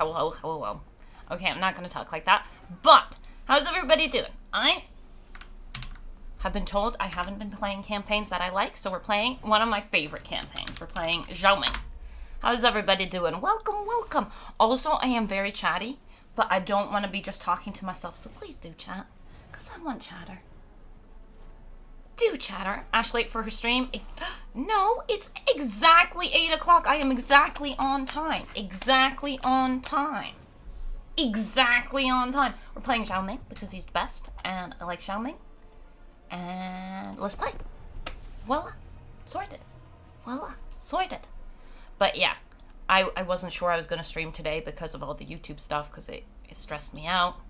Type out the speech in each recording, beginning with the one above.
hello. Okay, I'm not gonna talk like that. But how's everybody doing? I have been told I haven't been playing campaigns that I like, so we're playing one of my favorite campaigns. We're playing Zhao Ming. How's everybody doing? Welcome. Also, I am very chatty, but I don't want to be just talking to myself, so please do chat, because I want chatter. Do chatter. Ash late for her stream. No, it's exactly 8 o'clock. I am exactly on time. Exactly on time. We're playing Zhao Ming because he's the best, and I like Zhao Ming. And let's play. Voila. Sorted. But yeah, I wasn't sure I was going to stream today because of all the YouTube stuff, because it stressed me out.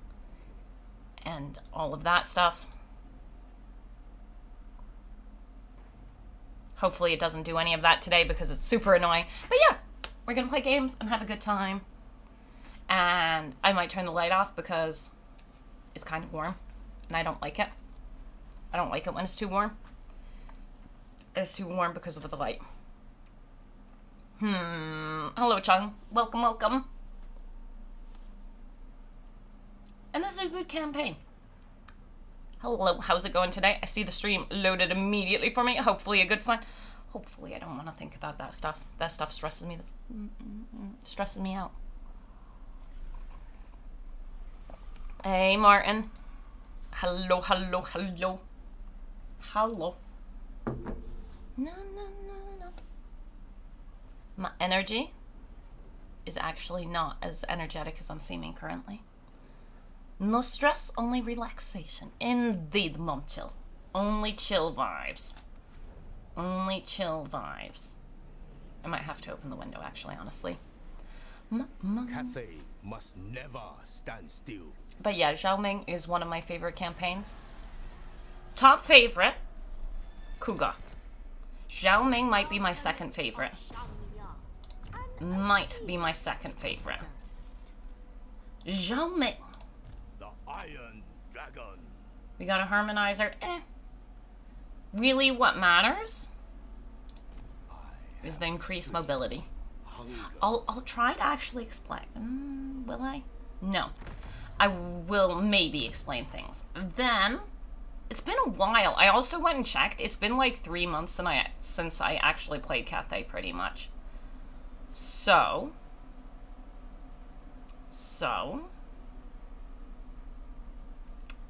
And all of that stuff. Hopefully it doesn't do any of that today because it's super annoying. But yeah, we're going to play games and have a good time. And I might turn the light off because it's kind of warm. And I don't like it. I don't like it when it's too warm. It's too warm because of the light. Hello, Chung. Welcome. And this is a good campaign. Hello, how's it going today? I see the stream loaded immediately for me. Hopefully a good sign. Hopefully I don't want to think about that stuff. That stuff stresses me out. Hey, Martin. Hello. No. My energy is actually not as energetic as I'm seeming currently. No stress, only relaxation. Indeed, Mom Chill. Only chill vibes. I might have to open the window, actually, honestly. Cathay must never stand still. But yeah, Zhao Ming is one of my favorite campaigns. Top favorite, Kugoth. Zhao Ming might be my second favorite. Zhao Ming. The Iron Dragon. We got a harmonizer. Really, what matters is the increased mobility. I'll try to actually explain. Will I? No. I will maybe explain things. Then, it's been a while. I also went and checked. It's been like 3 months since I actually played Cathay, pretty much. So,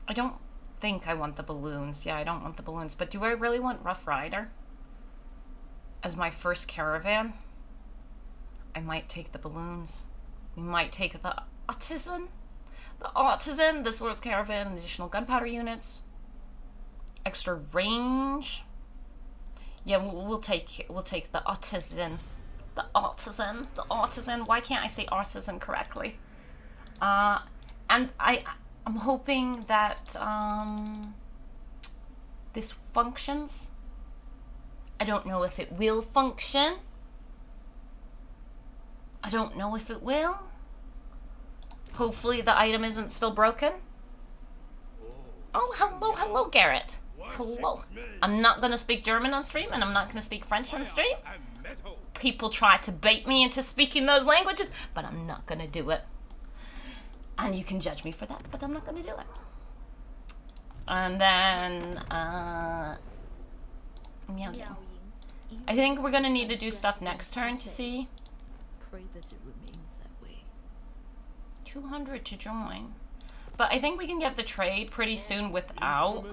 I don't think I want the balloons. Yeah, I don't want the balloons. But do I really want Rough Rider as my first caravan? I might take the balloons. We might take the Artisan. The Swords Caravan, additional gunpowder units. Extra range. Yeah, we'll take the Artisan. The Artisan. Why can't I say Artisan correctly? And I'm hoping that this functions. I don't know if it will function. I don't know if it will. Hopefully the item isn't still broken. Oh, hello, Garrett. Hello. I'm not gonna speak German on stream, and I'm not gonna speak French on stream. People try to bait me into speaking those languages, but I'm not gonna do it. And you can judge me for that, but I'm not gonna do it. And then, meow. I think we're gonna need to do stuff next turn to see. Pray that it remains that way. 200 to join. But I think we can get the trade pretty soon without.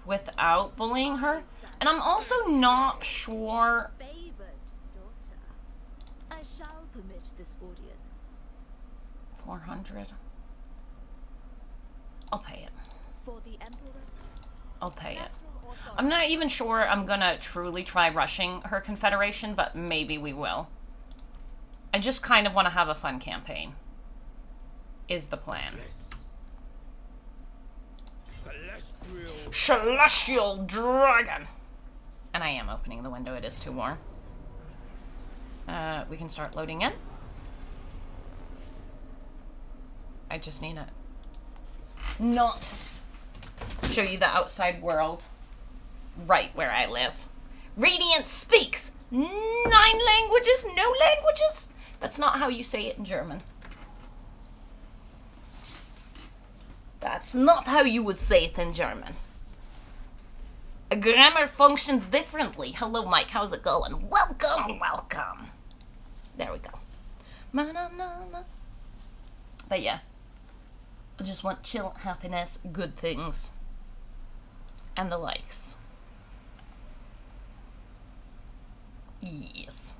Without bullying her. And I'm also not sure. Favored daughter, I shall permit this audience. 400. I'll pay it. For the Emperor. I'll pay it. I'm not even sure I'm gonna truly try rushing her confederation, but maybe we will. I just kind of want to have a fun campaign. Is the plan. Celestial Dragon! And I am opening the window, it is too warm. We can start loading in. I just need to not show you the outside world right where I live. Radiant speaks! languages? No languages? That's not how you say it in German. That's not how you would say it in German. A grammar functions differently. Hello, Mike. How's it going? Welcome, welcome. There we go. But yeah. I just want chill, happiness, good things. And the likes. Yes.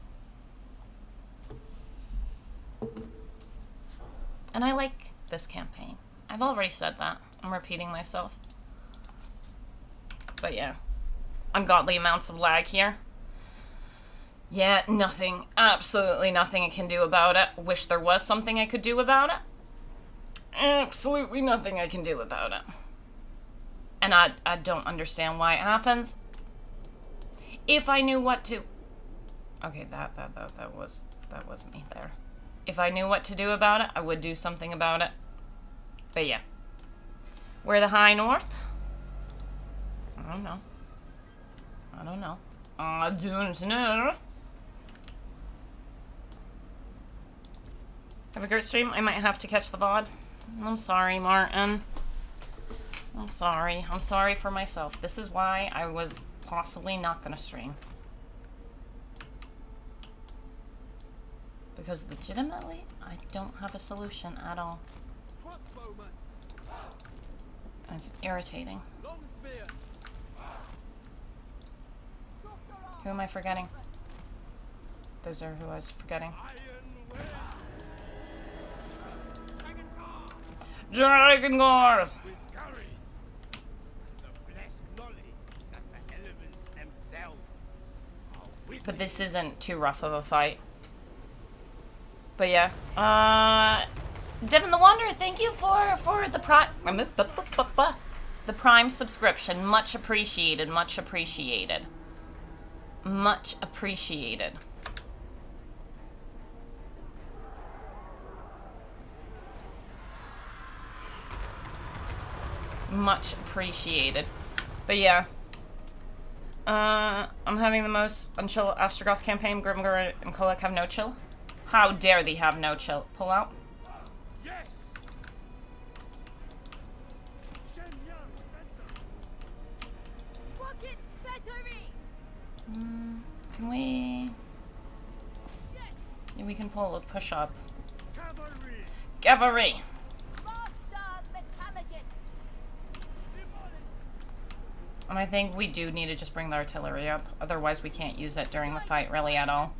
And I like this campaign. I've already said that. I'm repeating myself. But yeah. Ungodly amounts of lag here. Yeah, nothing. Absolutely nothing I can do about it. Wish there was something I could do about it. Absolutely nothing I can do about it. And I don't understand why it happens. If I knew what to... Okay, that was me there. If I knew what to do about it, I would do something about it. But yeah. We're the High North? I don't know. I don't know. I don't know. Have a great stream. I might have to catch the VOD. I'm sorry, Martin. I'm sorry. I'm sorry for myself. This is why I was possibly not gonna stream. Because legitimately, I don't have a solution at all. And it's irritating. Who am I forgetting? Those are who I was forgetting. Dragon Gores! But this isn't too rough of a fight. But yeah. Devin the Wanderer, thank you for the Prime subscription. Much appreciated, much appreciated. Much appreciated. Much appreciated. But yeah. I'm having the most unchill Astrogoth campaign. Grimgar and Kolek have no chill. How dare they have no chill? Pull out. Yes. Rocket battery. Can we... Yeah, we can pull a push up. Cavalry. Cavalry! Master metallurgist. And I think we do need to just bring the artillery up. Otherwise we can't use it during the fight really at all.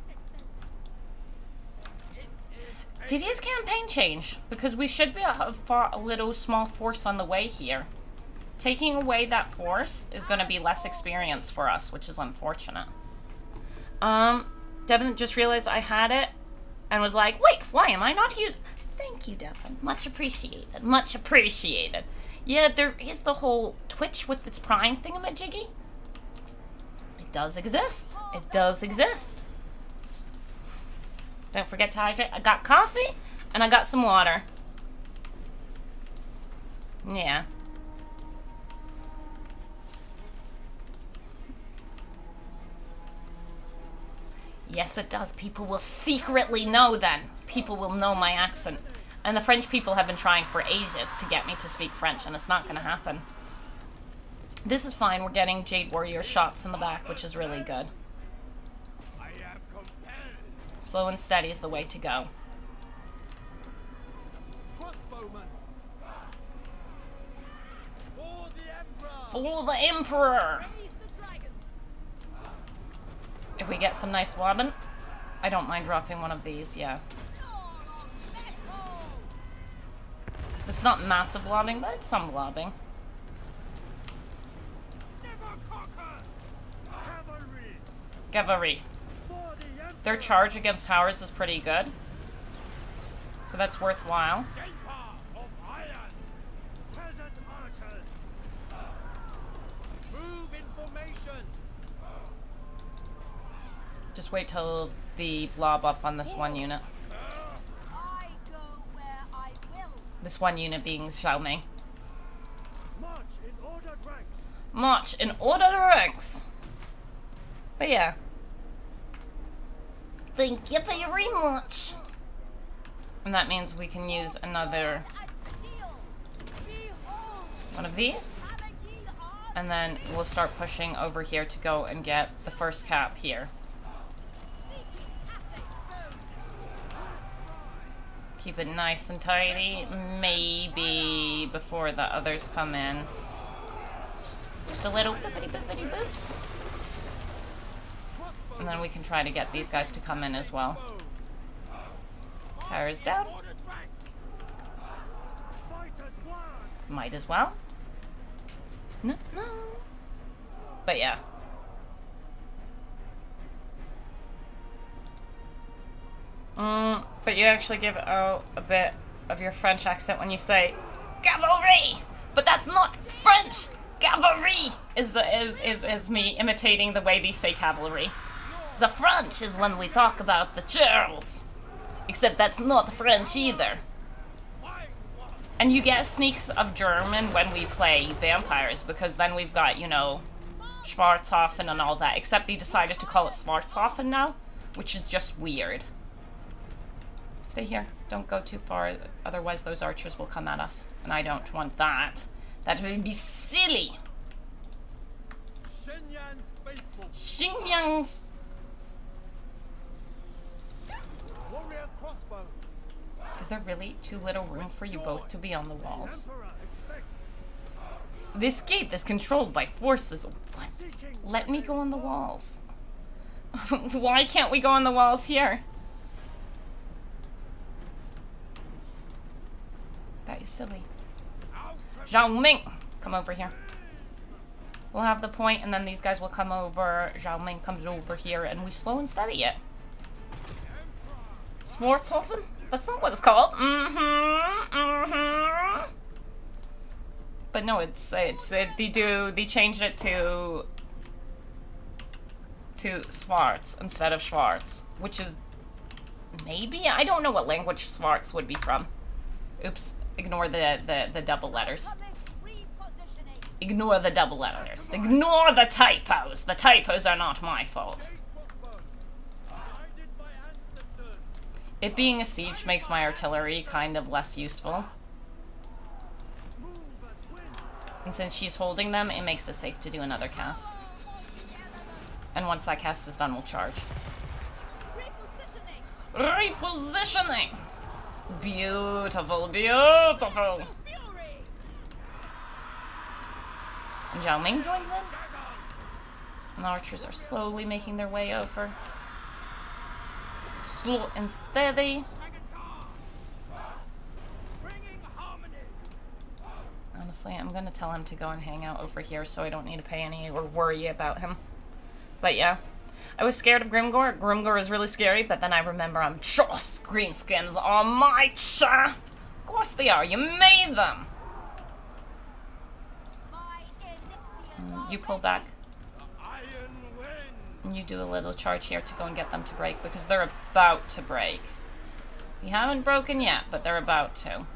Did his campaign change? Because we should be a little small force on the way here. Taking away that force is going to be less experience for us, which is unfortunate. Devin just realized I had it and was like, wait, why am I not using... Thank you, Devin. Much appreciated. Much appreciated. Yeah, there is the whole Twitch with its Prime thingamajiggy. It does exist. It does exist. Don't forget to hydrate. I got coffee and I got some water. Yeah. Yes, it does. People will secretly know then. People will know my accent. And the French people have been trying for ages to get me to speak French, and it's not going to happen. This is fine. We're getting Jade Warrior shots in the back, which is really good. Slow and steady is the way to go. For the Emperor! If we get some nice blobbing, I don't mind dropping one of these, yeah. It's not massive blobbing, but it's some blobbing. Cavalry. Their charge against towers is pretty good. So that's worthwhile. Just wait till the blob up on this one unit. I go where I will. This one unit being Zhao Ming. March in ordered ranks. March in ordered ranks. But yeah. Thank you very much. And that means we can use another one of these. And then we'll start pushing over here to go and get the first cap here. Keep it nice and tidy. Maybe before the others come in. Just a little boopity boopity boops. And then we can try to get these guys to come in as well. Tires down. Might as well. No, no. But yeah. But you actually give out a bit of your French accent when you say cavalry, but that's not French. Cavalry is me imitating the way they say cavalry. The French is when we talk about the churls, except that's not French either. And you get sneaks of German when we play vampires, because then we've got, you know, Schwarzhofen and all that, except they decided to call it Schwarzhofen now, which is just weird. Stay here. Don't go too far, otherwise those archers will come at us. And I don't want that. That would be silly. Xinyan's. Warrior crossbows. Is there really too little room for you both to be on the walls? This gate is controlled by forces. What? Let me go on the walls. Why can't we go on the walls here? That is silly. Zhao Ming, come over here. We'll have the point, and then these guys will come over. Zhao Ming comes over here, and we slow and steady it. Schwarzhofen? That's not what it's called. But no, they changed it to Schwarz instead of Schwarz, which is maybe, I don't know what language Schwarz would be from. Oops, ignore the double letters. Ignore the double letters. Ignore the typos. The typos are not my fault. It being a siege makes my artillery kind of less useful. And since she's holding them, it makes it safe to do another cast. And once that cast is done, we'll charge. Repositioning! Beautiful, beautiful! And Zhao Ming joins in. And the archers are slowly making their way over. Slow and steady. Honestly, I'm gonna tell him to go and hang out over here so I don't need to pay any or worry about him. But yeah. I was scared of Grimgor. Grimgor is really scary, but then I remember I'm just greenskins are my chaff. Of course they are. You made them. You pull back. And you do a little charge here to go and get them to break, because they're about to break. You haven't broken yet, but they're about to.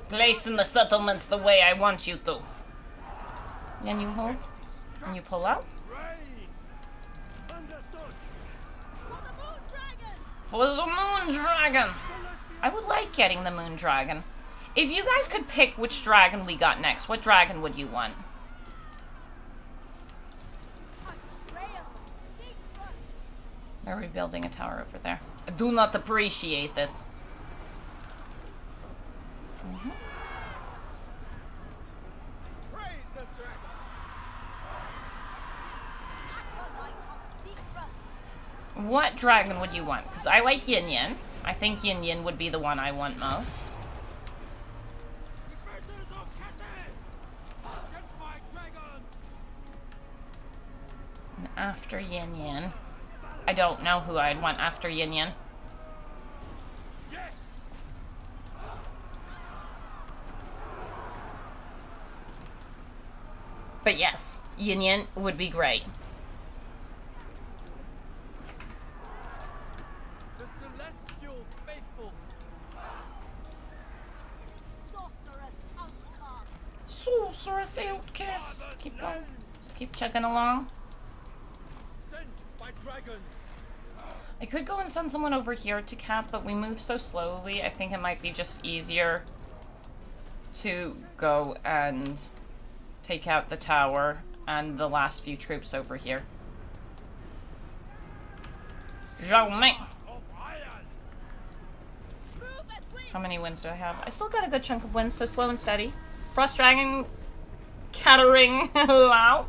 Place in the settlements the way I want you to. Then you hold, and you pull out. For the moon dragon! I would like getting the moon dragon. If you guys could pick which dragon we got next, what dragon would you want? They're rebuilding a tower over there. I do not appreciate it. What dragon would you want? Because I like Yin Yin. I think Yin Yin would be the one I want most. And after Yin Yin, I don't know who I'd want after Yin Yin. But yes, Yin Yin would be great. sorcery kiss. Keep going. Just keep chugging along. Sent by dragons. I could go and send someone over here to cap, but we move so slowly, I think it might be just easier to go and take out the tower and the last few troops over here. Zhao Ming! Of iron. How many wins do I have? I still got a good chunk of wins, so slow and steady. Frost Dragon, Cattering Lao.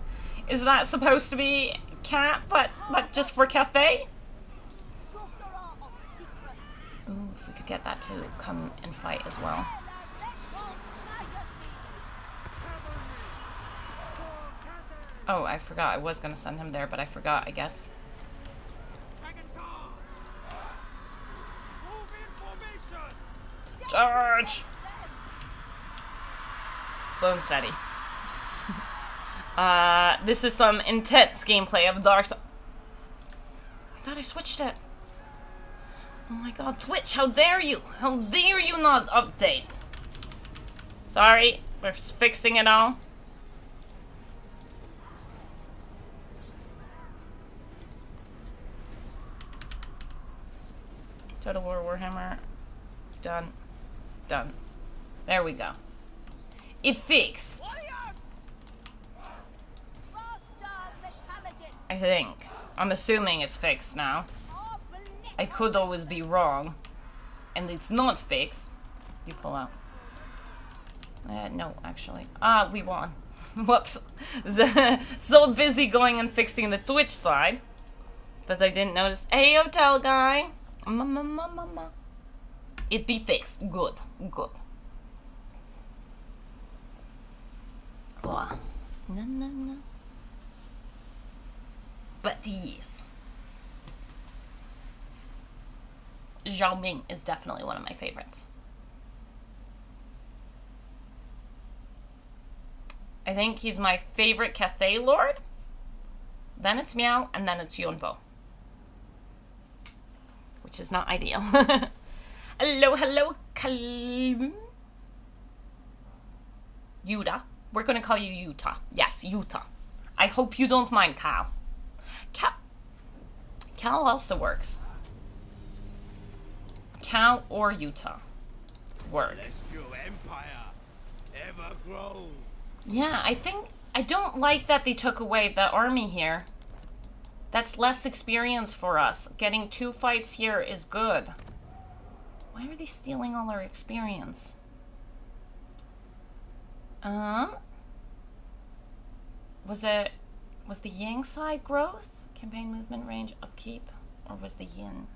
Is that supposed to be cat, but just for Cathay? Sorcerer of secrets. Ooh, if we could get that to come and fight as well. Oh, I forgot. I was gonna send him there, but I forgot, I guess. Dragon car. Move in formation. Charge! Slow and steady. This is some intense gameplay of Dark Souls. I thought I switched it. Oh my god, Twitch, how dare you? How dare you not update? Sorry, we're fixing it all. Total War Warhammer. Done. Done. There we go. It fixed. I think. I'm assuming it's fixed now. I could always be wrong. And it's not fixed. You pull out. No, actually. Ah, we won. Whoops. So busy going and fixing the Twitch side that I didn't notice. Hey, hotel guy. It be fixed. Good. Good. Oh. No. But yes. Zhao Ming is definitely one of my favorites. I think he's my favorite Cathay Lord. Then it's Meow, and then it's Yunbo. Which is not ideal. Hello, Kalm. Yuta. We're gonna call you Yuta. Yes, Yuta. I hope you don't mind, Cal. Cal also works. Cal or Utah work. Celestial empire ever grow. Yeah, I don't like that they took away the army here. That's less experience for us. Getting 2 fights here is good. Why are they stealing all our experience? Was the Yang side growth? Campaign movement range upkeep? Or was the Yin?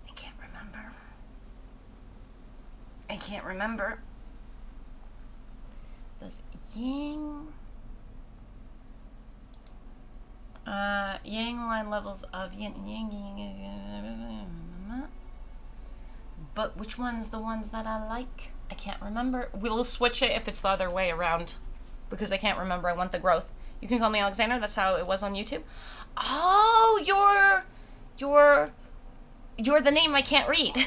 I can't remember. Does Yang... Yang line levels of Yang... But which one's the ones that I like? I can't remember. We'll switch it if it's the other way around. Because I can't remember. I want the growth. You can call me Alexander. That's how it was on YouTube. Oh, you're the name I can't read.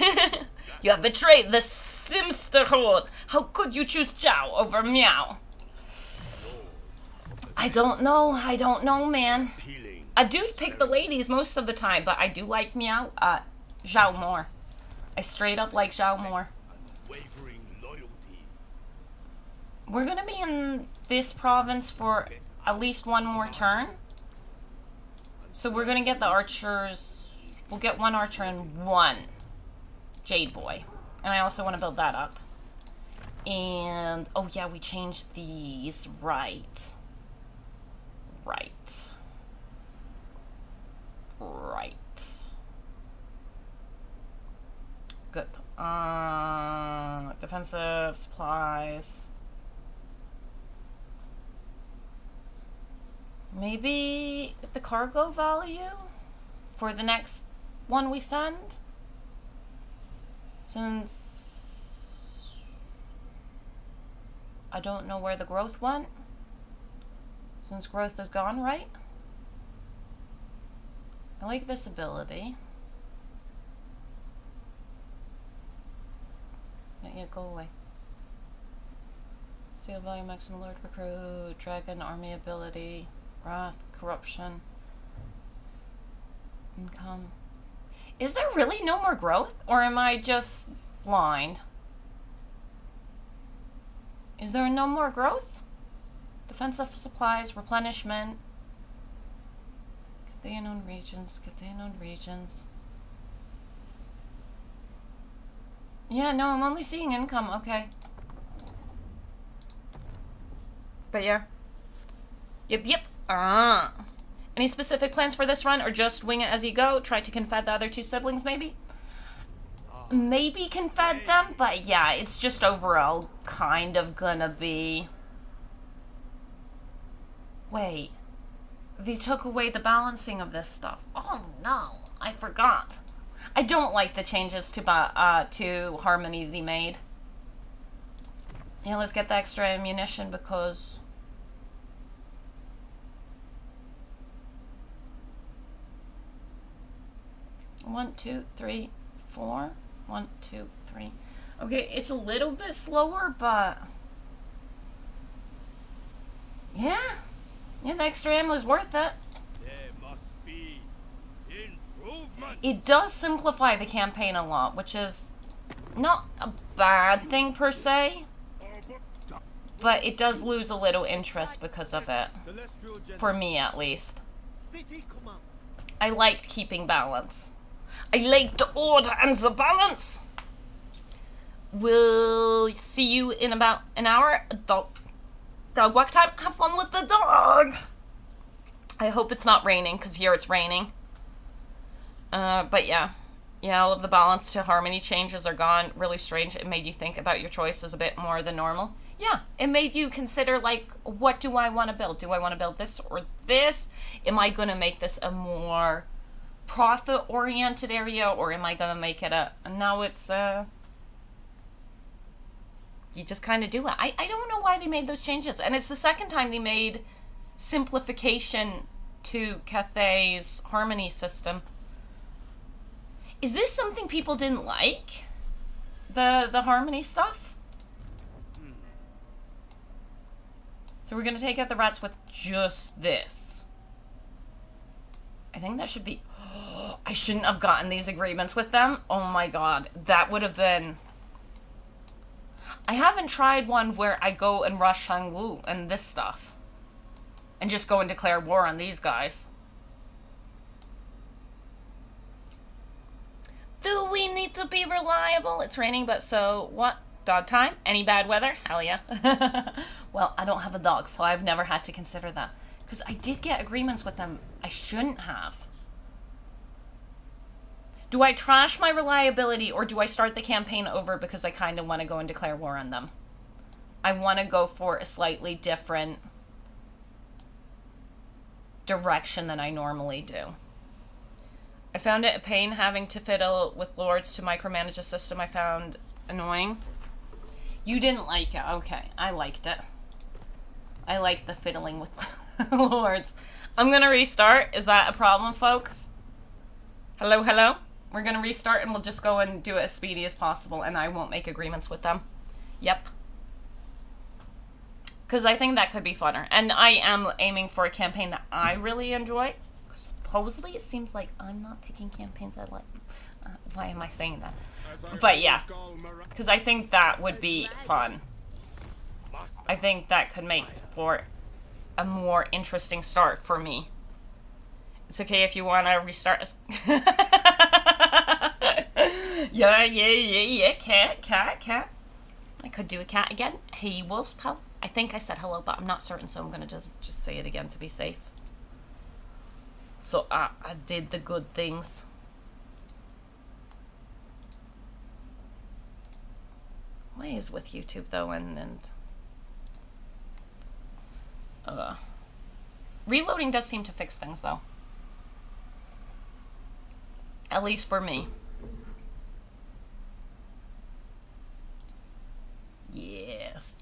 You have betrayed the Simsterhood. How could you choose Zhao over Meow? I don't know, man. I do pick the ladies most of the time, but I do like Meow. Zhao more. I straight up like Zhao more. Unwavering loyalty. We're gonna be in this province for at least one more turn. So we're gonna get the archers. We'll get 1 archer and 1 Jade Boy. And I also want to build that up. And, oh yeah, we changed these. Right. Good. Defensive supplies. Maybe the cargo value for the next one we send? Since I don't know where the growth went. Since growth is gone, right? I like this ability. Not yet, go away. Seal value, maximum lord recruit, dragon army ability, wrath, corruption, income. Is there really no more growth, or am I just blind? Is there no more growth? Defensive supplies, replenishment. Cathayan-owned regions, Cathayan-owned regions. Yeah, no, I'm only seeing income, okay. But yeah. Yep. Any specific plans for this run, or just wing it as you go? Try to confed the other two siblings, maybe? Maybe confed them, but yeah, it's just overall kind of gonna be... Wait. They took away the balancing of this stuff. Oh no, I forgot. I don't like the changes to Harmony they made. Yeah, let's get the extra ammunition because... One, two, three, four. 1, 2, 3. Okay, it's a little bit slower, but... Yeah, the extra ammo is worth it. There must be improvement. It does simplify the campaign a lot, which is not a bad thing per se, but it does lose a little interest because of it. For me, at least. I liked keeping balance. I like the order and the balance. We'll see you in about an hour. Dog walk time. Have fun with the dog. I hope it's not raining, because here it's raining. But yeah. Yeah, all of the balance to Harmony changes are gone. Really strange. It made you think about your choices a bit more than normal. Yeah, it made you consider, like, what do I want to build? Do I want to build this or this? Am I going to make this a more profit-oriented area, or am I going to make it a... Now it's, you just kind of do it. I don't know why they made those changes. And it's the second time they made simplification to Cathay's Harmony system. Is this something people didn't like? The Harmony stuff? So we're going to take out the rats with just this. I think that should be... I shouldn't have gotten these agreements with them. Oh my god. That would have been... I haven't tried one where I go and rush Shangwu and this stuff. And just go and declare war on these guys. Do we need to be reliable? It's raining, but so what? Dog time? Any bad weather? Hell yeah. Well, I don't have a dog, so I've never had to consider that. Because I did get agreements with them I shouldn't have. Do I trash my reliability, or do I start the campaign over because I kind of want to go and declare war on them? I want to go for a slightly different direction than I normally do. I found it a pain having to fiddle with lords to micromanage a system I found annoying. You didn't like it. Okay, I liked it. I liked the fiddling with lords. I'm gonna restart. Is that a problem, folks? Hello, hello? We're gonna restart and we'll just go and do it as speedy as possible, and I won't make agreements with them. Yep. Because I think that could be funner. And I am aiming for a campaign that I really enjoy. Supposedly, it seems like I'm not picking campaigns I like. Why am I saying that? But yeah. Because I think that would be fun. I think that could make for a more interesting start for me. It's okay if you want to restart. Yeah. Cat. I could do a cat again. Hey, wolf's pal. I think I said hello, but I'm not certain, so I'm gonna just say it again to be safe. So I did the good things. What is with YouTube though, and reloading does seem to fix things though. At least for me. Yes.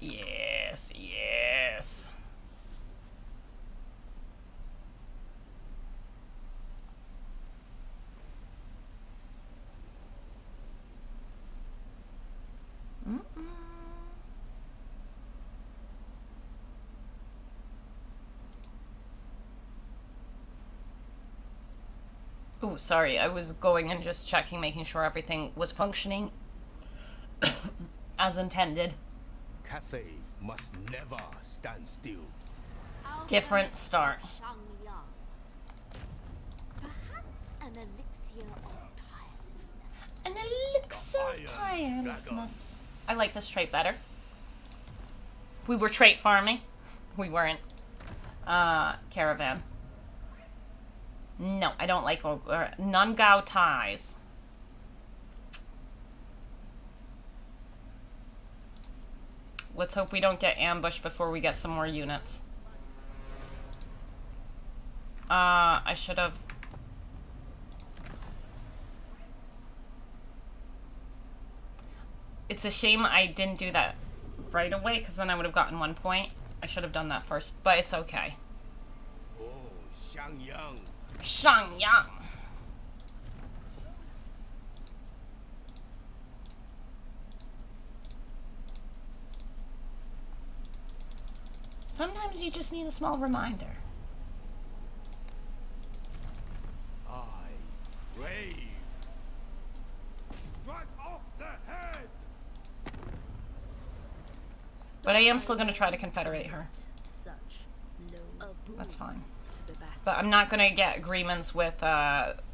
Oh, sorry. I was going and just checking, making sure everything was functioning as intended. Cathay must never stand still. Different start. Perhaps an elixir of tirelessness. An elixir of tirelessness. I like this trait better. We were trait farming. We weren't. Caravan. No, I don't like non-gao ties. Let's hope we don't get ambushed before we get some more units. I should have... It's a shame I didn't do that right away, because then I would have gotten 1 point. I should have done that first, but it's okay. Oh, Shangyang. Shangyang. Sometimes you just need a small reminder. I crave. Strike off the head. But I am still going to try to confederate her. Such low That's fine. to the best. But I'm not going to get agreements with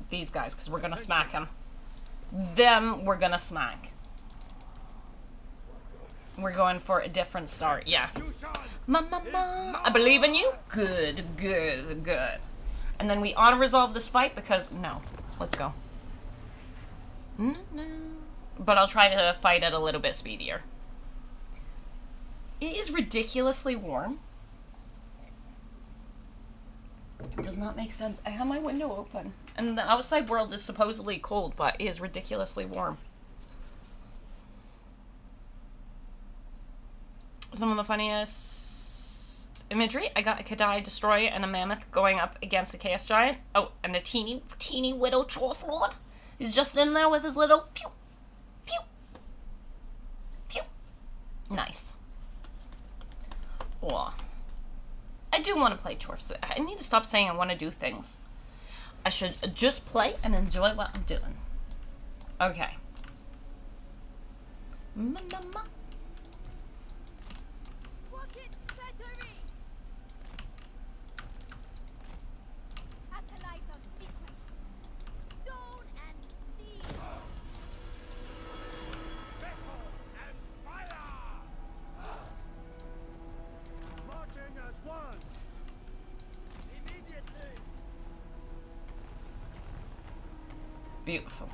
these guys, because we're going to smack them. Them, we're going to smack. We're going for a different start. Yeah. Mama, I believe in you. Good, good, good. And then we auto-resolve this fight because... No. Let's go. But I'll try to fight it a little bit speedier. It is ridiculously warm. It does not make sense. I have my window open. And the outside world is supposedly cold, but it is ridiculously warm. Some of the funniest imagery. I got a Kadai Destroyer and a Mammoth going up against a Chaos Giant. Oh, and a teeny Widow Dwarf Lord is just in there with his little pew, pew, pew. Nice. Oh. I do want to play Dwarfs. I need to stop saying I want to do things. I should just play and enjoy what I'm doing. Okay. Mama. Beautiful.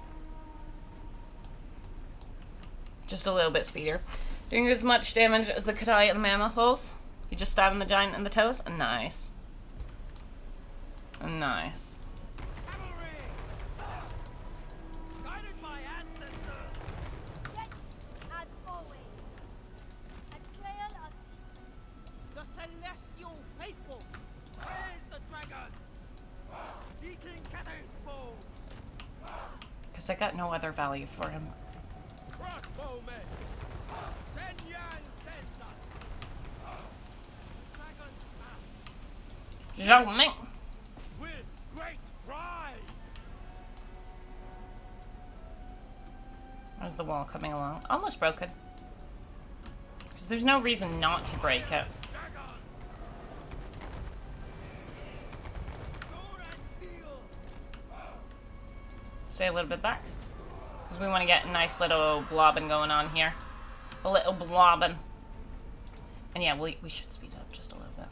Just a little bit speedier. Doing as much damage as the Kadai and the Mammoths. You just stabbing the giant in the toes? Nice. Nice. Guided my ancestors. Yes, as always. A trail of secrets. The celestial faithful. Where's the dragons? Seeking Cathay's bones. Because I got no other value for him. Crossbowmen. Shen Yang sends us. Dragons mass. Zhao Ming. With great pride. How's the wall coming along? Almost broken. Because there's no reason not to break it. Dragon. Sword and steel. Stay a little bit back. Because we want to get a nice little blobbing going on here. A little blobbing. And yeah, we should speed up just a little bit.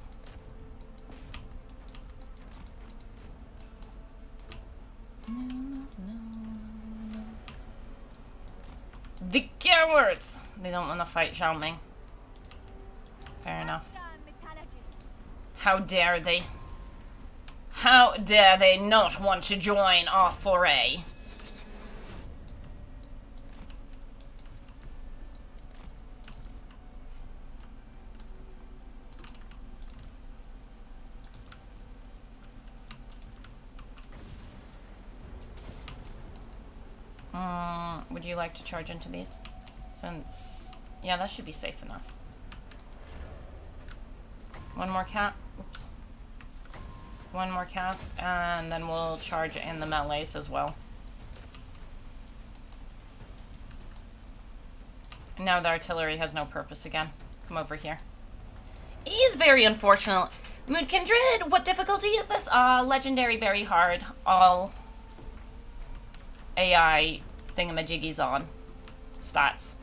No. The cowards! They don't want to fight Zhao Ming. Fair enough. How dare they? How dare they not want to join our foray? Would you like to charge into these? Since... yeah, that should be safe enough. One more cat. Oops. One more cast, and then we'll charge in the melees as well. Now the artillery has no purpose again. Come over here. It is very unfortunate. Mood Kindred, what difficulty is this? Legendary, very hard. All AI thingamajiggies on. Stats.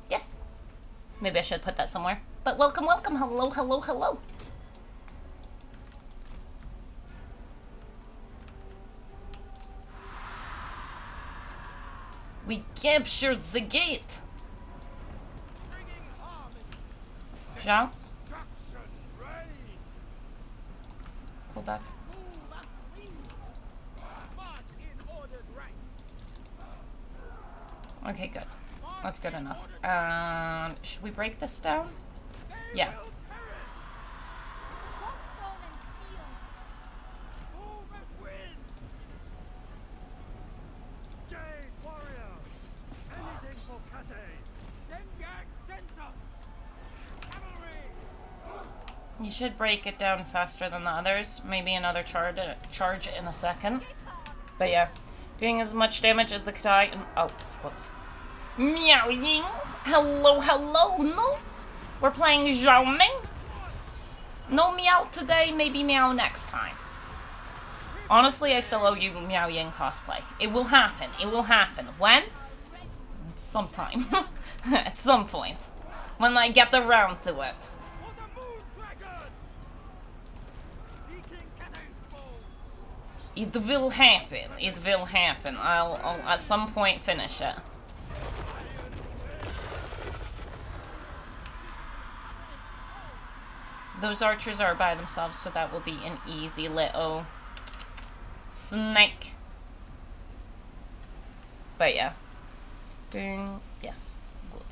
Yes. Maybe I should put that somewhere. But welcome, welcome. Hello, hello, hello. We captured the gate. Zhao? Pull back. Okay, good. That's good enough. Should we break this down? Yeah. You should break it down faster than the others. Maybe another charge in a second. But yeah, doing as much damage as the Katai and oh, whoops. Meow Ying. Hello, hello. No, we're playing Zhao Ming. No meow today. Maybe meow next time. Honestly, I still owe you Meow Ying cosplay. It will happen. It will happen. When? Sometime. At some point. When I get around to it. It will happen. It will happen. I'll at some point finish it. Those archers are by themselves, so that will be an easy little snake. But yeah. Doing yes. Good.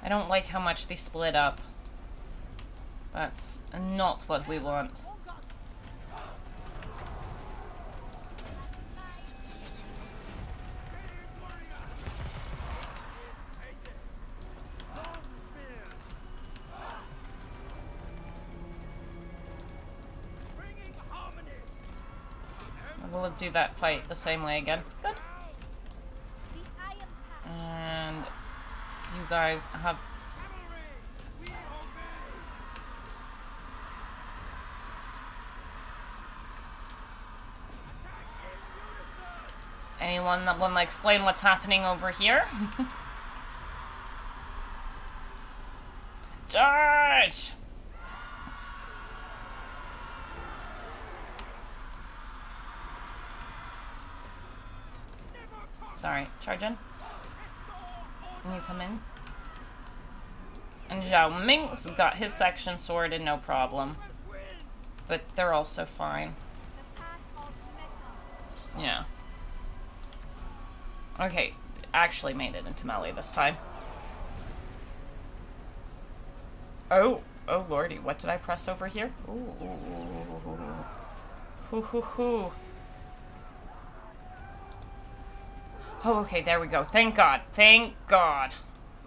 I don't like how much they split up. That's not what we want. We'll do that fight the same way again. Good. And you guys have... Anyone that want to explain what's happening over here? Charge! Sorry, charge in. Can you come in? And Zhao Ming's got his section sorted, no problem. But they're also fine. Yeah. Okay, actually made it into melee this time. Oh lordy, what did I press over here? Ooh. Hoo hoo hoo. Oh, okay, there we go. Thank God. Thank God.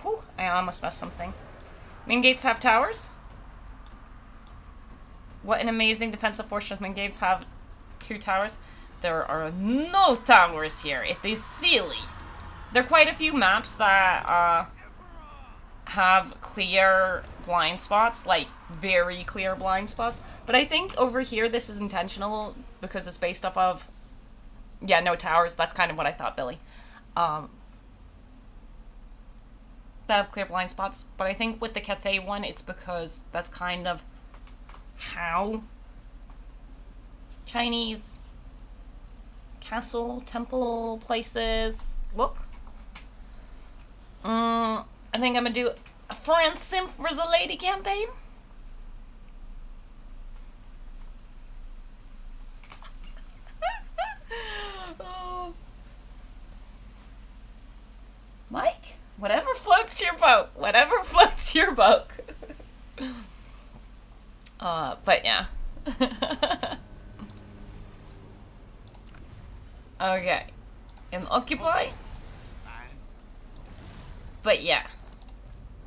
Whew, I almost messed something. Main gates have towers? What an amazing defensive fortress. Main gates have 2 towers. There are no towers here. It is silly. There are quite a few maps that have clear blind spots, like very clear blind spots. But I think over here this is intentional because it's based off of... Yeah, no towers. That's kind of what I thought, Billy. That have clear blind spots, but I think with the Cathay one, it's because that's kind of how Chinese castle, temple places look. I think I'm gonna do a France Simp for the Lady campaign. Oh. Mike, whatever floats your boat. Whatever floats your boat. But yeah. Okay. And occupy. And But yeah,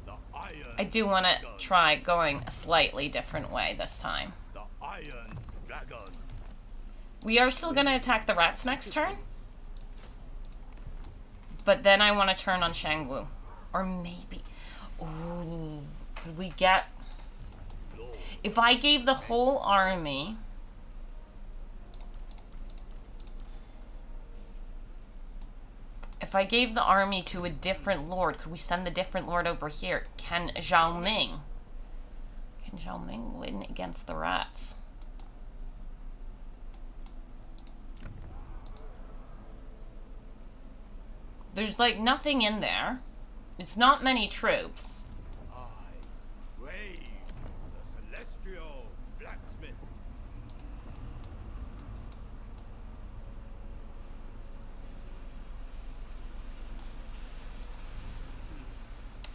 the Iron I do want to Dragon. try going a slightly different way this time. The Iron Dragon. We are still going to attack the rats next turn. But then I want to turn on Shangwu. Or maybe... Ooh, could we get... If I gave the whole army... If I gave the army to a different lord, could we send the different lord over here? Can Zhao Ming... Can Zhao Ming win against the rats? There's like nothing in there. It's not many troops. I crave the celestial blacksmith.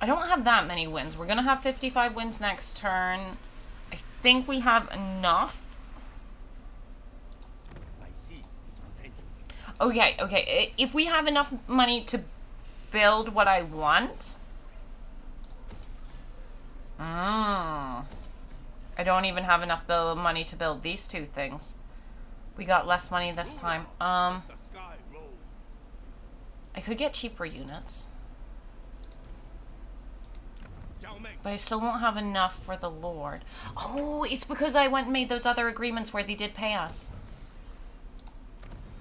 I don't have that many wins. We're gonna have 55 wins next turn. I think we have enough. I see its potential. Okay, okay. If we have enough money to build what I want... I don't even have enough money to build these two things. We got less money this time. The sky roll. I could get cheaper units. Zhao Ming. But I still won't have enough for the Lord. Oh, it's because I went and made those other agreements where they did pay us.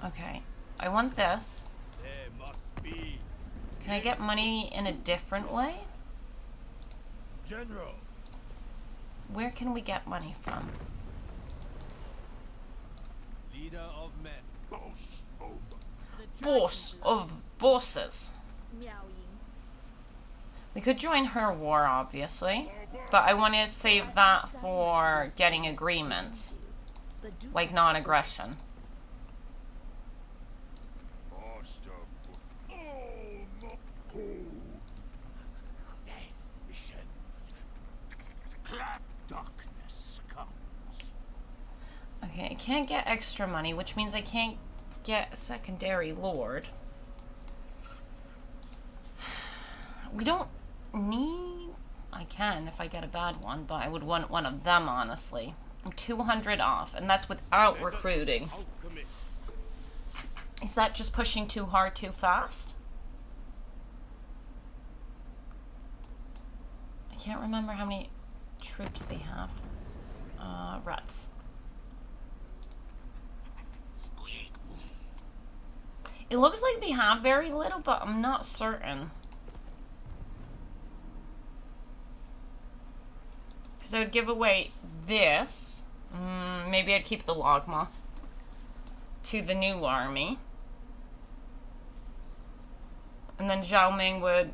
Okay. I want this. There must be Can I get money in a different way? General. Where can we get money from? Leader of men. Boss over. The Boss dragon of bosses. blood. Miao Ying. We could join her war, obviously. But I want to save that for getting agreements. But do Like not non-aggression. Darkness comes. Okay, I can't get extra money, which means I can't get a secondary lord. We don't need... I can if I get a bad one, but I would want one of them, honestly. I'm 200 off, and that's without recruiting. Alchemist. Is that just pushing too hard too fast? I can't remember how many troops they have. Ruts. It looks like they have very little, but I'm not certain. Because I would give away this. Maybe I'd keep the Logma to the new army. And then Zhao Ming would...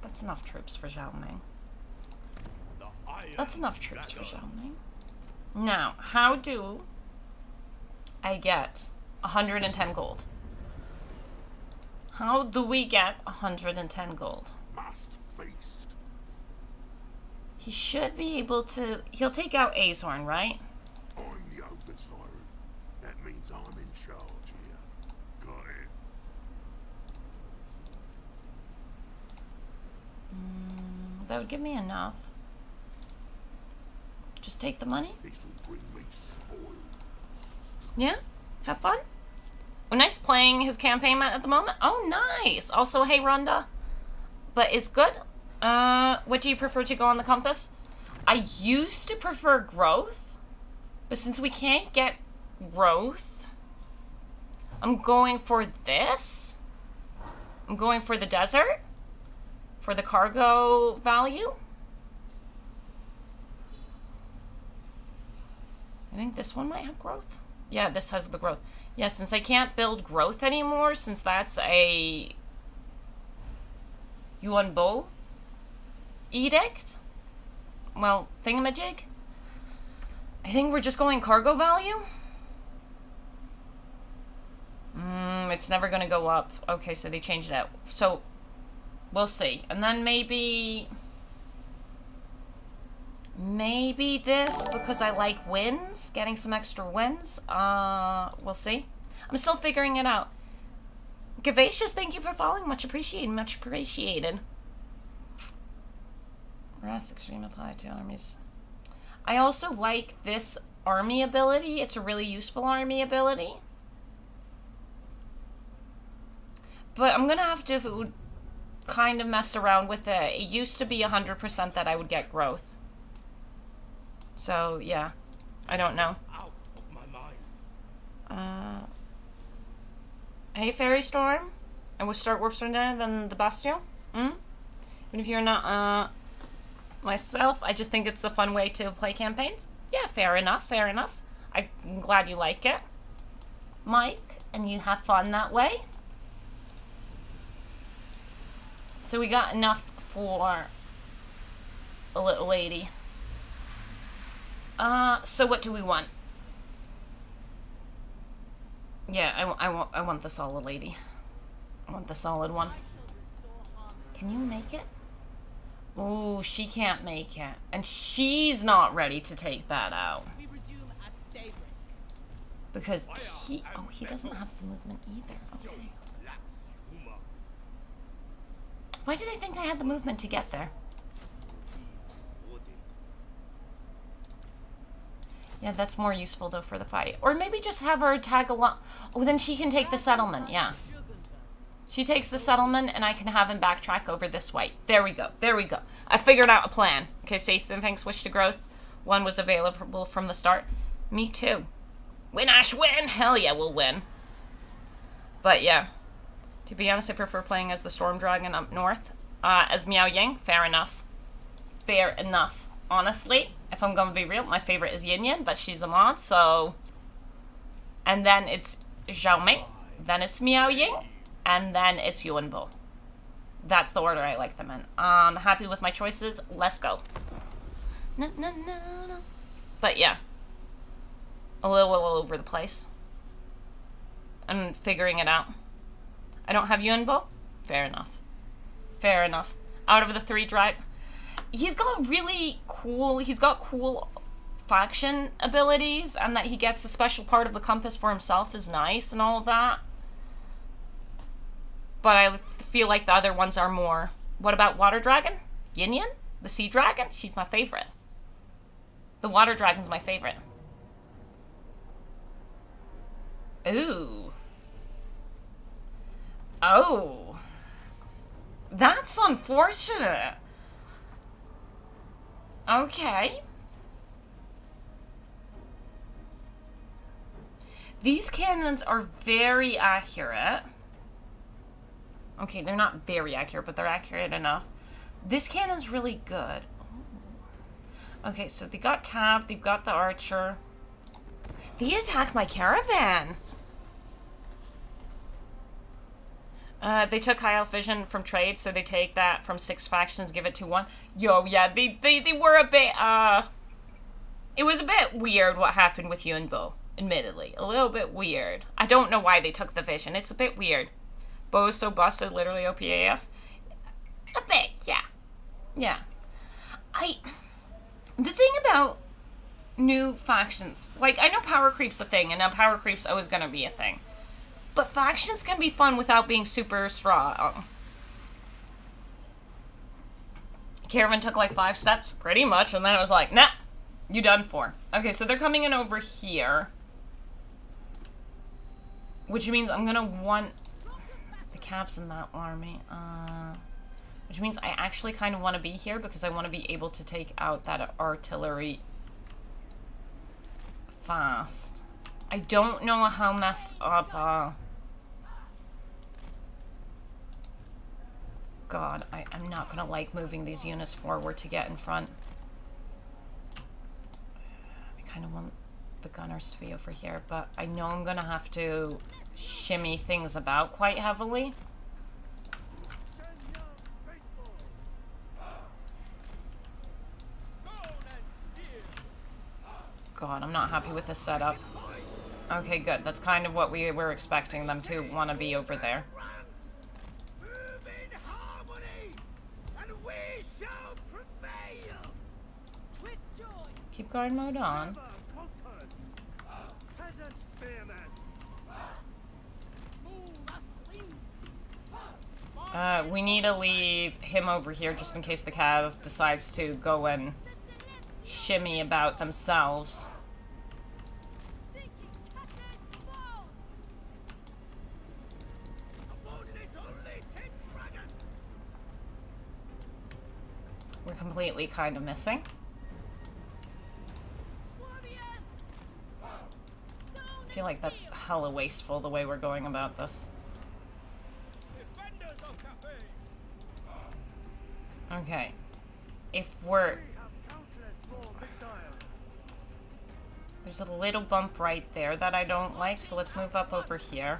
That's enough troops for Zhao Ming. The Iron That's enough troops for Dragon. Zhao Ming. Now, how do I get 110 gold? How do we get 110 gold? Must feast. He should be able to... He'll take out Azorn, right? I'm the Overtyrant. That means I'm in charge here. Got it? That would give me enough. Just take the money. This'll bring me spoils. Yeah? Have fun? Oh, nice playing his campaign at the moment. Oh, nice. Also, hey, Rhonda. But it's good. What do you prefer to go on the compass? I used to prefer growth. But since we can't get growth, I'm going for this. I'm going for the desert. For the cargo value. I think this one might have growth. Yeah, this has the growth. Yeah, since I can't build growth anymore, since that's a Yuan Bo edict, well, thingamajig, I think we're just going cargo value. It's never going to go up. Okay, so they changed it out. So, we'll see. And then maybe this, because I like wins, getting some extra wins. We'll see. I'm still figuring it out. Gavacious, thank you for following. Much appreciated. Much appreciated. Rest extreme apply to armies. I also like this army ability. It's a really useful army ability. But I'm gonna have to kind of mess around with it. It used to be 100% that I would get growth. So, yeah. I don't know. Out of my mind. Hey, Fairy Storm. I would start Warp Storm than the Bastion. Even if you're not, myself, I just think it's a fun way to play campaigns. Yeah, fair enough, fair enough. I'm glad you like it, Mike, and you have fun that way. So we got enough for a little lady. So what do we want? Yeah, I want the solid lady. I want the solid one. Can you make it? Ooh, she can't make it. And she's not ready to take that out. We resume at daybreak. Because he doesn't have the movement either. Okay. Why did I think I had the movement to get there? Yeah, that's more useful though for the fight. Or maybe just have her tag along. Oh, then she can take the settlement, yeah. She takes the settlement and I can have him backtrack over this way. There we go, there we go. I figured out a plan. Okay, Satan, thanks, wish to growth. One was available from the start. Me too. Win, Ash, win! Hell yeah, we'll win. But yeah. To be honest, I prefer playing as the Storm Dragon up north. As Miao Yang, fair enough. Fair enough. Honestly, if I'm gonna be real, my favorite is Yin Yin, but she's a mod, so... And then it's Zhao Ming, then it's Miao Ying, and then it's Yuan Bo. That's the order I like them in. Happy with my choices, let's go. No, no, no, no. But yeah. A little all over the place. I'm figuring it out. I don't have Yuan Bo? Fair enough. Fair enough. Out of the 3 drive... He's got really cool... He's got cool faction abilities, and that he gets a special part of the compass for himself is nice and all of that. But I feel like the other ones are more... What about Water Dragon? Yin Yin? The Sea Dragon? She's my favorite. The Water Dragon's my favorite. Ooh. Oh. That's unfortunate. Okay. These cannons are very accurate. Okay, they're not very accurate, but they're accurate enough. This cannon's really good. Oh. Okay, so they got Cav, they've got the Archer. They attacked my caravan. They took High Elf Vision from trade, so they take that from 6 factions, give it to 1. Yo, yeah, they were a bit, it was a bit weird what happened with Yuan Bo, admittedly. A little bit weird. I don't know why they took the Vision. It's a bit weird. Bo is so busted, literally OPAF. A bit, yeah. Yeah. The thing about new factions, like, I know power creep's a thing, and now power creep's always gonna be a thing. But factions can be fun without being super strong. Caravan took like 5 steps, pretty much, and then it was like, nah, you done for. Okay, so they're coming in over here. Which means I'm gonna want the Cavs in that army. Which means I actually kind of want to be here because I want to be able to take out that artillery fast. I don't know how messed up, God, I'm not gonna like moving these units forward to get in front. I kind of want the gunners to be over here, but I know I'm gonna have to shimmy things about quite heavily. God, I'm not happy with this setup. Okay, good. That's kind of what we were expecting them to want to be over there. Keep guard mode on. We need to leave him over here just in case the cav decides to go and shimmy about themselves. We're completely kind of missing. I feel like that's hella wasteful the way we're going about this. Okay. If we're... There's a little bump right there that I don't like, so let's move up over here.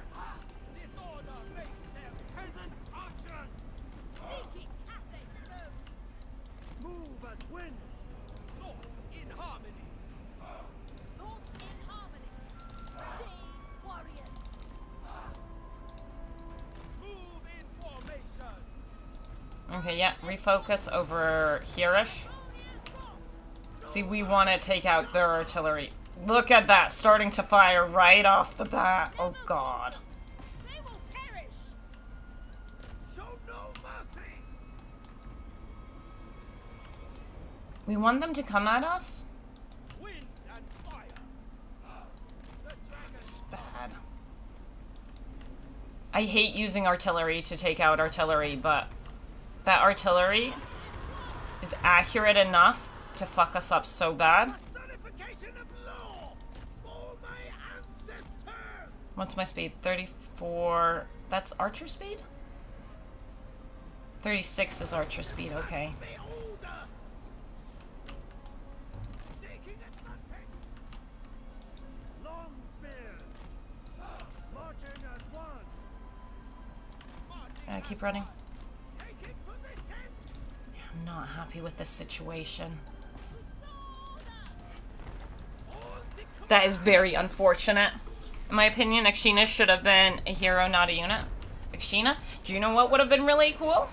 Okay, yeah, refocus over here-ish. See, we want to take out their artillery. Look at that, starting to fire right off the bat. Oh, God. They will perish. Show no mercy. We want them to come at us? Wind and fire. The dragon. It's bad. I hate using artillery to take out artillery, but that artillery is accurate enough to fuck us up so bad. Personification of law for my ancestors. What's my speed? 34. That's archer speed? 36 is archer speed, okay. Beholder. Seeking advantage. Long spears. Marching as one. Marching Keep running. taking position. I'm not happy with this situation. That is very unfortunate. In my opinion, Akshina should have been a hero, not a unit. Akshina, do you know what would have been really cool?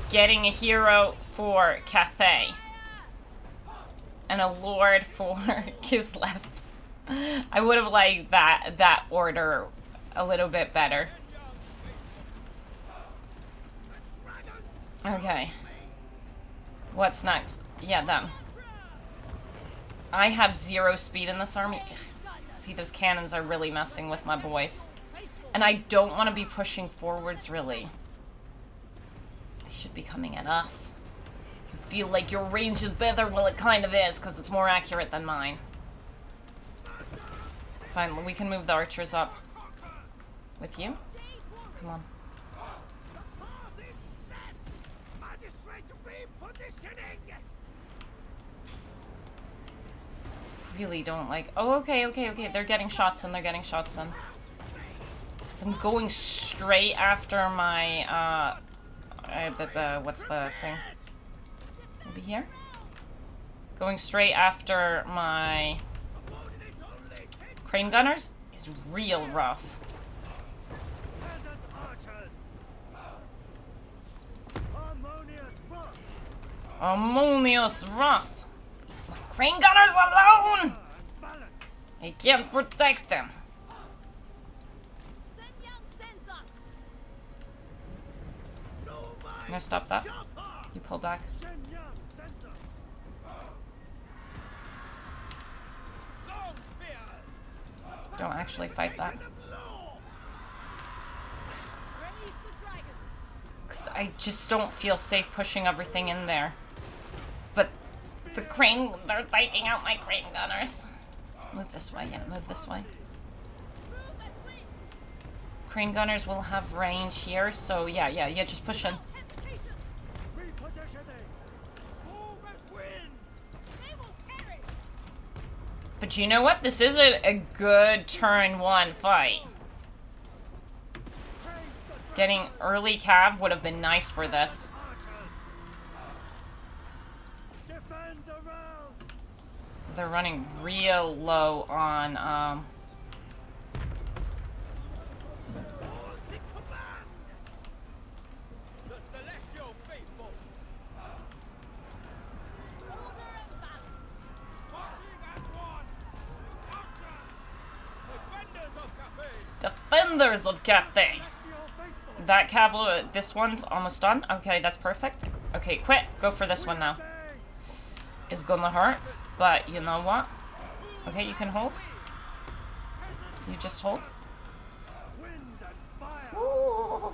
Getting a hero for Cathay. And a lord for Kislev. I would have liked that order a little bit better. Okay. What's next? Yeah, them. I have 0 speed in this army. See, those cannons are really messing with my boys. And I don't want to be pushing forwards, really. They should be coming at us. You feel like your range is better? Well, it kind of is, because it's more accurate than mine. Fine, we can move the archers up. With you? Come on. Really don't like... Oh, okay. They're getting shots in. I'm going straight after my, what's the thing? Maybe here? Going straight after my crane gunners is real rough. Harmonious wrath. Crane gunners alone! I can't protect them. I'm gonna stop that. You pull back. Don't actually fight that. Because I just don't feel safe pushing everything in there. But the crane, they're taking out my crane gunners. Move this way, yeah, move this way. Crane gunners will have range here, so yeah, just push in. But you know what? This is a good turn 1 fight. Getting early cav would have been nice for this. They're running real low on, Defenders of Cathay! that cavalry, this one's almost done. Okay, that's perfect. Okay, quit. Go for this one now. It's gonna hurt, but you know what? Okay, you can hold. You just hold. Ooh.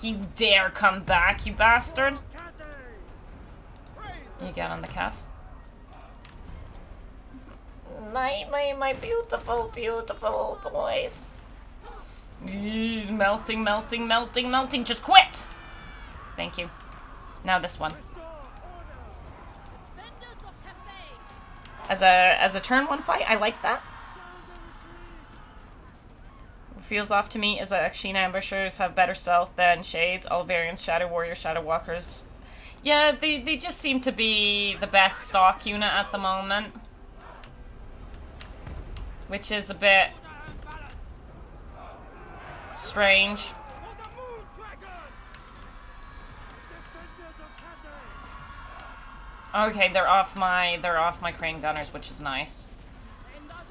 You dare come back, you bastard. You get on the calf. My beautiful, beautiful boys. Melting, melting, melting, melting. Just quit! Thank you. Now this one. As a turn one fight, I like that. Feels off to me as Sheen ambushers have better stealth than Shades, all variants, Shadow Warriors, Shadow Walkers. Yeah, they just seem to be the best stock unit at the moment. Which is a bit strange. Okay, they're off my crane gunners, which is nice.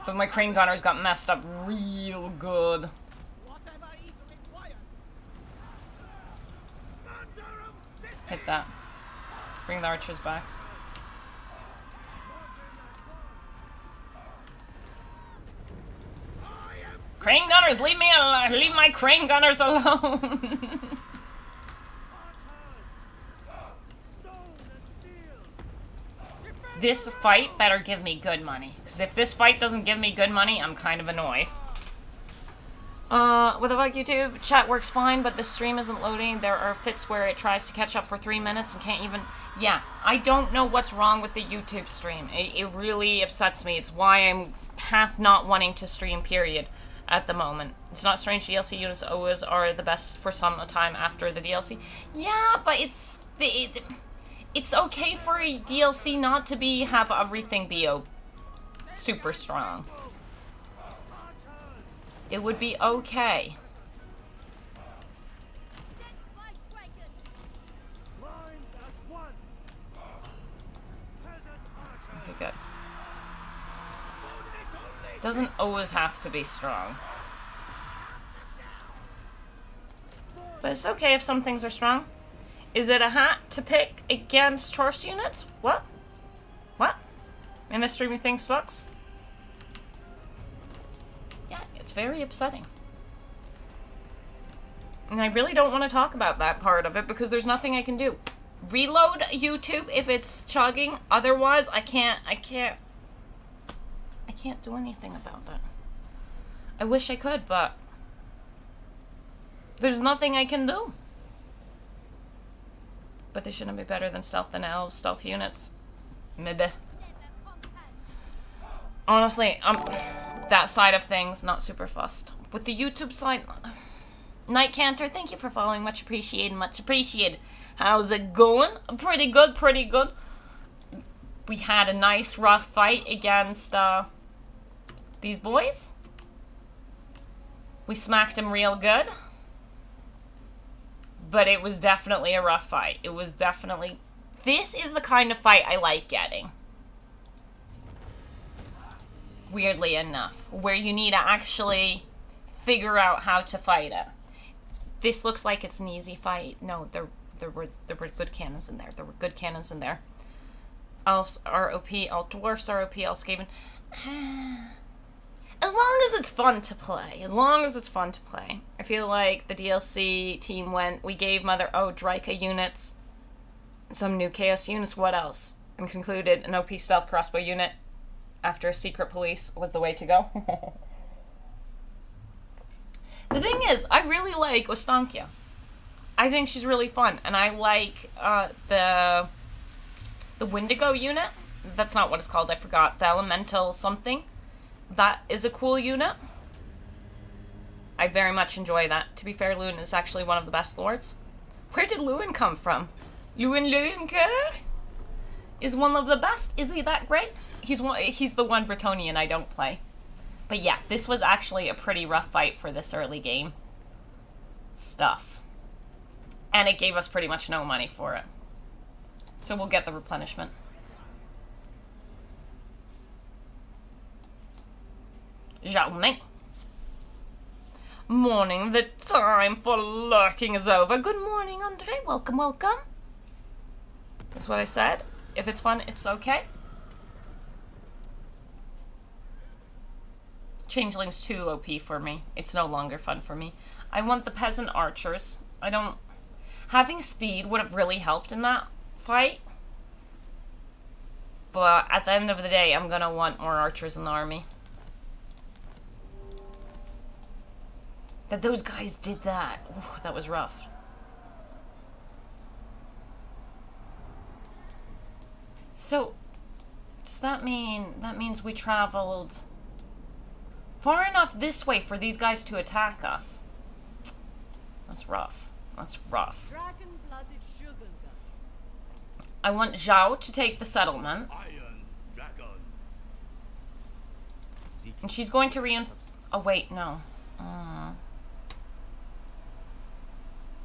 But my crane gunners got messed up real good. Hit that. Bring the archers back. Crane gunners, leave me alone. Leave my crane gunners alone. This fight better give me good money. Because if this fight doesn't give me good money, I'm kind of annoyed. What about YouTube? Chat works fine, but the stream isn't loading. There are fits where it tries to catch up for 3 minutes and can't even... Yeah, I don't know what's wrong with the YouTube stream. It really upsets me. It's why I'm half not wanting to stream, period, at the moment. It's not strange DLC units always are the best for some time after the DLC. Yeah, but it's okay for a DLC not to have everything be super strong. It would be okay. Okay, good. Doesn't always have to be strong. But it's okay if some things are strong. Is it a hat to pick against Chorus units? What? What? And the streaming thing sucks? Yeah, it's very upsetting. And I really don't want to talk about that part of it because there's nothing I can do. Reload YouTube if it's chugging. Otherwise, I can't do anything about it. I wish I could, but there's nothing I can do. But they shouldn't be better than elves, stealth units. Maybe. Honestly, that side of things, not super fussed. With the YouTube side, Night Canter, thank you for following. Much appreciated, much appreciated. How's it going? Pretty good, pretty good. We had a nice rough fight against these boys. We smacked them real good. But it was definitely a rough fight. It was definitely... This is the kind of fight I like getting. Weirdly enough. Where you need to actually figure out how to fight it. This looks like it's an easy fight. No, there were good cannons in there. There were good cannons in there. Elves are OP. All dwarfs are OP. All Skaven. As long as it's fun to play. As long as it's fun to play. I feel like the DLC team we gave Mother Drika units, some new Chaos units, what else? And concluded an OP stealth crossbow unit after Secret Police was the way to go. The thing is, I really like Ostankia. I think she's really fun. And I like the Wendigo unit. That's not what it's called, I forgot. The Elemental something. That is a cool unit. I very much enjoy that. To be fair, Lewin is actually one of the best lords. Where did Lewin come from? Lewin is one of the best. Is he that great? He's the one Bretonnian I don't play. But yeah, this was actually a pretty rough fight for this early game stuff. And it gave us pretty much no money for it. So we'll get the replenishment. Zhao Ming. Morning, the time for lurking is over. Good morning, Andre. Welcome, welcome. That's what I said. If it's fun, it's okay. Changeling's too OP for me. It's no longer fun for me. I want the peasant archers. I don't... Having speed would have really helped in that fight. But at the end of the day, I'm gonna want more archers in the army. That those guys did that. Ooh, that was rough. So, does that mean... That means we traveled far enough this way for these guys to attack us? That's rough. That's rough. Dragon-blooded sugar gun. I want Zhao to take the settlement. Iron Dragon. And she's going to oh, wait, no.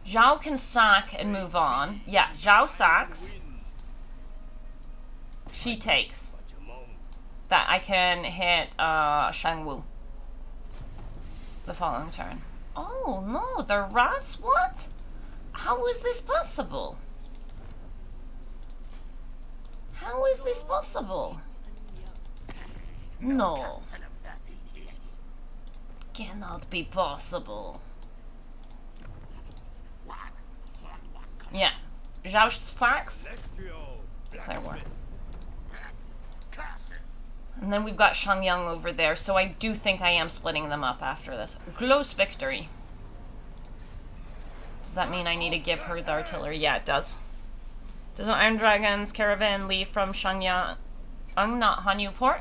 Zhao can sack and move on. Yeah, Zhao sacks. She takes. That I can hit Shangwu the following turn. Oh no, the rats? What? How is this possible? How is this possible? No. Cannot be possible. Yeah. Zhao sacks. Clear war. And then we've got Shangyang over there, so I do think I am splitting them up after this. Close victory. Does that mean I need to give her the artillery? Yeah, it does. Does an Iron Dragon's caravan leave from Shangyang, not Hanyu Port?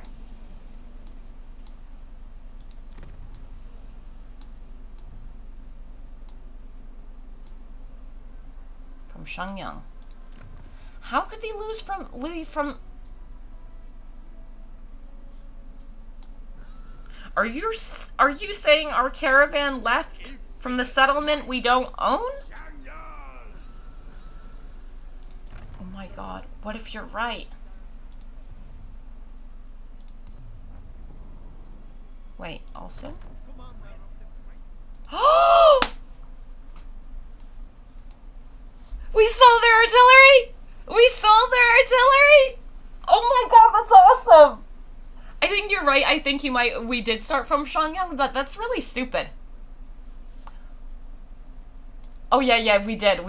From Shangyang. How could they leave from... Are you saying our caravan left from the settlement we don't own? Oh my god, what if you're right? Wait, also? Oh! We stole their artillery! We stole their artillery! Oh my god, that's awesome! I think you're right. I think we did start from Shangyang, but that's really stupid. Oh yeah, we did.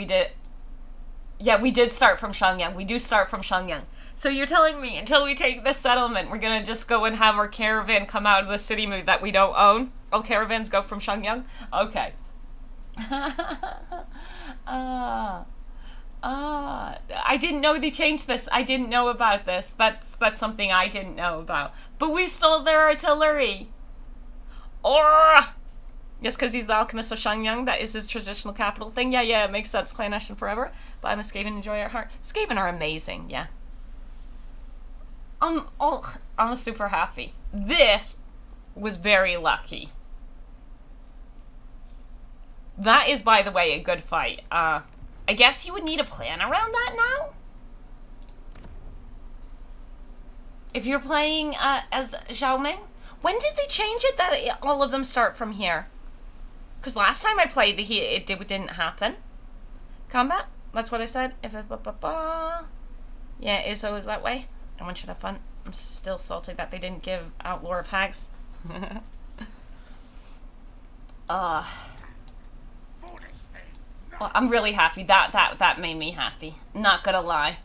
Yeah, we did start from Shangyang. We do start from Shangyang. So you're telling me until we take this settlement, we're gonna just go and have our caravan come out of the city mood that we don't own? All caravans go from Shangyang? Okay. I didn't know they changed this. I didn't know about this. That's something I didn't know about. But we stole their artillery. Or yes, because he's the alchemist of Shangyang. That is his traditional capital thing. Yeah, it makes sense. Clan Ashen forever. But I'm a Skaven, enjoy our heart. Skaven are amazing. Yeah. I'm super happy. This was very lucky. That is, by the way, a good fight. I guess you would need a plan around that now? If you're playing as Zhao Ming? When did they change it that all of them start from here? Because last time I played, it didn't happen. Combat? That's what I said. If it, yeah, it is always that way. Everyone should have fun. I'm still salty that they didn't give out Lore of Hags. Well, I'm really happy. That made me happy. Not gonna lie.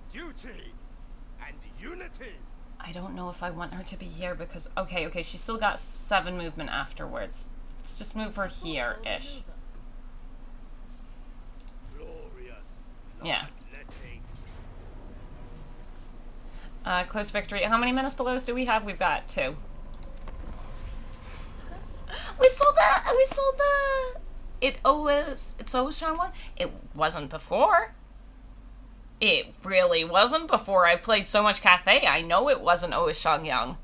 Duty and unity. I don't know if I want her to be here because... Okay, she's still got 7 movement afterwards. Let's just move her here-ish. Yeah. Close victory. How many menace belows do we have? We've got 2. We stole that! We stole the... It's always Shanghai. It wasn't before. It really wasn't before. I've played so much Cathay. I know it wasn't always Shangyang.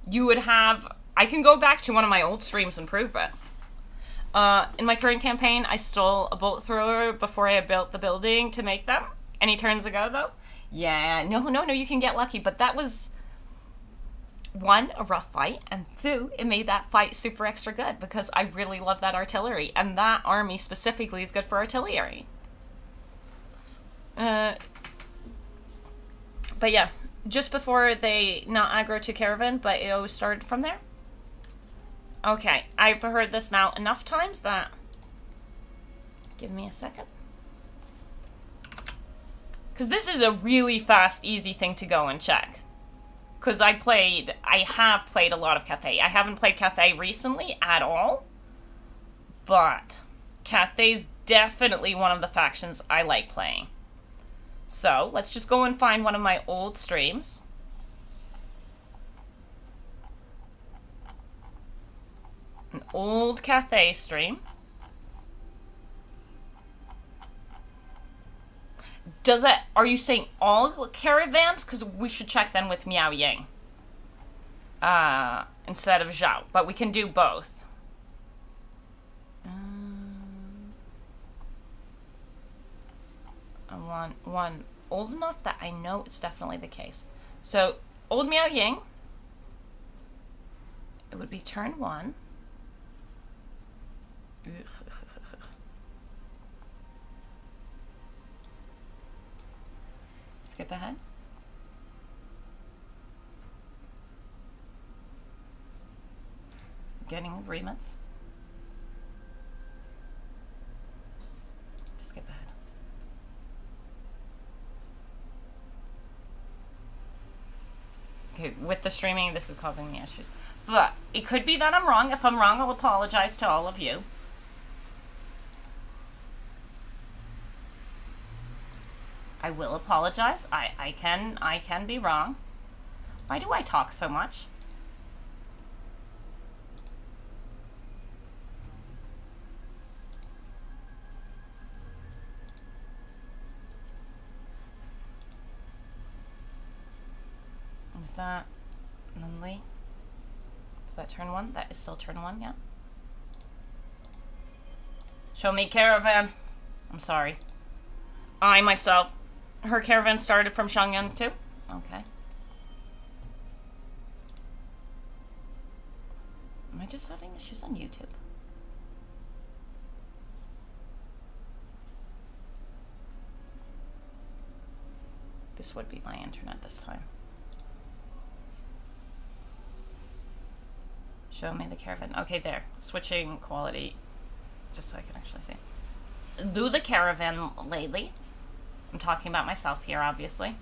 You would have... I can go back to one of my old streams and prove it. In my current campaign, I stole a bolt thrower before I had built the building to make them. Any turns ago, though? Yeah, no, you can get lucky. But that was... one, a rough fight, and two, it made that fight super extra good because I really love that artillery, and that army specifically is good for artillery. But yeah, just before they not aggro to caravan, but it always started from there. Okay, I've heard this now enough times that... Give me a second. Because this is a really fast, easy thing to go and check. Because I have played a lot of Cathay. I haven't played Cathay recently at all. But Cathay's definitely one of the factions I like playing. So, let's just go and find one of my old streams. An old Cathay stream. Does it... Are you saying all caravans? Because we should check then with Miao Ying. Instead of Zhao. But we can do both. I want one old enough that I know it's definitely the case. So, old Miao Ying. It would be turn 1. Skip ahead. Getting agreements. Just skip ahead. Okay, with the streaming, this is causing me issues. But it could be that I'm wrong. If I'm wrong, I'll apologize to all of you. I will apologize. I can be wrong. Why do I talk so much? Is that Nunley? Is that turn 1? That is still turn 1, yeah. Show me caravan. I'm sorry. I myself. Her caravan started from Shangyang too? Okay. Am I just having issues on YouTube? This would be my internet this time. Show me the caravan. Okay, there. Switching quality. Just so I can actually see. Do the caravan lately. I'm talking about myself here, obviously.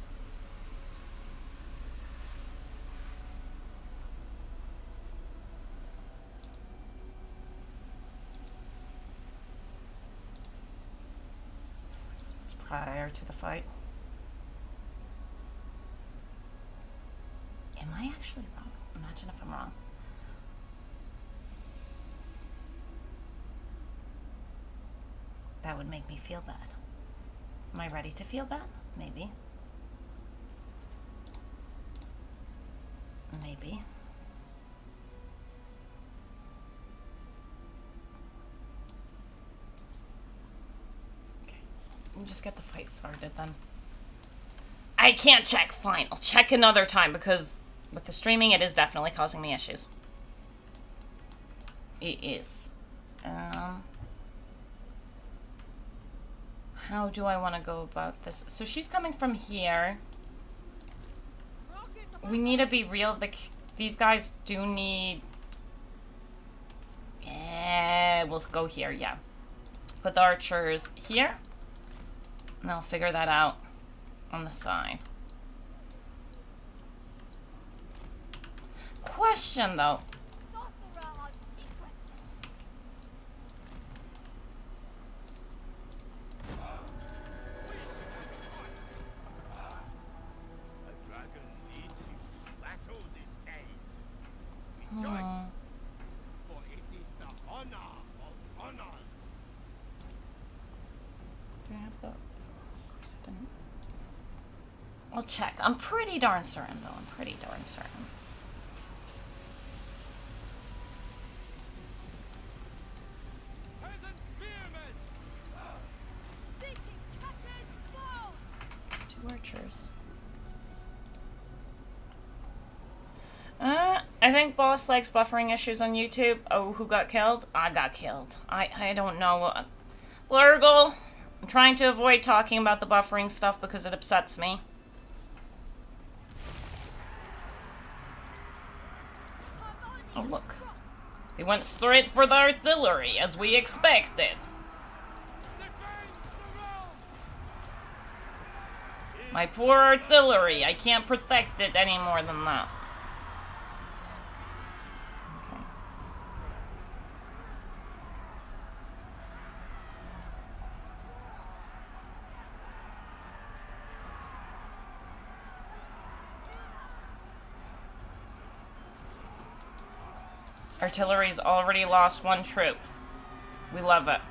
It's prior to the fight. Am I actually wrong? Imagine if I'm wrong. That would make me feel bad. Am I ready to feel bad? Maybe. Maybe. Okay. We'll just get the fight started then. I can't check. Fine. I'll check another time because with the streaming it is definitely causing me issues. It is. How do I want to go about this? So she's coming from here. We need to be real. These guys do need... Yeah, we'll go here, yeah. Put the archers here. And I'll figure that out on the side. Question, though. For it is the honor of honors. Do I have the... Of course I didn't. I'll check. I'm pretty darn certain, though. I'm pretty darn certain. Peasant spearmen! Seeking Cathay's bows! 2 archers. I think Boss likes buffering issues on YouTube. Oh, who got killed? I got killed. I don't know. Blurgle, I'm trying to avoid talking about the buffering stuff because it upsets me. Oh, look. They went straight for the artillery, as we expected. My poor artillery. I can't protect it any more than that. Okay. Artillery's already lost one troop. We love it.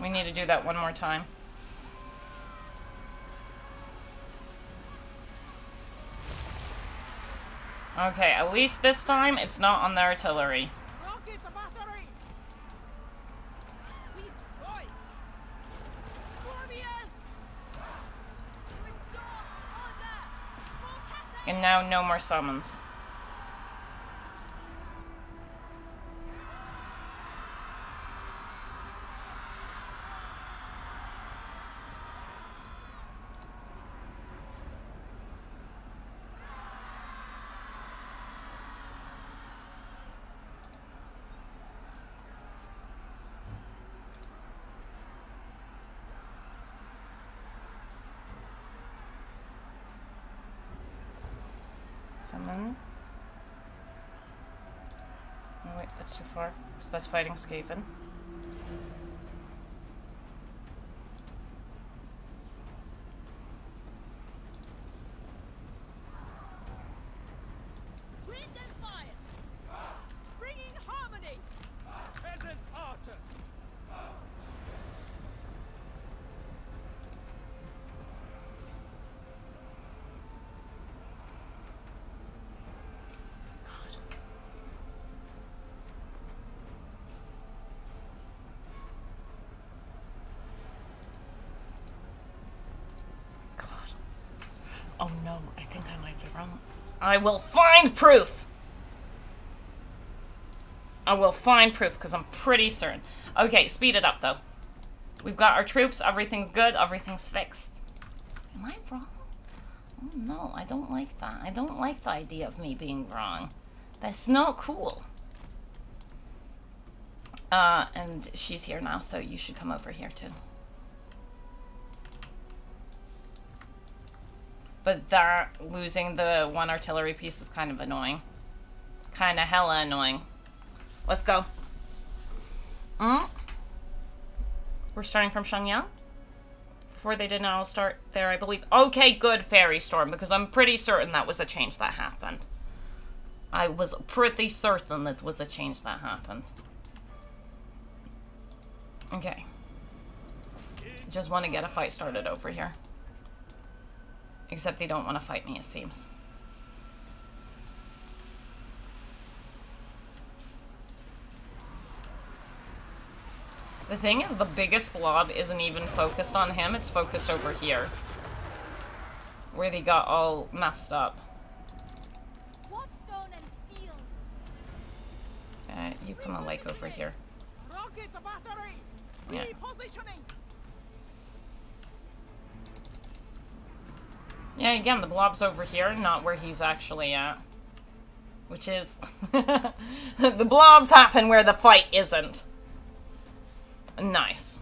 We need to do that one more time. Okay, at least this time it's not on the artillery. Rocket the battery! We fight! Warriors! Restore order! And now no more summons. Summon. Oh wait, that's too far. So that's fighting Skaven. Wind and fire! Bringing harmony! Peasant archers! Oh no, I think I might be wrong. I will find proof! I will find proof, because I'm pretty certain. Okay, speed it up, though. We've got our troops, everything's good, everything's fixed. Am I wrong? Oh no, I don't like that. I don't like the idea of me being wrong. That's not cool. And she's here now, so you should come over here, too. But that, losing the one artillery piece is kind of annoying. Kind of hella annoying. Let's go. We're starting from Shenyang? Before they did not all start there, I believe. Okay, good, Fairy Storm, because I'm pretty certain that was a change that happened. I was pretty certain that was a change that happened. Okay. Just want to get a fight started over here. Except they don't want to fight me, it seems. The thing is, the biggest blob isn't even focused on him, it's focused over here. Where they got all messed up. Warpstone and steel. You come on, like, over here. Rocket the battery! Yeah. Repositioning! Yeah, again, the blob's over here, not where he's actually at. Which is... the blobs happen where the fight isn't. Nice.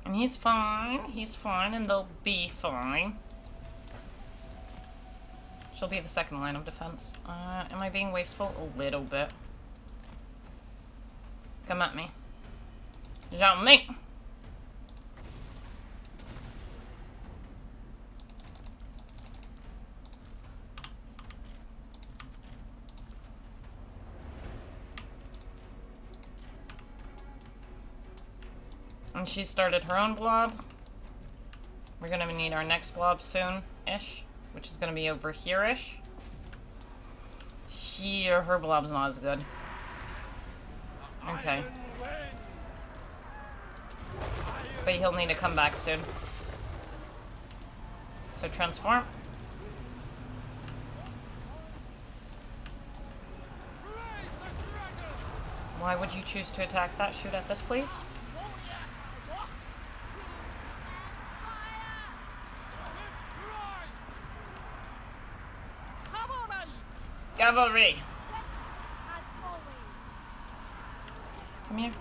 And he's fine, and they'll be fine. She'll be the second line of defense. Am I being wasteful? A little bit. Come at me. Zhao Ming! And she started her own blob. We're gonna need our next blob soon-ish, which is gonna be over here-ish. Her blob's not as good. Okay. But he'll need to come back soon. So transform. Why would you choose to attack that? Shoot at this, please. Cavalry! Come here.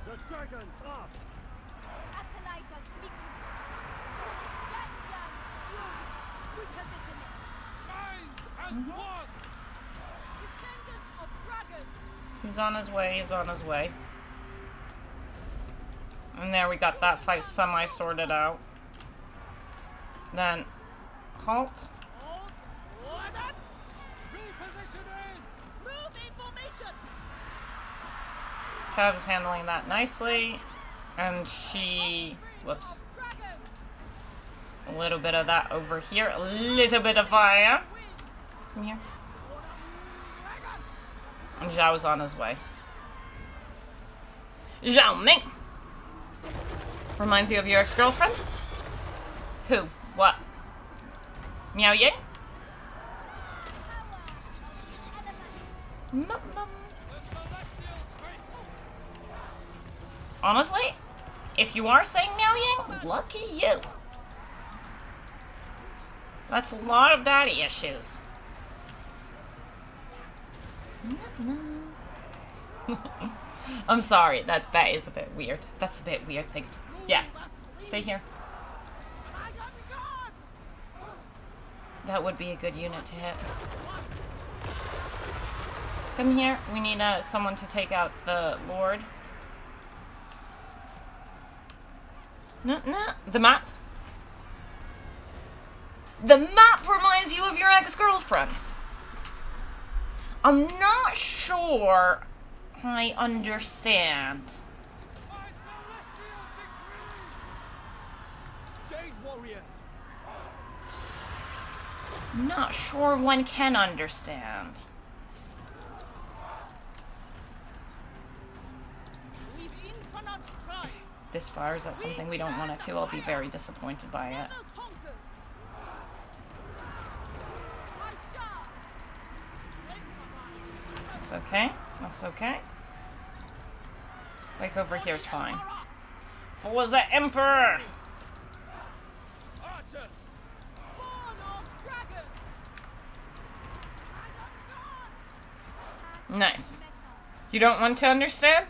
The dragons ask. Acolyte of secrets. Champion, you. Repositioning. Minds as one. Descendant of dragons. He's on his way, he's on his way. And there we got that fight semi-sorted out. Then, halt. Hold. Order. Repositioning. Move in formation. Kev's handling that nicely. And she... Whoops. A little bit of that over here. A little bit of fire. Come here. And Zhao's on his way. Zhao Ming! Reminds you of your ex-girlfriend? Who? What? Miao Ying? Honestly, if you are saying Miao Ying, lucky you. That's a lot of daddy issues. I'm sorry, that is a bit weird. That's a bit weird thing. Yeah, stay here. That would be a good unit to hit. Come here. We need someone to take out the Lord. No. The map. The map reminds you of your ex-girlfriend. I'm not sure I understand. Jade warriors. Not sure one can understand. We've infinite pride. This fires at something we don't want it to, I'll be very disappointed by it. Never conquered. I shall. That's okay. That's okay. Like over here's fine. For the Emperor! Archers. Born of dragons. Nice. You don't want to understand?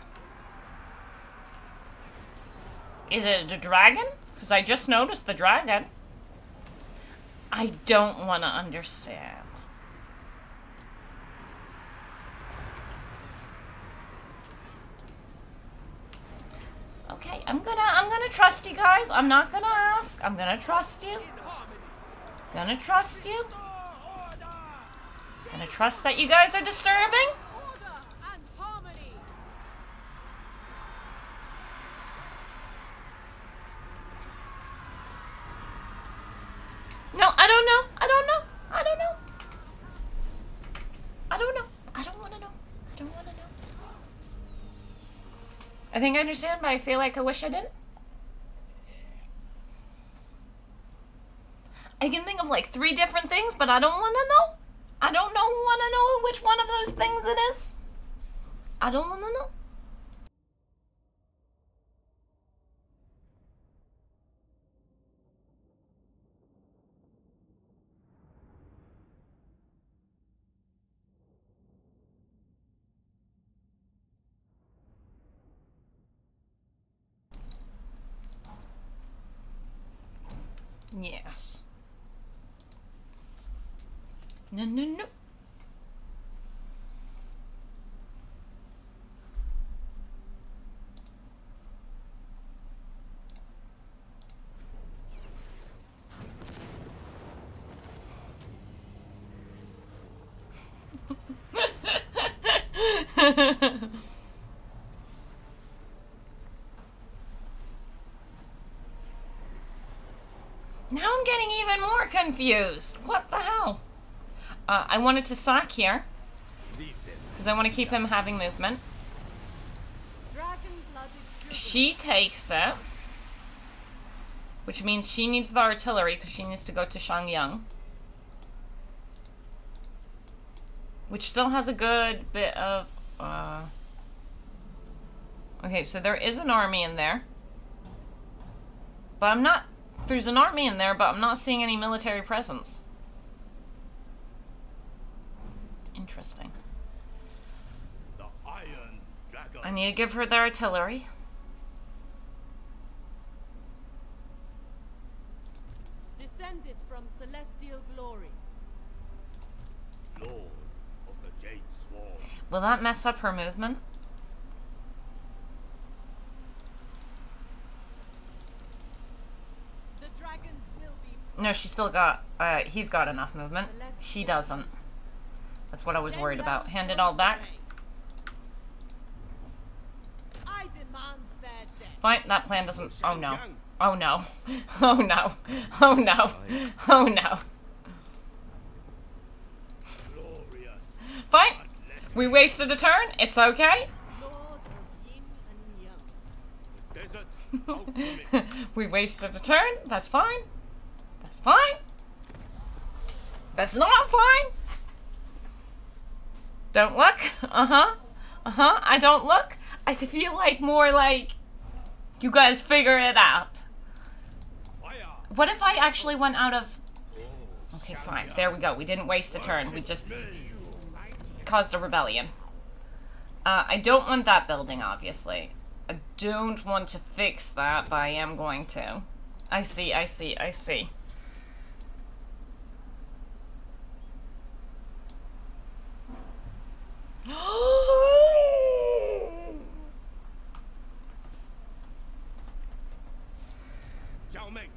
Is it the dragon? Because I just noticed the dragon. I don't want to understand. Okay, I'm gonna trust you guys. I'm not gonna ask. I'm gonna trust you. Gonna trust you. Gonna trust that you guys are disturbing. Order and harmony. No, I don't know. I don't know. I don't know. I don't know. I don't want to know. I don't want to know. I think I understand, but I feel like I wish I didn't. I can think of like 3 different things, but I don't want to know. I don't want to know which one of those things it is. I don't want to know. Yes. No. Now I'm getting even more confused. What the hell? I wanted to sack here because I want to keep him having movement. She takes it, which means she needs the artillery because she needs to go to Shangyang, which still has a good bit of okay, so there is an army in there, but I'm not. There's an army in there, but I'm not seeing any military presence. Interesting. The Iron Dragon. I need to give her the artillery. Descended from celestial glory. Lord of the Jade Swarm. Will that mess up her movement? The dragons will be No, she's still got, he's got enough movement. She doesn't. That's what I was worried about. Hand it all back. I demand their death. Fine, that plan doesn't, oh no. Oh no. Oh no. Oh no. Oh no. Glorious. Fine. We wasted a turn. It's okay. Lord of yin and yang. Desert. Alchemist. We wasted a turn. That's fine. That's fine. That's not fine. Don't look. Uh-huh. Uh-huh. I don't look. I feel like more like you guys figure it out. Fire. What if I actually went out of... Okay, fine. There we go. We didn't waste a turn. We just caused a rebellion. I don't want that building, obviously. I don't want to fix that, but I am going to. I see, I see, I see. Zhao Ming.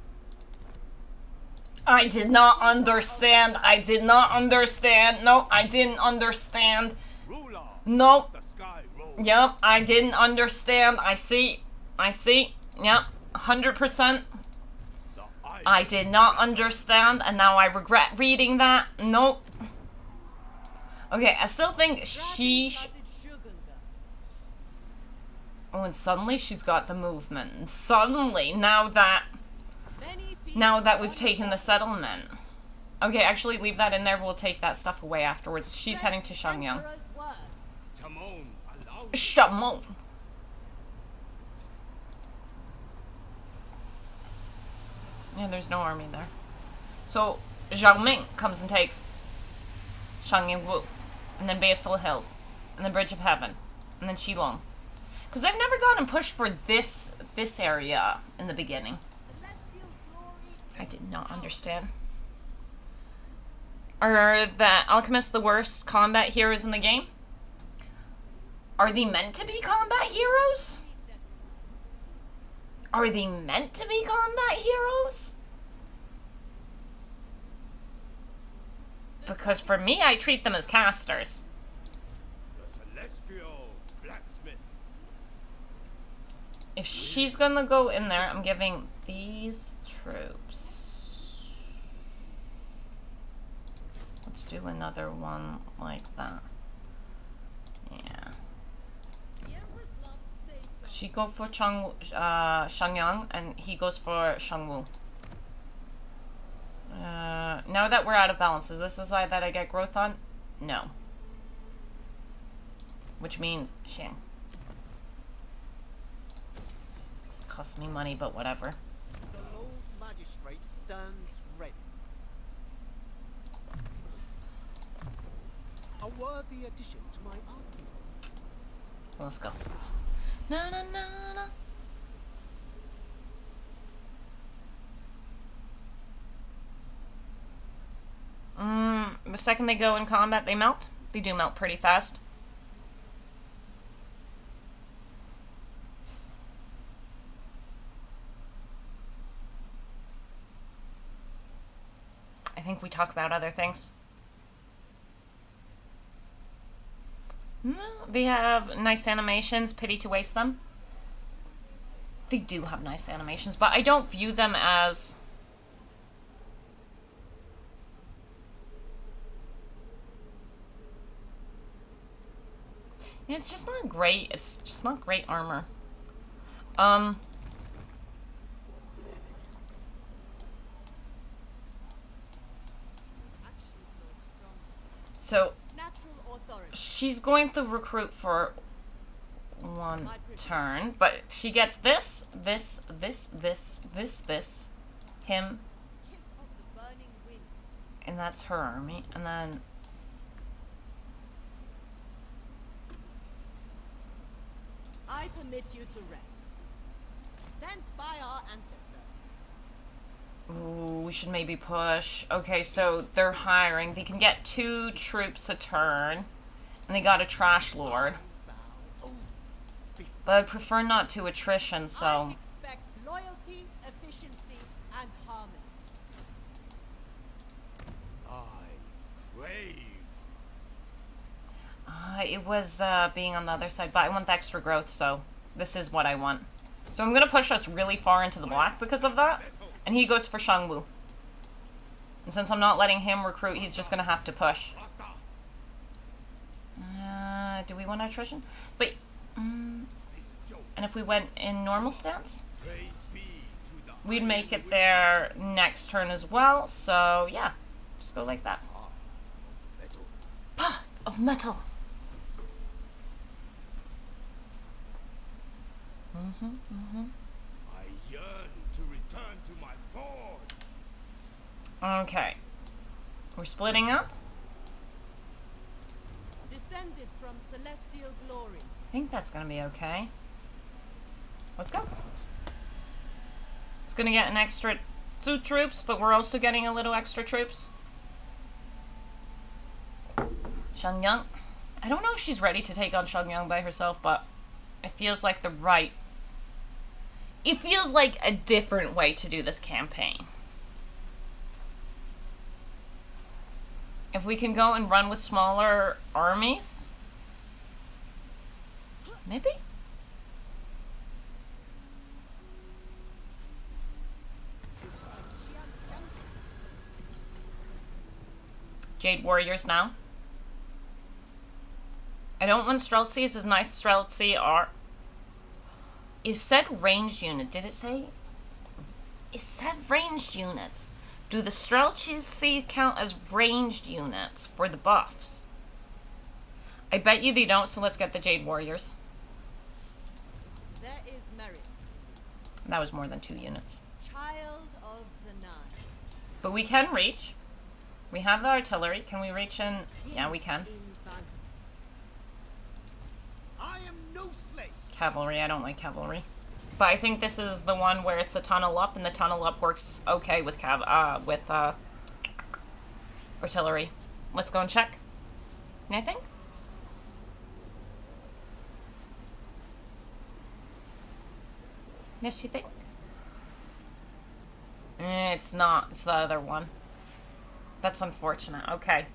I did not understand. I did not understand. No, I didn't understand. Ruler. Nope. The sky rolls. Yep, I didn't understand. I see. I see. Yep, 100%. The Iron I did not understand, and now I regret reading that. Nope. Okay, I still think she... Oh, and suddenly she's got the movement. And suddenly, now that we've taken the settlement. Okay, actually leave that in there. We'll take that stuff away afterwards. She's heading to Shangyang. Chamon. Allow Shamon. Yeah, there's no army there. So, Zhao Ming comes and takes Shangyang Wu. And then Bayful Hills. And then Bridge of Heaven. And then Shilong. Because I've never gone and pushed for this area in the beginning. I did not understand. Are the alchemists the worst combat heroes in the game? Are they meant to be combat heroes? Are they meant to be combat heroes? Because for me, I treat them as casters. the celestial blacksmith. If she's gonna go in there, I'm giving these troops. Let's do another one like that. Yeah. She go for Shangyang, and he goes for Shangwu. Now that we're out of balance, is this a side that I get growth on? No. Which means Xing. Costs me money, but whatever. The Lord Magistrate stands ready. A worthy addition to my arsenal. Let's go. No, no, no, no. The second they go in combat, they melt. They do melt pretty fast. I think we talk about other things. No, they have nice animations. Pity to waste them. They do have nice animations, but I don't view them as... Yeah, it's just not great. It's just not great armor. So she's going to recruit for one turn, but she gets this, him, and that's her army, and then I permit you to rest. Sent by our ancestors. ooh, we should maybe push. Okay, so they're hiring. They can get 2 troops a turn, and they got a trash lord. But I'd prefer not to attrition, so... I expect loyalty, efficiency, and harmony. I crave. It was being on the other side, but I want the extra growth, so this is what I want. So I'm gonna push us really far into the black because of that, and he goes for Shangwu. And since I'm not letting him recruit, he's just gonna have to push. Do we want attrition? But, and if we went in normal stance, we'd make it there next turn as well, so yeah, just go like that. Path of metal. I yearn to return to my forge. Okay. We're splitting up. Descended from celestial glory. I think that's gonna be okay. Let's go. It's gonna get an extra 2 troops, but we're also getting a little extra troops. Shangyang. I don't know if she's ready to take on Shangyang by herself, but it feels like the right... It feels like a different way to do this campaign. If we can go and run with smaller armies, maybe? Jade Warriors now. I don't want Streltsies as nice as Streltsy are. It said ranged unit. Did it say? It said ranged units. Do the Streltsy count as ranged units for the buffs? I bet you they don't, so let's get the Jade Warriors. There is merit. That was more than 2 units. Child of the Nine. But we can reach. We have the artillery. Can we reach in? Yeah, we can. In balance. I am no slave. Cavalry. I don't like cavalry. But I think this is the one where it's a tunnel up, and the tunnel up works okay with artillery. Let's go and check. Anything? Yes, you think? It's not. It's the other one. That's unfortunate. Okay.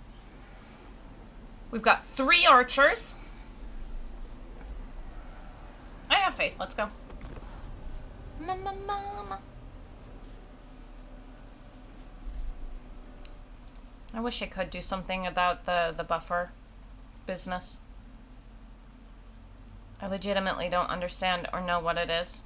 We've got 3 archers. I have faith. Let's go. Mama. I wish I could do something about the buffer business. I legitimately don't understand or know what it is.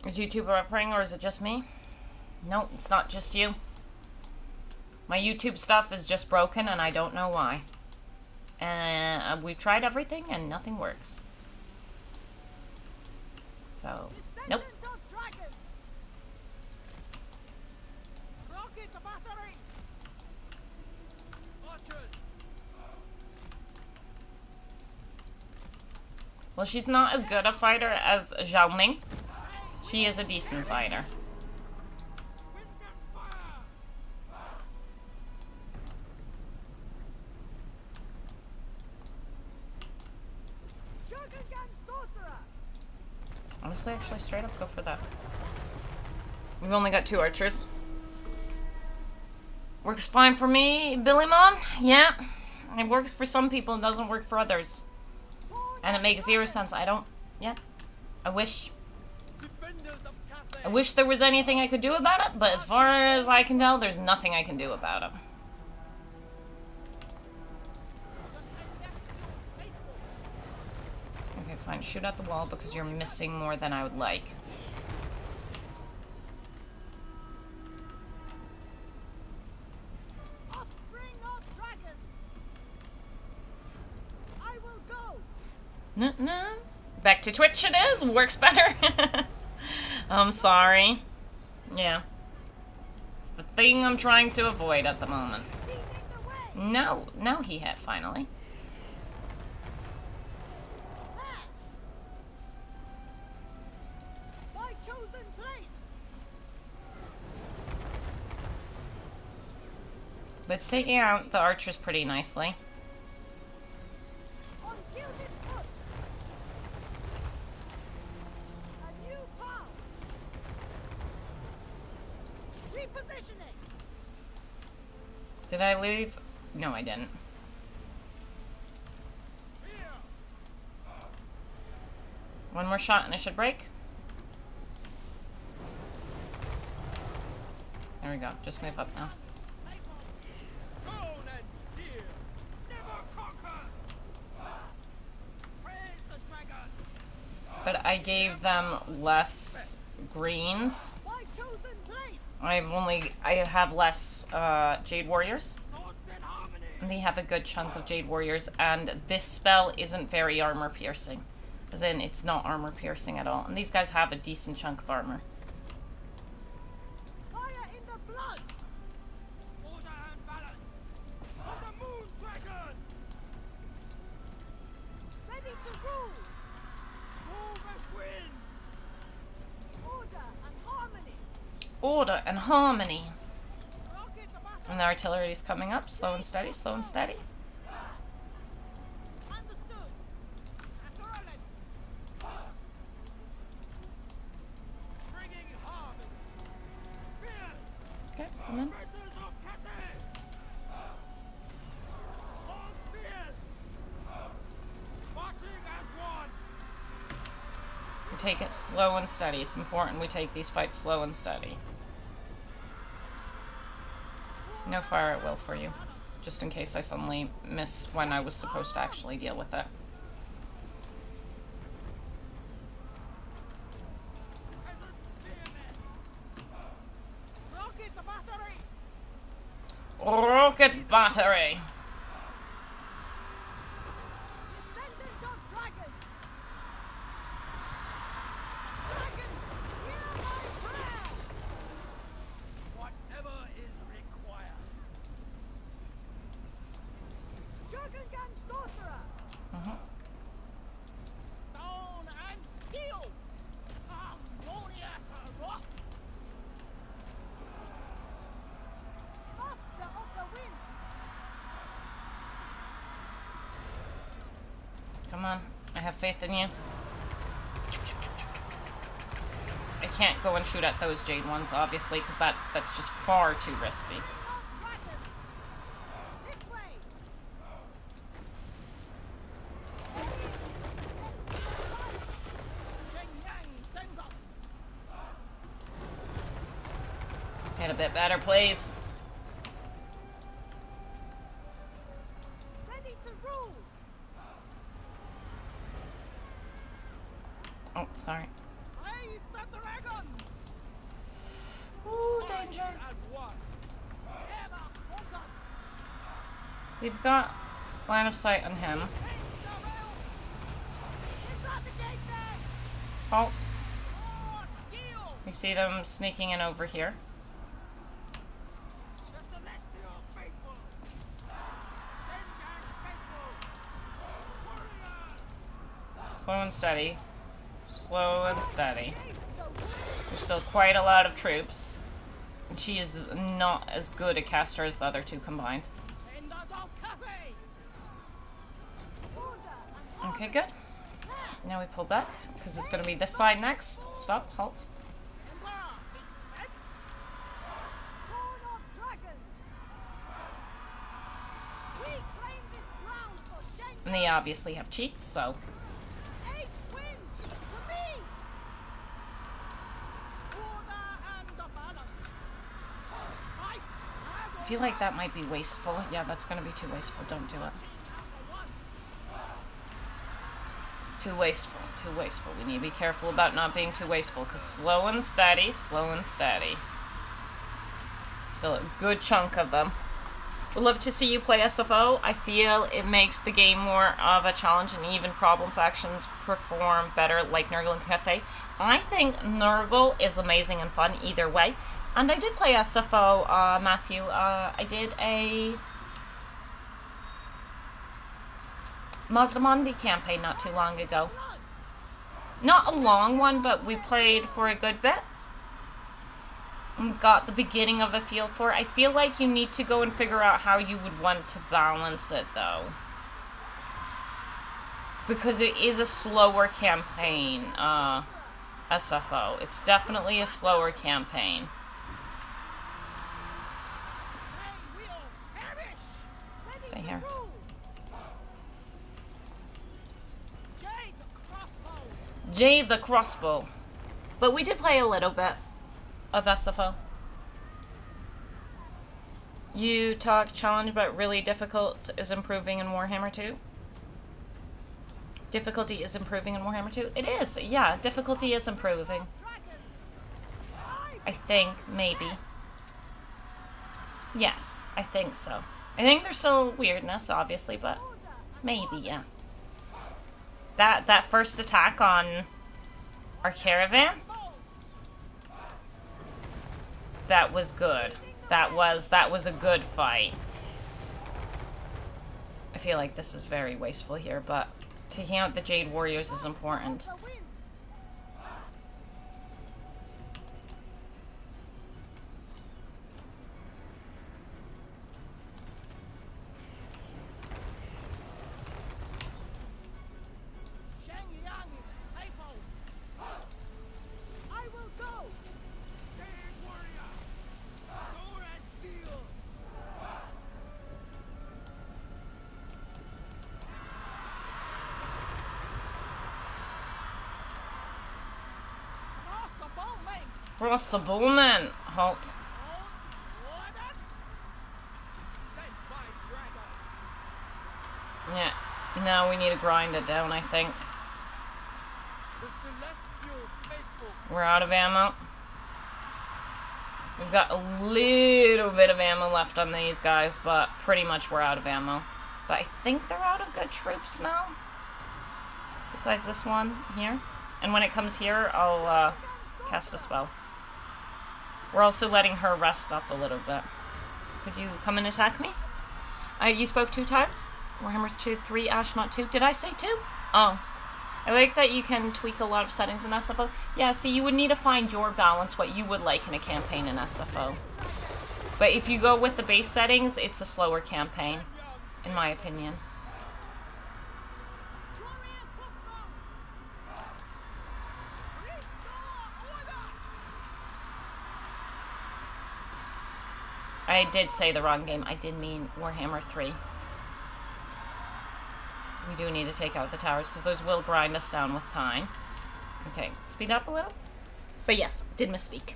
Is YouTube buffering or is it just me? No, it's not just you. My YouTube stuff is just broken and I don't know why. We've tried everything and nothing works. So, nope. the battery! Archers! Well, she's not as good a fighter as Zhao Ming. She is a decent fighter. Wind and fire! Shogungan sorcerer. Honestly, actually, straight up go for that. We've only got 2 archers. Works fine for me, Billy Mon. Yeah. It works for some people, it doesn't work for others. And it makes 0 sense. I don't... Yeah. I wish there was anything I could do about it, but as far as I can tell, there's nothing I can do about it. Okay, fine. Shoot at the wall because you're missing more than I would like. Offspring of dragons. I will go. No. Back to Twitch it is. Works better. I'm sorry. Yeah. It's the thing I'm trying to avoid at the moment. Leading the way. No, he hit finally. There. My chosen place. But it's taking out the archers pretty nicely. On gilded foot. A new path. Repositioning. Did I leave? No, I didn't. One more shot and it should break. There we go. Just move up now. Stone and steel! Never conquer! Praise the dragon! But I gave them less greens. My chosen place. I have less Jade Warriors. Thoughts in harmony! And they have a good chunk of Jade Warriors, and this spell isn't very armor piercing. As in, it's not armor piercing at all. And these guys have a decent chunk of armor. Fire in the blood. Order and balance! For the moon dragon! Ready to rule. Move as wind! Order and harmony. Order and harmony. Rocket the battle! And the artillery's coming up, slow and steady, slow and steady. Understood! Naturally! Bringing harmony! Spears! Okay, come in. Murders of Cathay! All spears! Marching as one! We take it slow and steady. It's important we take these fights slow and steady. No fire at will for you. Just in case I suddenly miss when I was supposed to actually deal with it. Peasant spearmen! Rocket the battery! Rocket battery! Descendant of dragons. Dragon, hear my prayer. Whatever is required. Shogungan sorcerer. Stone and steel! Harmonious rock! Master of the winds. Come on, I have faith in you. I can't go and shoot at those Jade ones, obviously, because that's just far too risky. Of dragons. This way. Shenyang sends us! Hit a bit better, please. Ready to rule. Oh, sorry. Praise the dragons! Ooh, danger. As one! Ever conquer! We've got line of sight on him. Halt. We see them sneaking in over here. Slow and steady. Slow and steady. There's still quite a lot of troops. And she is not as good a caster as the other two combined. Okay, good. Now we pull back, because it's going to be this side next. Stop, halt. And they obviously have cheats, so... I feel like that might be wasteful. Yeah, that's going to be too wasteful. Don't do it. Too wasteful. Too wasteful. We need to be careful about not being too wasteful, because slow and steady, slow and steady. Still a good chunk of them. Would love to see you play SFO. I feel it makes the game more of a challenge, and even problem factions perform better, like Nurgle and Cathay. I think Nurgle is amazing and fun either way. And I did play SFO, Matthew. I did a Mazdamundi campaign not too long ago. Not a long one, but we played for a good bit. And got the beginning of a feel for it. I feel like you need to go and figure out how you would want to balance it, though. Because it is a slower campaign, SFO. It's definitely a slower campaign. Stay here. Jade the crossbow. But we did play a little bit of SFO. You talk challenge, but really difficult is improving in Warhammer 2. Difficulty is improving in Warhammer 2. It is, yeah. Difficulty is improving. I think, maybe. Yes, I think so. I think there's still weirdness, obviously, but maybe, yeah. That first attack on our caravan, that was good. That was a good fight. I feel like this is very wasteful here, but taking out the Jade Warriors is important. Cross the bowman. Halt. Yeah. Now we need to grind it down, I think. We're out of ammo. We've got a little bit of ammo left on these guys, but pretty much we're out of ammo. But I think they're out of good troops now. Besides this one here. And when it comes here, I'll cast a spell. We're also letting her rest up a little bit. Could you come and attack me? You spoke 2 times? Warhammer 2, 3, Astronaut 2. Did I say 2? Oh. I like that you can tweak a lot of settings in SFO. Yeah, see, you would need to find your balance, what you would like in a campaign in SFO. But if you go with the base settings, it's a slower campaign, in my opinion. I did say the wrong game. I did mean Warhammer 3. We do need to take out the towers, because those will grind us down with time. Okay, speed up a little. But yes, did misspeak.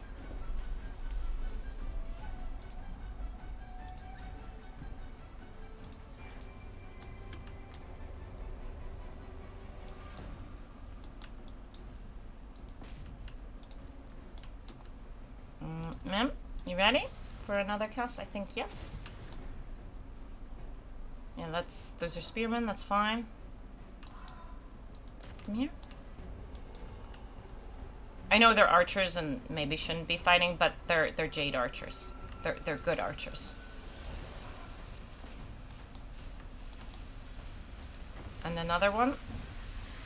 Ma'am, you ready for another cast? I think yes. Yeah, those are spearmen, that's fine. Come here. I know they're archers and maybe shouldn't be fighting, but they're Jade archers. They're good archers. And another one.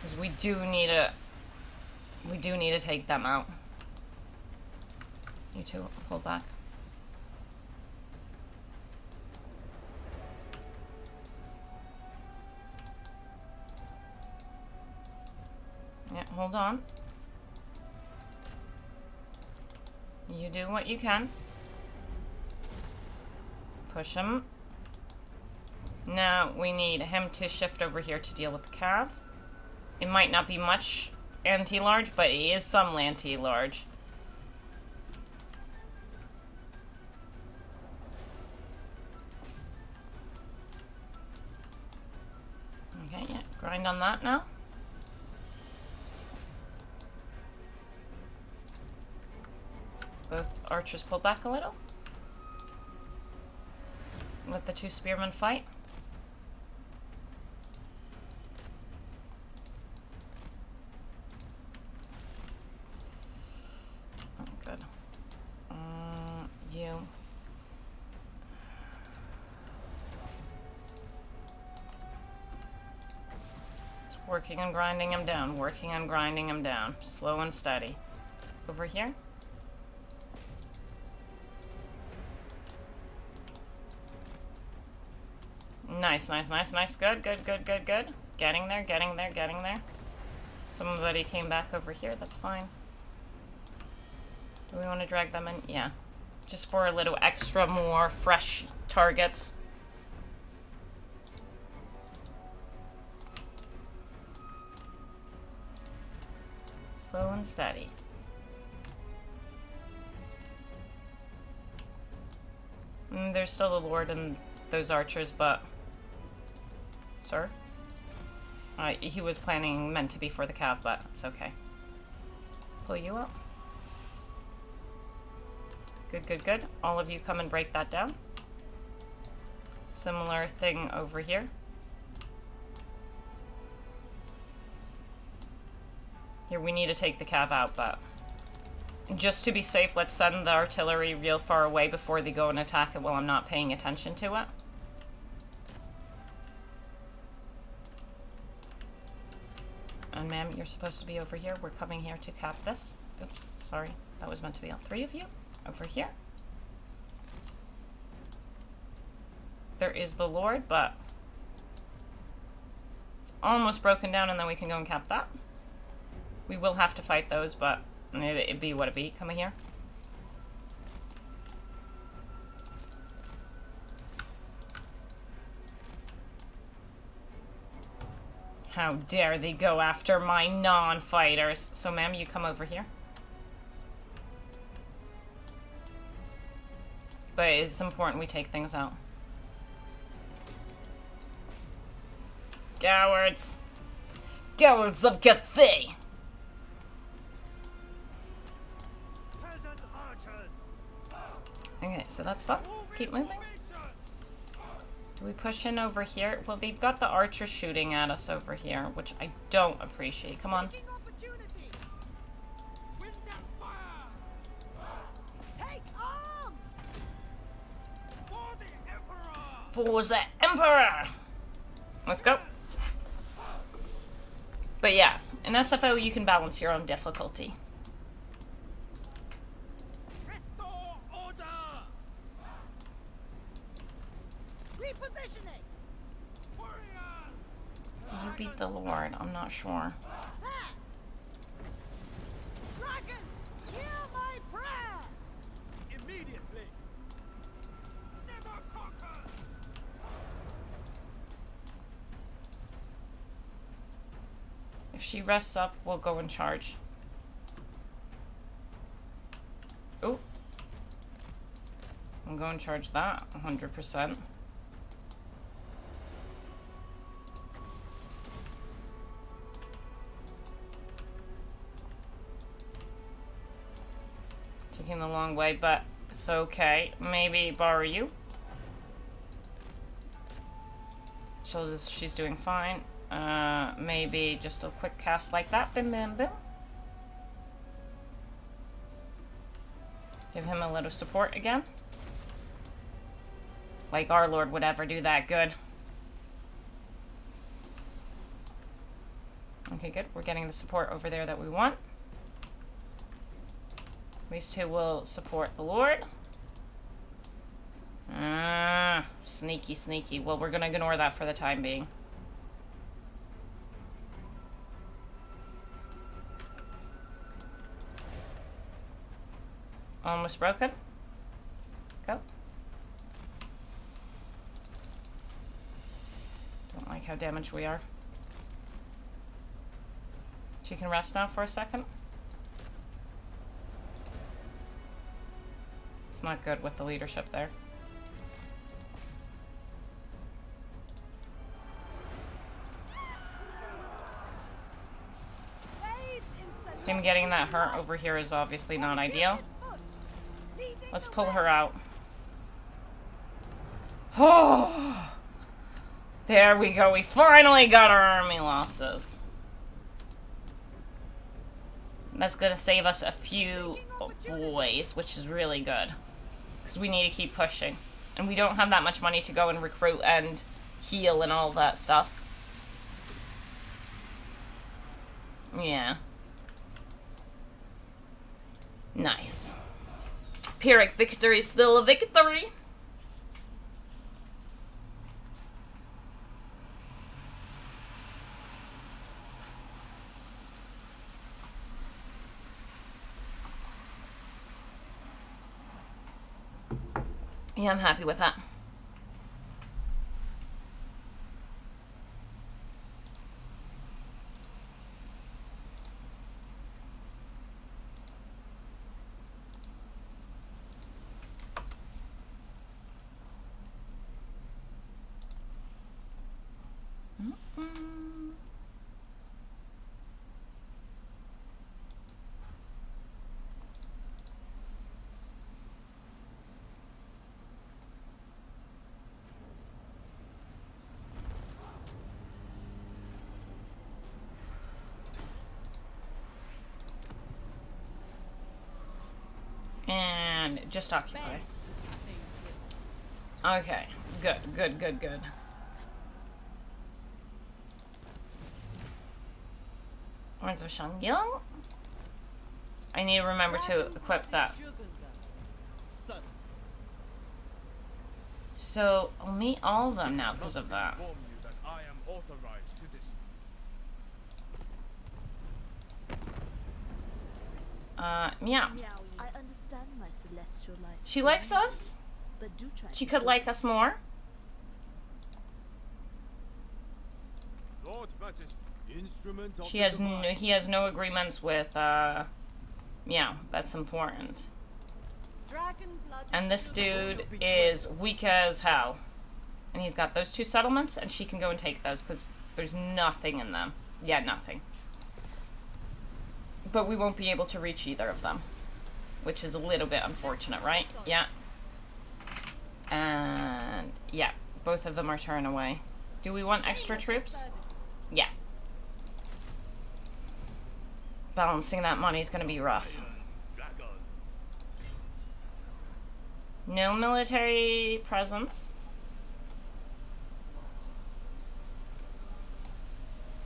Because we do need to take them out. You two, hold back. Yeah, hold on. You do what you can. Push him. Now we need him to shift over here to deal with the cav. It might not be much anti-large, but it is some anti-large. Okay, yeah, grind on that now. Both archers pull back a little. Let the two spearmen fight. Oh, good. You. It's working on grinding him down. Working on grinding him down. Slow and steady. Over here. Nice, nice, nice, nice. Good, good, good, good, good. Getting there, getting there, getting there. Somebody came back over here. That's fine. Do we want to drag them in? Yeah. Just for a little extra more fresh targets. Slow and steady. There's still the Lord and those archers, but... Sir? He was meant to be for the cav, but it's okay. Pull you up. Good, good, good. All of you come and break that down. Similar thing over here. Here, we need to take the cav out, but... Just to be safe, let's send the artillery real far away before they go and attack it while I'm not paying attention to it. And ma'am, you're supposed to be over here. We're coming here to cap this. Oops, sorry. That was meant to be all three of you. Over here. There is the Lord, but... It's almost broken down, and then we can go and cap that. We will have to fight those, but it'd be what it be. Come here. How dare they go after my non-fighters? So, ma'am, you come over here. But it's important we take things out. Cowards! Cowards of Cathay! Okay, so that's done. Keep moving. Do we push in over here? Well, they've got the archer shooting at us over here, which I don't appreciate. Come on. For the Emperor! Let's go. But yeah, in SFO you can balance your own difficulty. Restore order. Repositioning. Warriors. Do you beat the Lord? I'm not sure. Dragons, hear my prayer. Immediately. Never conquer. If she rests up, we'll go and charge. Oh. I'm going to charge that 100%. Taking the long way, but it's okay. Maybe borrow you. She's doing fine. Maybe just a quick cast like that. Bim, bim, bim. Give him a little support again. Like our Lord would ever do that good. Okay, good. We're getting the support over there that we want. These two will support the Lord. Sneaky, sneaky. Well, we're gonna ignore that for the time being. Almost broken. Go. Don't like how damaged we are. She can rest now for a second. It's not good with the leadership there. Him getting that hurt over here is obviously not ideal. Let's pull her out. Oh! There we go. We finally got our army losses. That's gonna save us a few boys, which is really good. Because we need to keep pushing. And we don't have that much money to go and recruit and heal and all that stuff. Yeah. Nice. Pyrrhic victory, still a victory. Yeah, I'm happy with that. And just occupy. Okay, good, good, good, good. Where's the Shangyang? I need to remember to equip that. So, I'll meet all of them now because of that. Yeah. I understand my celestial light. She likes us? But do try She to could like us more? He has no agreements with, yeah, that's important. And this dude is weak as hell. And he's got those two settlements, and she can go and take those, because there's nothing in them. Yeah, nothing. But we won't be able to reach either of them. Which is a little bit unfortunate, right? Yeah. And, yeah, both of them are turned away. Do we want extra troops? Yeah. Balancing that money is going to be rough. No military presence.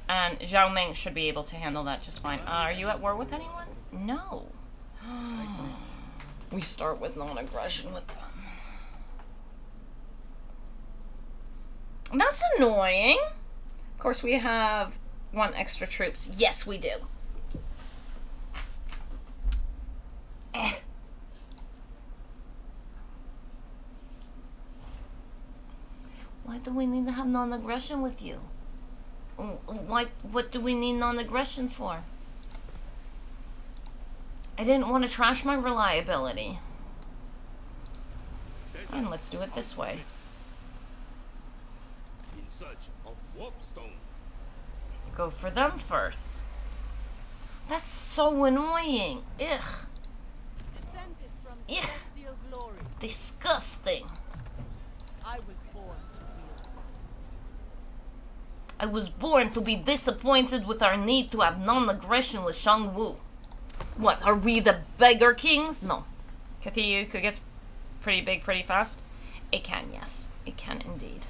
And Zhao Ming should be able to handle that just fine. Are you at war with anyone? No. We start with non-aggression with them. That's annoying. Of course, we have one extra troops. Yes, we do. Why do we need to have non-aggression with you? What do we need non-aggression for? I didn't want to trash my reliability. Fine, let's do it this way. In search of warpstone. Go for them first. That's so annoying. Ugh. Descended from Ugh. celestial glory. Disgusting. I was born to wield it. I was born to be disappointed with our need to have non-aggression with Shang-Wu. What, are we the beggar kings? No. Kathiyuka gets pretty big pretty fast. It can, yes. It can indeed.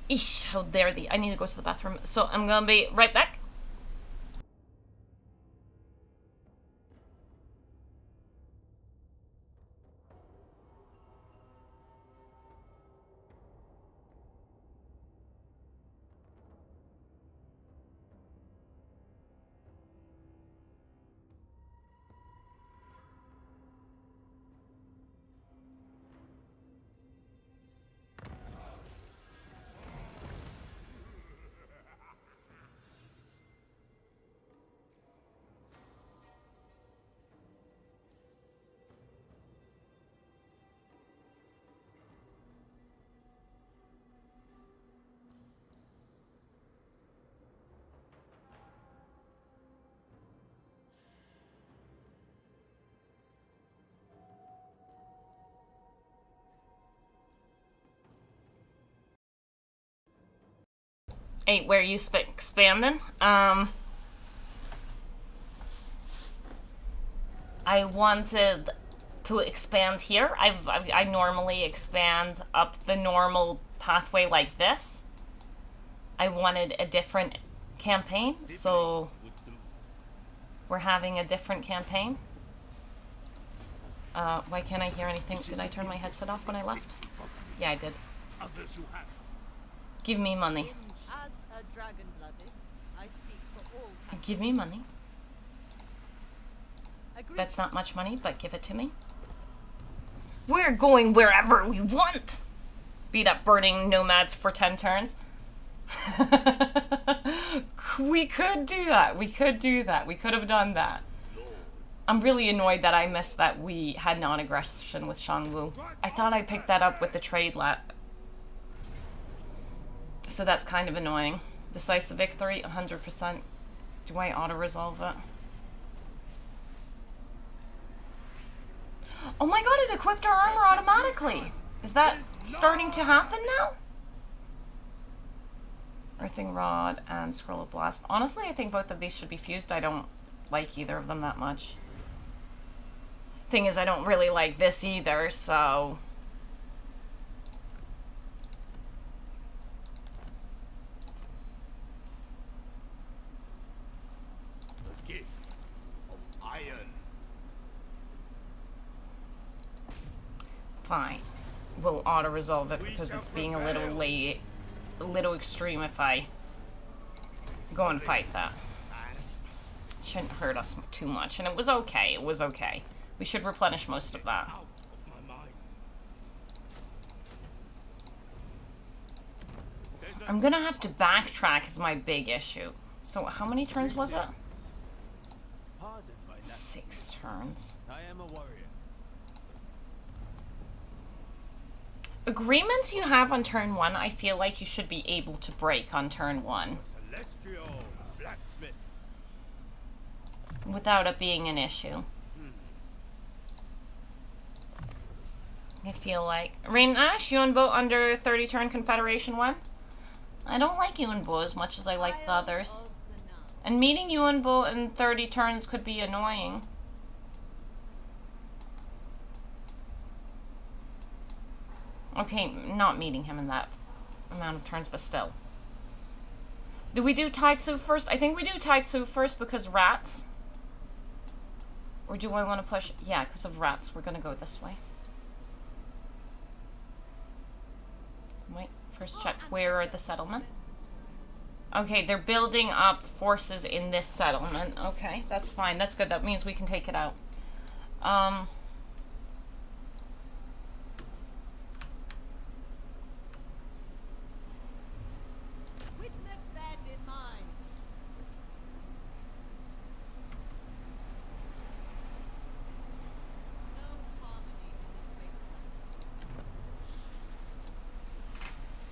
Eesh, how dare thee. I need to go to the bathroom. So I'm gonna be right back. Hey, where you expanding? I wanted to expand here. I normally expand up the normal pathway like this. I wanted a different campaign, so we're having a different campaign. Why can't I hear anything? Did I turn my headset off when I left? Yeah, I did. Give me money. As a dragon-blooded, I speak for all captains. Give me money. Agreed. That's not much money, but give it to me. We're going wherever we want. Beat up burning nomads for 10 turns. We could do that. We could do that. We could have done that. I'm really annoyed that I missed that we had non-aggression with Shangwu. I thought I picked that up with the trade so that's kind of annoying. Decisive victory, 100%. Do I auto-resolve it? Oh my god, it equipped our armor automatically! Is that starting to happen now? Earthing Rod and Scroll of Blast. Honestly, I think both of these should be fused. I don't like either of them that much. Thing is, I don't really like this either, so... The gift of iron. Fine. We'll auto-resolve it because it's being a little late, a little extreme if I go and fight that. It shouldn't hurt us too much, and it was okay. It was okay. We should replenish most of that. Out of my mind. I'm gonna have to backtrack is my big issue. So how many turns was it? Pardon my lack. 6 turns. I am a warrior. Agreements you have on turn 1, I feel like you should be able to break on turn 1 Celestial blacksmith. without it being an issue. I feel like Rain Ash, Yunbo under 30 turn Confederation 1. I don't like Yunbo as much as I like the others. And meeting Yunbo in 30 turns could be annoying. Okay, not meeting him in that amount of turns, but still. Do we do Taitsu first? I think we do Taitsu first because rats. Or do I want to push? Yeah, because of rats. We're going to go this way. Wait, first check. Where are the settlement? Okay, they're building up forces in this settlement. Okay, that's fine. That's good. That means we can take it out. Witness their demise. No harmony in this wasteland.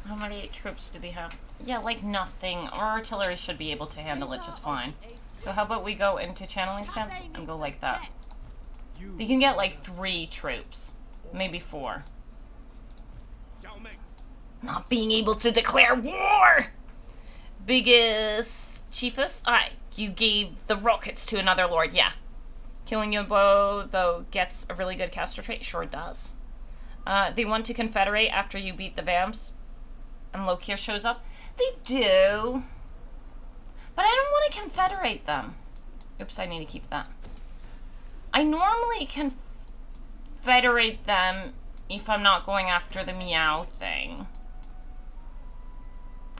How many troops do they have? Yeah, like nothing. Our artillery should be able to handle it just fine. So how about we go into channeling stance and go like that? They can get like 3 troops. Maybe 4. Zhao Ming. Not being able to declare war! Biggest chiefess? You gave the rockets to another lord, yeah. Killing your bow, though, gets a really good caster trait? Sure does. They want to confederate after you beat the vamps. and Lokir shows up. They do. But I don't want to confederate them. Oops, I need to keep that. I normally confederate them if I'm not going after the meow thing.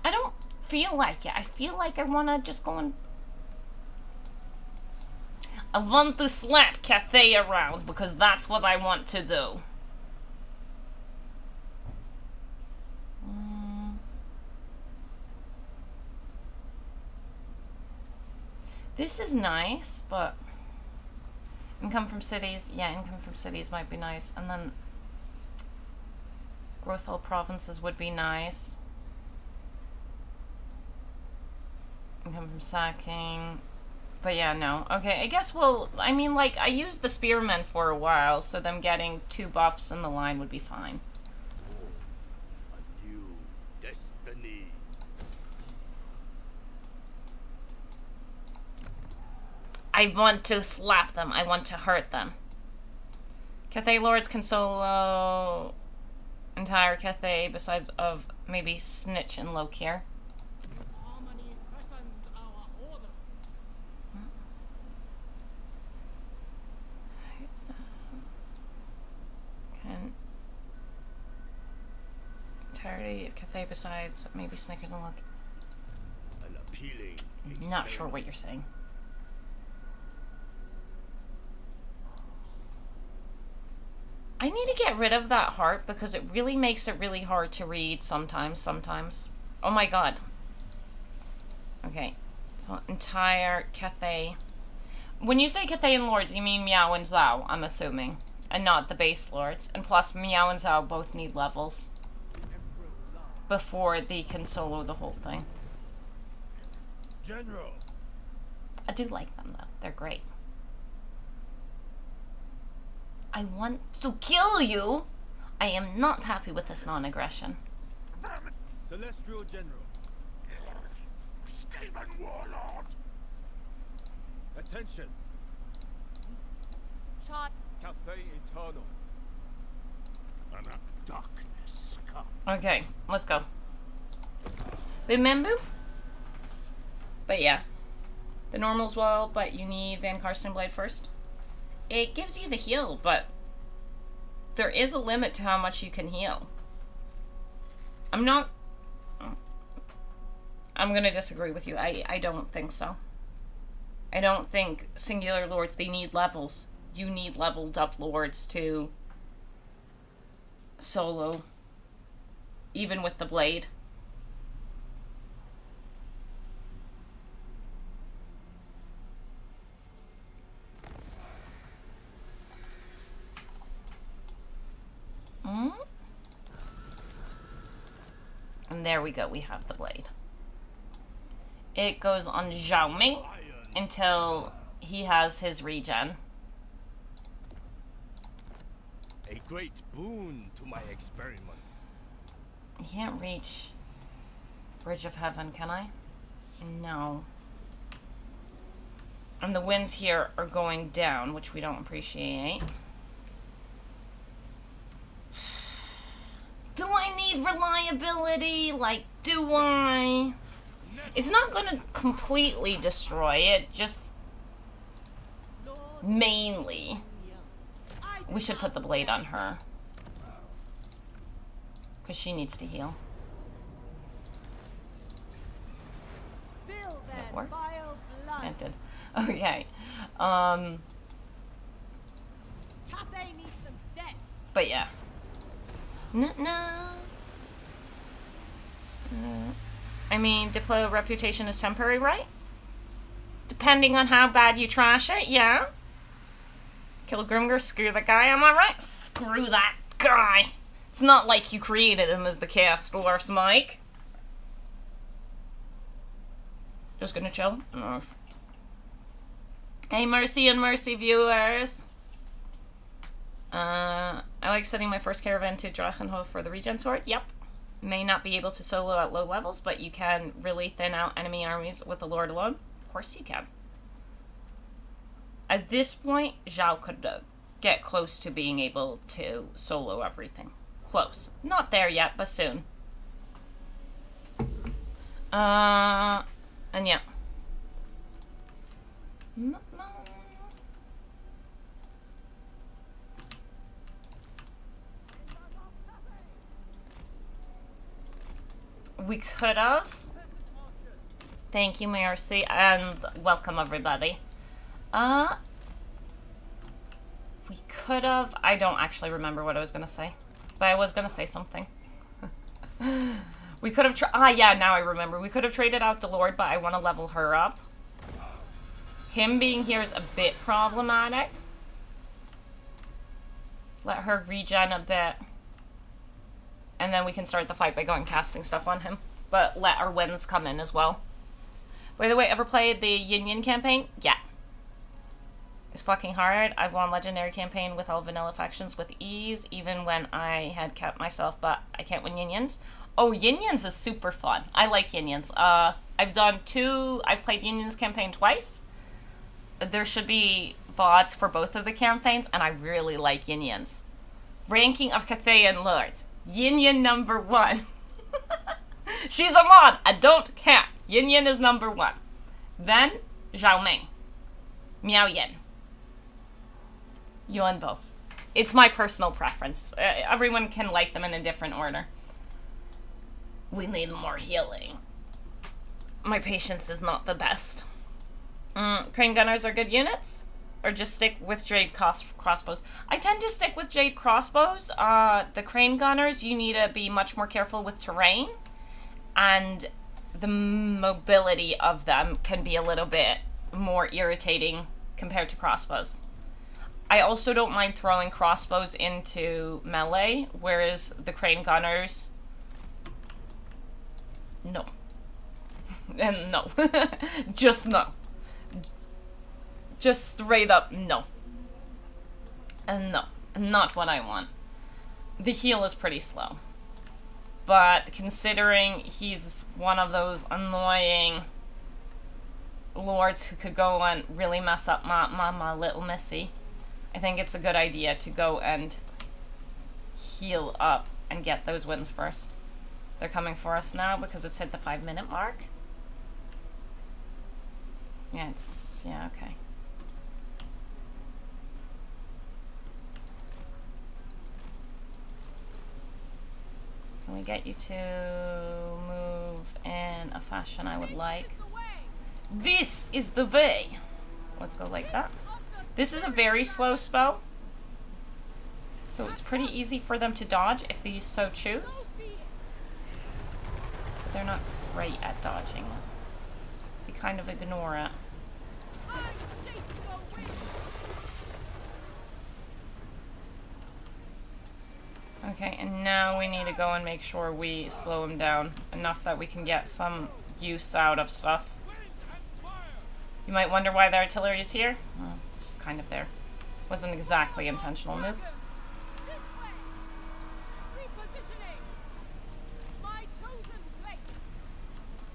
I don't feel like it. I feel like I want to just go and... I want to slap Cathay around because that's what I want to do. This is nice, but income from cities, yeah, income from cities might be nice. And then growth all provinces would be nice. Income from sacking. But yeah, no. Okay, I guess I mean, like, I used the spearmen for a while, so them getting 2 buffs in the line would be fine. A new destiny. I want to slap them. I want to hurt them. Cathay Lords can solo entire Cathay besides of maybe Snitch and Lokir. This harmony threatens our order. Can entirety of Cathay besides maybe Snickers and Lokir. An appealing. Not sure what you're saying. I need to get rid of that heart because it really makes it really hard to read sometimes. Oh my god. Okay. So entire Cathay. When you say Cathayan Lords, you mean Meow and Zhao, I'm assuming. And not the base lords. And plus Meow and Zhao both need levels before they can solo the whole thing. General. I do like them though. They're great. I want to kill you. I am not happy with this non-aggression. Celestial General. Stephen Warlord! Attention. Shot. Cathay Eternal. And a darkness come. Okay, let's go. Remember? But yeah. The normal's well, but you need Van Karsten Blade first. It gives you the heal, but there is a limit to how much you can heal. I'm gonna disagree with you. I don't think so. I don't think singular lords, they need levels. You need leveled up lords to solo, even with the blade. And there we go, we have the blade. It goes on Zhao Ming until he has his regen. A great boon to my experiments. I can't reach Bridge of Heaven, can I? No. And the winds here are going down, which we don't appreciate. Do I need reliability? Like, do I? It's not gonna completely destroy it, just mainly. We should put the blade on her. Because she needs to heal. Spill Did it that work? vile blood. Yeah, it did. Okay. Cathay needs them dead. But yeah. No. I mean, Diplo reputation is temporary, right? Depending on how bad you trash it, yeah. Kill Grimger, screw that guy, am I right? Screw that guy. It's not like you created him as the Chaos Dwarfs, Mike. Just gonna chill? No. Hey, Mercy and Mercy viewers. I like setting my first caravan to Drachenhof for the regen sword. Yep. May not be able to solo at low levels, but you can really thin out enemy armies with the Lord alone. Of course you can. At this point, Zhao could get close to being able to solo everything. Close. Not there yet, but soon. And yeah. We could have. Thank you, Mercy, and welcome everybody. We could have. I don't actually remember what I was gonna say, but I was gonna say something. We could have. Yeah, now I remember. We could have traded out the Lord, but I want to level her up. Him being here is a bit problematic. Let her regen a bit. And then we can start the fight by going casting stuff on him. But let our winds come in as well. By the way, ever played the Yin Yin campaign? Yeah. It's fucking hard. I've won Legendary campaign with all vanilla factions with ease, even when I had kept myself, but I can't win Yin Yins. Oh, Yin Yins is super fun. I like Yin Yins. I've played Yin Yins campaign twice. There should be VODs for both of the campaigns, and I really like Yin Yins. Ranking of Cathayan Lords. Yin Yin number 1. She's a mod. I don't care. Yin Yin is number 1. Then, Zhao Ming. Miao Yin. Yuan Bo. It's my personal preference. Everyone can like them in a different order. We need more healing. My patience is not the best. Crane Gunners are good units? Or just stick with Jade crossbows? I tend to stick with Jade crossbows. The Crane Gunners, you need to be much more careful with terrain. And the mobility of them can be a little bit more irritating compared to crossbows. I also don't mind throwing crossbows into melee, whereas the Crane Gunners... No. And no. Just no. Just straight up no. And no. Not what I want. The heal is pretty slow. But considering he's one of those annoying lords who could go and really mess up my little missy, I think it's a good idea to go and heal up and get those wins first. They're coming for us now because it's hit the 5-minute mark. Yeah, okay. Can we get you to move in a fashion I would like? This is the way! Let's go like that. This is a very slow spell. So it's pretty easy for them to dodge if they so choose. But they're not great at dodging it. They kind of ignore it. Okay, and now we need to go and make sure we slow him down enough that we can get some use out of stuff. You might wonder why the artillery is here. Well, it's just kind of there. Wasn't exactly intentional move.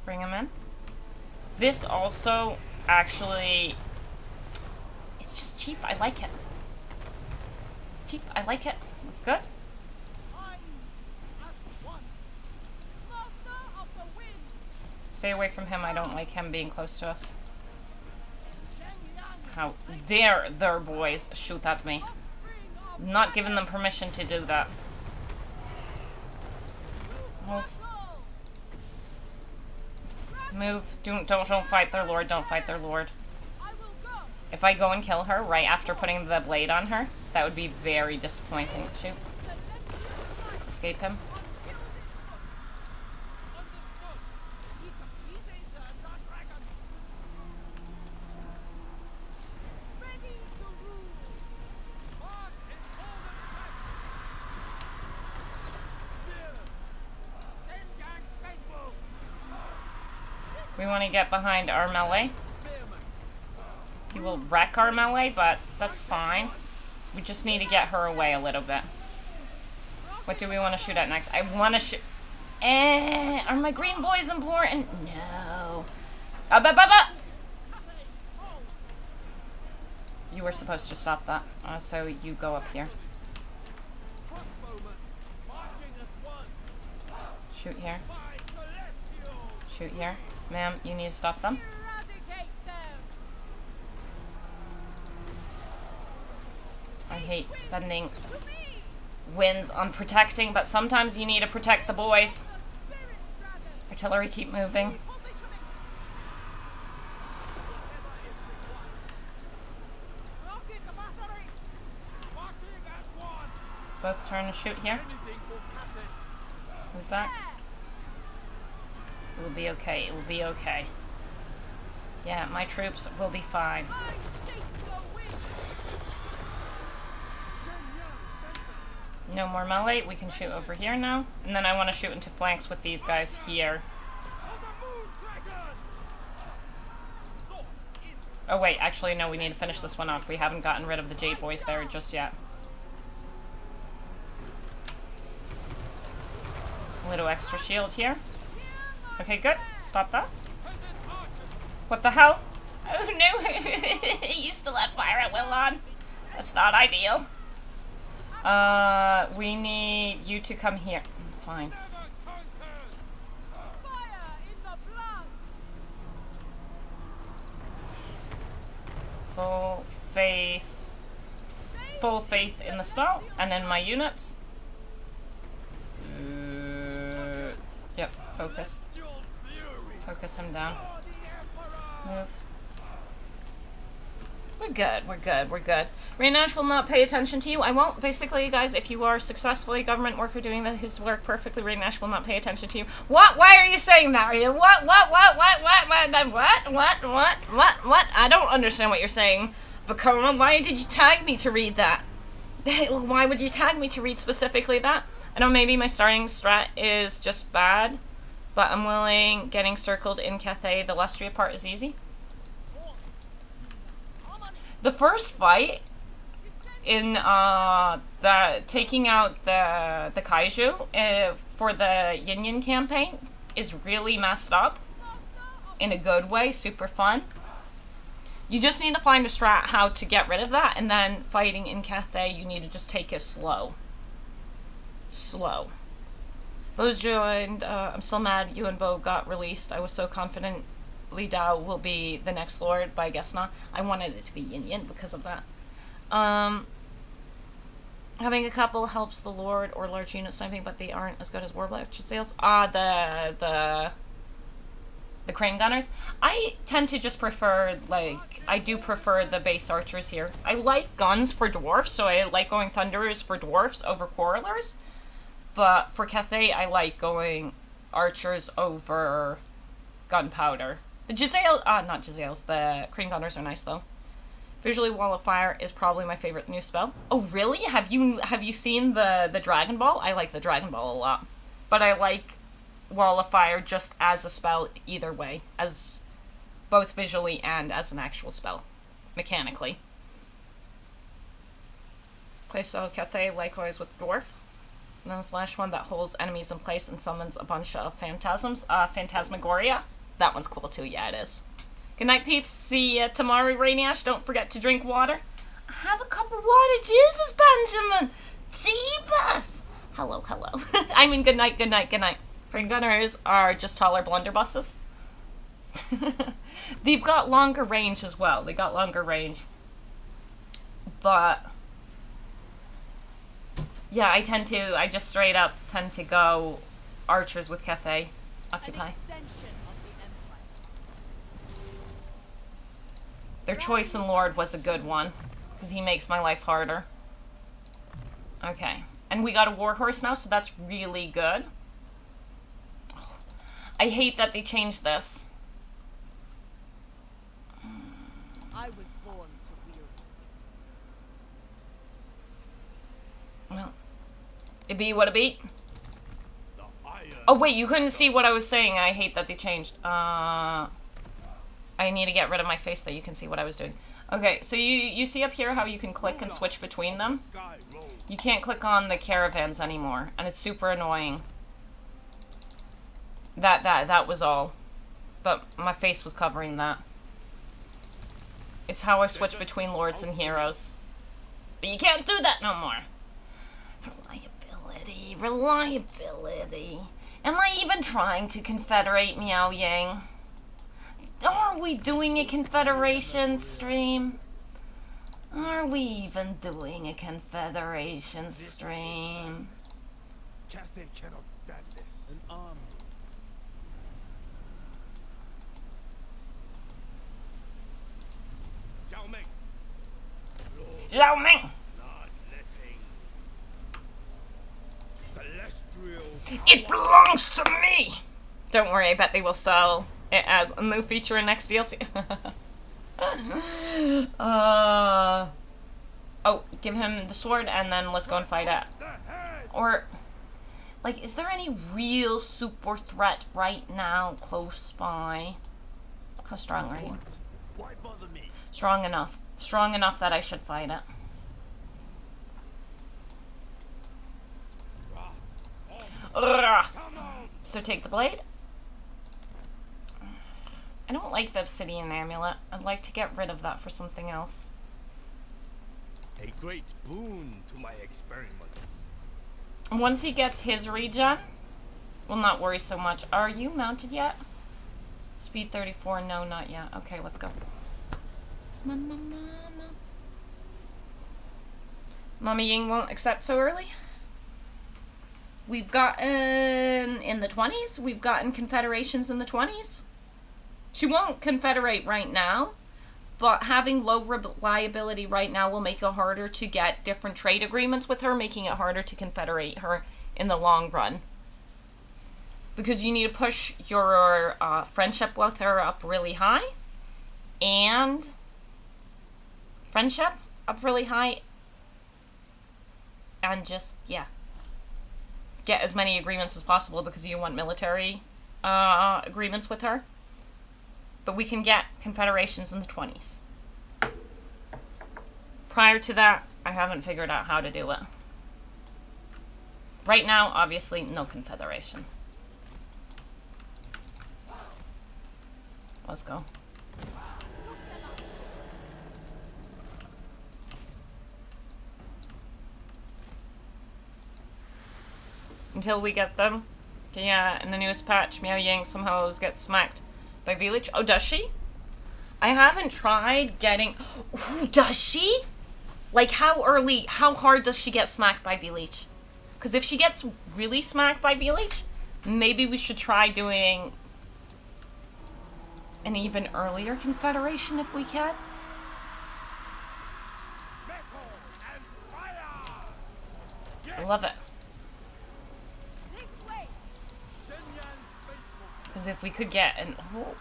Bring him in. This also actually... It's just cheap. I like it. It's cheap. I like it. It's good. Stay away from him. I don't like him being close to us. How dare their boys shoot at me. I'm not giving them permission to do that. Hold. Move. Don't fight their lord. Don't fight their lord. If I go and kill her right after putting the blade on her, that would be very disappointing. Shoot. Escape him. We want to get behind our melee. He will wreck our melee, but that's fine. We just need to get her away a little bit. What do we want to shoot at next? I want to shoot... are my green boys important? No. You were supposed to stop that. So you go up here. Shoot here. Shoot here. Ma'am, you need to stop them. Eradicate them. I hate spending wins on protecting, but sometimes you need to protect the boys. Artillery, keep moving. Rocket battery. Marching as one. Both turn and shoot here. Anything for Cathay. Move back. It will be okay. It will be okay. Yeah, my troops will be fine. I shake the wind. No more melee. We can shoot over here now. And then I want to shoot into flanks with these guys here. For the moon dragon. Thoughts in. Oh wait, actually no, we need to finish this one off. We haven't gotten rid of the Jade Boys there just yet. A little extra shield here. Okay, good. Stop that. What the hell? Oh no! You still had fire at will on. That's not ideal. We need you to come here. Fine. Never conquered. Fire in the blood. Full faith in the spell, and in my units. Yep, focused. Focus him down. Move. We're good, we're good, we're good. Raynash will not pay attention to you. I won't. Basically, guys, if you are successfully a government worker doing his work perfectly, Raynash will not pay attention to you. What? Why are you saying that? Are you what? I don't understand what you're saying. Vakoma, why did you tag me to read that? Why would you tag me to read specifically that? I know maybe my starting strat is just bad, but I'm willing. Getting circled in Cathay, the Lustria part is easy. The first fight in the taking out the kaiju for the Yin Yin campaign is really messed up in a good way, super fun. You just need to find a strat how to get rid of that, and then fighting in Cathay, you need to just take it slow. Bo's joined. I'm still mad you and Bo got released. I was so confident Li Dao will be the next lord, but I guess not. I wanted it to be Yin Yin because of that. Having a couple helps the lord or large unit sniping, but they aren't as good as warblade sales. The crane gunners. I tend to just prefer, like, I do prefer the base archers here. I like guns for dwarfs, so I like going thunderers for dwarfs over quarrelers. But for Cathay, I like going archers over gunpowder. The not Jezzails, the crane gunners are nice though. Visually, Wall of Fire is probably my favorite new spell. Oh really? Have you seen the Dragon Ball? I like the Dragon Ball a lot. But I like Wall of Fire just as a spell either way. As both visually and as an actual spell. Mechanically. Place Cathay likewise with Dwarf. And then slash one that holds enemies in place and summons a bunch of phantasms. Phantasmagoria. That one's cool too, yeah it is. Good night, peeps. See you tomorrow, Rainiash. Don't forget to drink water. Have a cup of water. Jesus, Benjamin. Jeebus. Hello. I mean, good night. Crane gunners are just taller blunderbusses. They've got longer range as well. But yeah, I just straight up tend to go archers with Cathay. Occupy. Their choice in Lord was a good one, because he makes my life harder. Okay. And we got a warhorse now, so that's really good. Oh, I hate that they changed this. I was born to wield it. Well, it be what it be. Oh wait, you couldn't see what I was saying. I hate that they changed. I need to get rid of my face so you can see what I was doing. Okay, so you see up here how you can click and switch between them? You can't click on the caravans anymore, and it's super annoying. That was all. But my face was covering that. It's how I switch between lords and heroes. But you can't do that no more. Reliability. Am I even trying to confederate Miao Yang? Are we doing a confederation stream? Are we even doing a confederation stream? Cathay cannot stand this. An army. Zhao Ming. Zhao Ming! Bloodletting. Celestial. It belongs to me! Don't worry, I bet they will sell it as a new feature in next DLC. Oh, give him the sword and then let's go and fight it. Or, like, is there any real super threat right now close by? How strong are you? Why bother me? Strong enough. Strong enough that I should fight it. Ugh. So take the blade. I don't like the obsidian amulet. I'd like to get rid of that for something else. A great boon to my experiments. Once he gets his regen, we'll not worry so much. Are you mounted yet? Speed 34, no, not yet. Okay, let's go. Mama. Mama Ying won't accept so early. We've gotten in the 20s. We've gotten confederations in the 20s. She won't confederate right now, but having low reliability right now will make it harder to get different trade agreements with her, making it harder to confederate her in the long run. Because you need to push your friendship with her up really high, and friendship up really high, and just, yeah, get as many agreements as possible because you want military agreements with her. But we can get confederations in the 20s. Prior to that, I haven't figured out how to do it. Right now, obviously, no confederation. Let's go. Until we get them. Yeah, in the newest patch, Miao Yang somehow gets smacked by village. Oh, does she? I haven't tried getting... Ooh, does she? Like, how hard does she get smacked by village? Because if she gets really smacked by village, maybe we should try doing an even earlier confederation if we can. Metal and fire. I love it. This way. Because if we could get an... Oh.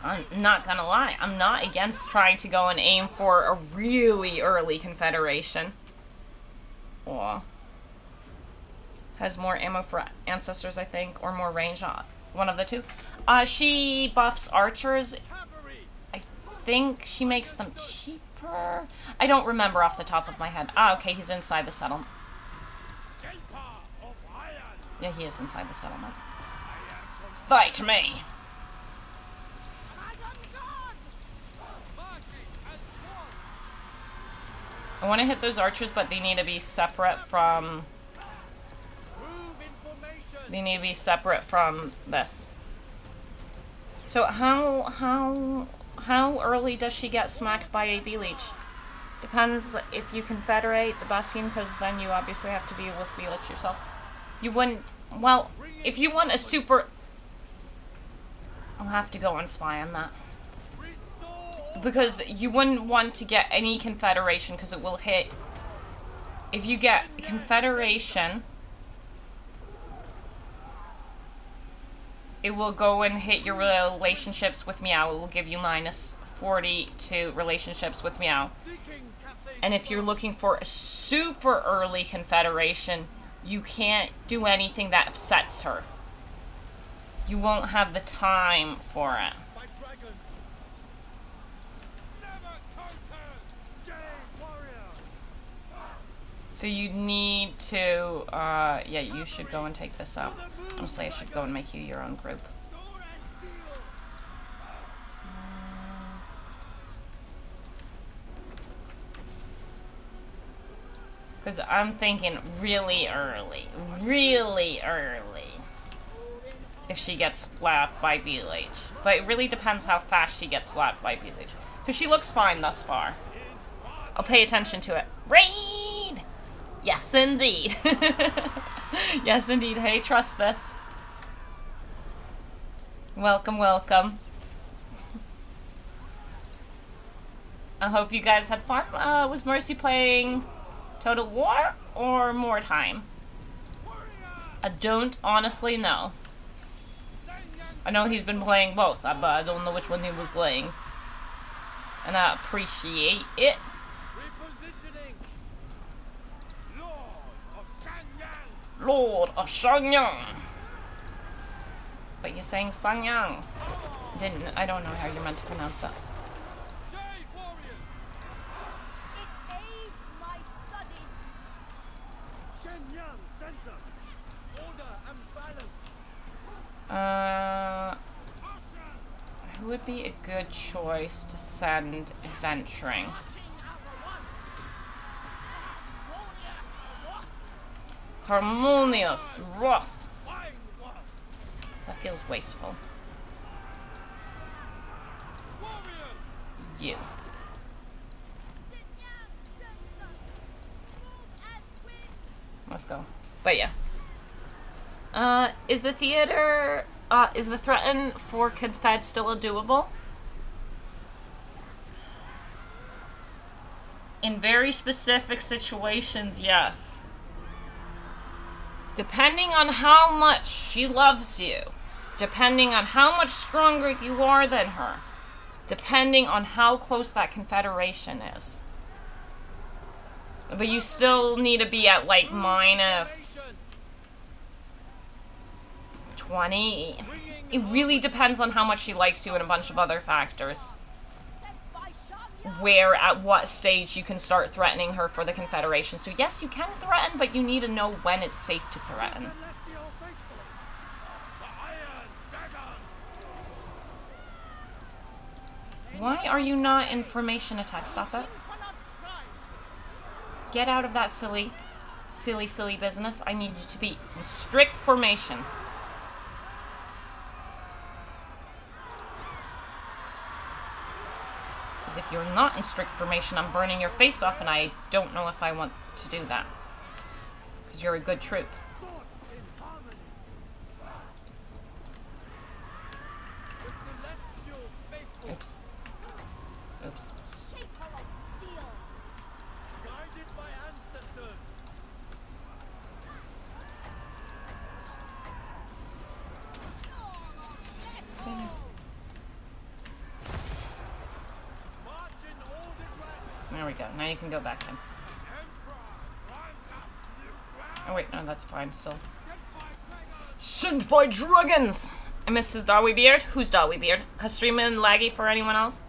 I'm not gonna lie, I'm not against trying to go and aim for a really early confederation. Oh. Has more ammo for ancestors, I think, or more range. One of the two. She buffs archers. I think she makes them cheaper. I don't remember off the top of my head. Ah, okay, he's inside the settlement. Yeah, he is inside the settlement. Fight me! I want to hit those archers, but they need to be separate from... They need to be separate from this. So how early does she get smacked by a V-Leech? Depends if you confederate the Bastion, because then you obviously have to deal with V-Leech yourself. You wouldn't... Well, if you want a super... I'll have to go and spy on that. Because you wouldn't want to get any confederation, because it will hit... If you get confederation... It will go and hit your relationships with Meow. It will give you minus 40 to relationships with Meow. And if you're looking for a super early confederation, you can't do anything that upsets her. You won't have the time for it. So you need to, yeah, you should go and take this out. Honestly, I should go and make you your own group. Because I'm thinking really early. Really early. if she gets slapped by VLH. But it really depends how fast she gets slapped by VLH. Because she looks fine thus far. I'll pay attention to it. Raid! Yes, indeed. Yes, indeed. Hey, trust this. Welcome, welcome. I hope you guys had fun. Was Mercy playing Total War or More Time? I don't honestly know. I know he's been playing both, but I don't know which one he was playing. And I appreciate it. Lord of Shangyang. But you're saying Sangyang. I don't know how you're meant to pronounce that. It aids my studies. Shenyang sends us order and balance. Who would be a good choice to send adventuring? Harmonious Wrath. That feels wasteful. You. Let's go. But yeah. Is the theater, is the threaten for Confed still a doable? In very specific situations, yes. Depending on how much she loves you, depending on how much stronger you are than her, depending on how close that confederation is. But you still need to be at like minus 20. It really depends on how much she likes you and a bunch of other factors. Where, at what stage you can start threatening her for the Confederation. So yes, you can threaten, but you need to know when it's safe to threaten. Why are you not in formation attack? Stop it. Get out of that silly business. I need you to be in strict formation. If you're not in strict formation, I'm burning your face off, and I don't know if I want to do that. Because you're a good troop. Oops. Oops. There we go. Now you can go back in. Oh wait, no, that's fine still. Sent by dragons! I miss his Dawi beard. Who's Dawi beard? Has stream been laggy for anyone else?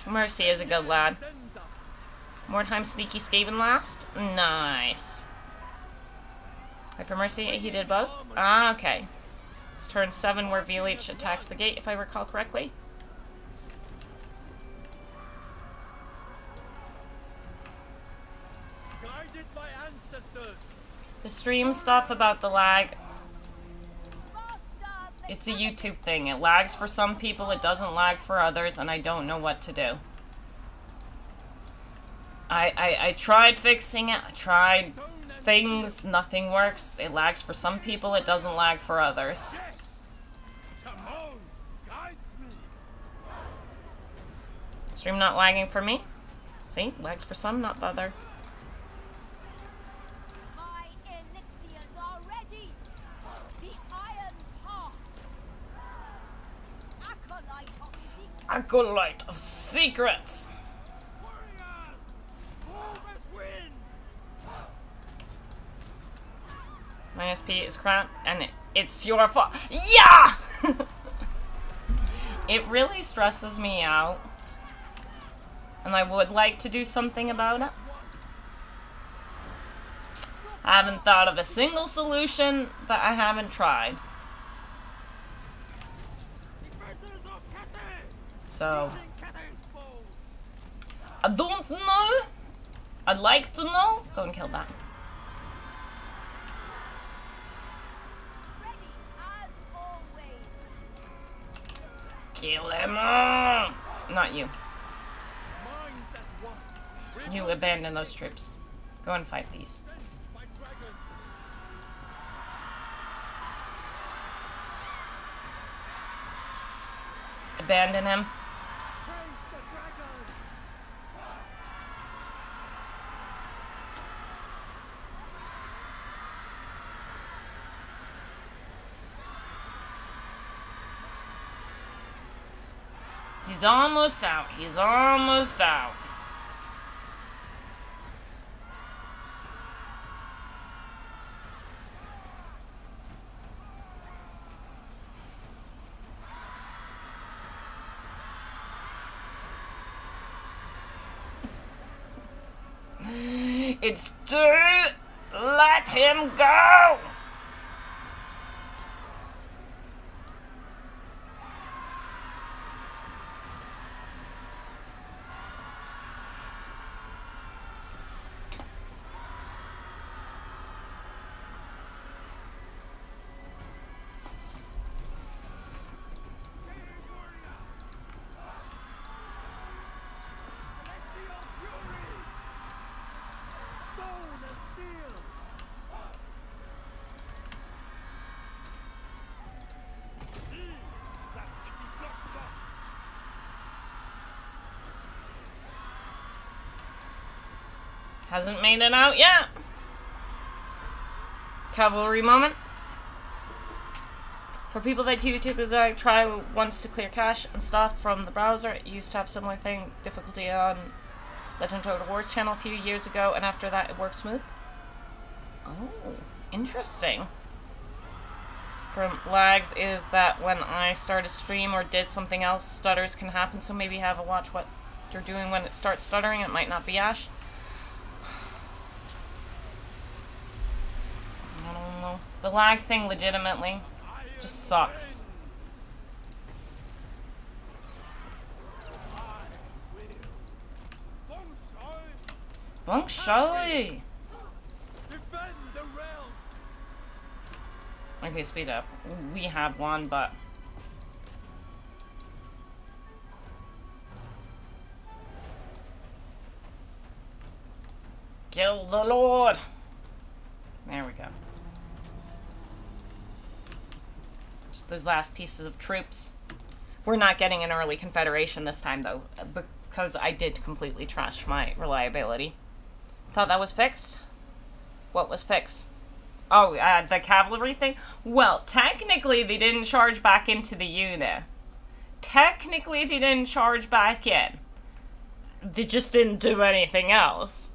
Mercy is a good lad. More time sneaky Skaven last? Nice. Wait for Mercy, he did both? Ah, okay. It's turn 7 where VLH attacks the gate, if I recall correctly. The stream stuff about the lag, it's a YouTube thing. It lags for some people, it doesn't lag for others, and I don't know what to do. I tried fixing it, I tried things, nothing works. It lags for some people, it doesn't lag for others. Stream not lagging for me. See, lags for some, not the other. My elixirs are ready. The Iron Path. Acolyte of Secrets. My SP is crap, and it's your fault. Yeah! It really stresses me out. And I would like to do something about it. I haven't thought of a single solution that I haven't tried. So, I don't know. I'd like to know. Go and kill that. Ready as always. Kill him all. Not you. Mind that one. You abandon those troops. Go and fight these. My dragon. Abandon him. Chase the dragon. He's almost out. He's almost out. It's too. Let him go. Celestial fury. Stone and steel. See that it is not lost. Hasn't made it out yet. Cavalry moment. For people that YouTube is like try once to clear cache and stuff from the browser, it used to have similar thing difficulty on Legend of Total Wars channel a few years ago, and after that it worked smooth. Oh, interesting. From lags is that when I start a stream or did something else, stutters can happen, so maybe have a watch what you're doing when it starts stuttering. It might not be Ash. I don't know. The lag thing legitimately just sucks. Bunk Shy! Defend the realm. Okay, speed up. We have one, but kill the Lord! There we go. Just those last pieces of troops. We're not getting an early Confederation this time, though, because I did completely trash my reliability. Thought that was fixed? What was fixed? Oh, the cavalry thing? Well, technically they didn't charge back into the unit. Technically they didn't charge back in. They just didn't do anything else.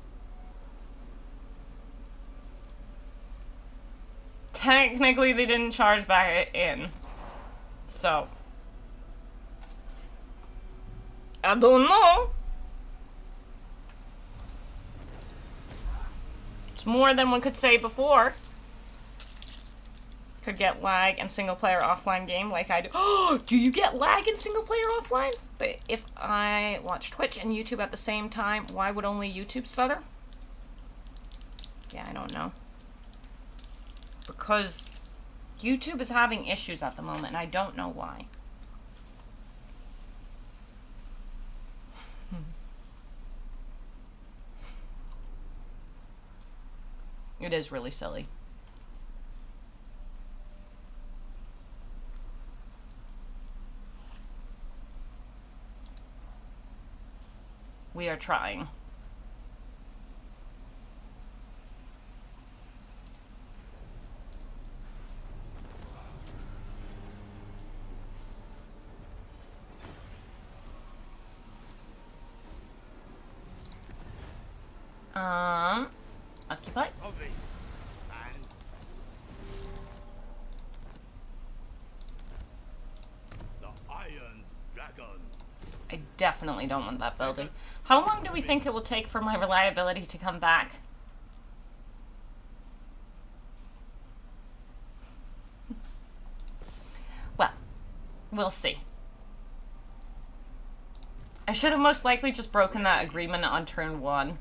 Technically they didn't charge back in. So I don't know. It's more than one could say before. Could get lag in single player offline game like I do. Oh, do you get lag in single player offline? But if I watch Twitch and YouTube at the same time, why would only YouTube stutter? Yeah, I don't know. Because YouTube is having issues at the moment, and I don't know why. It is really silly. We are trying. Occupy. Province expand. The Iron Dragon. I definitely don't want that building. How long do we think it will take for my reliability to come back? Well, we'll see. I should have most likely just broken that agreement on turn 1.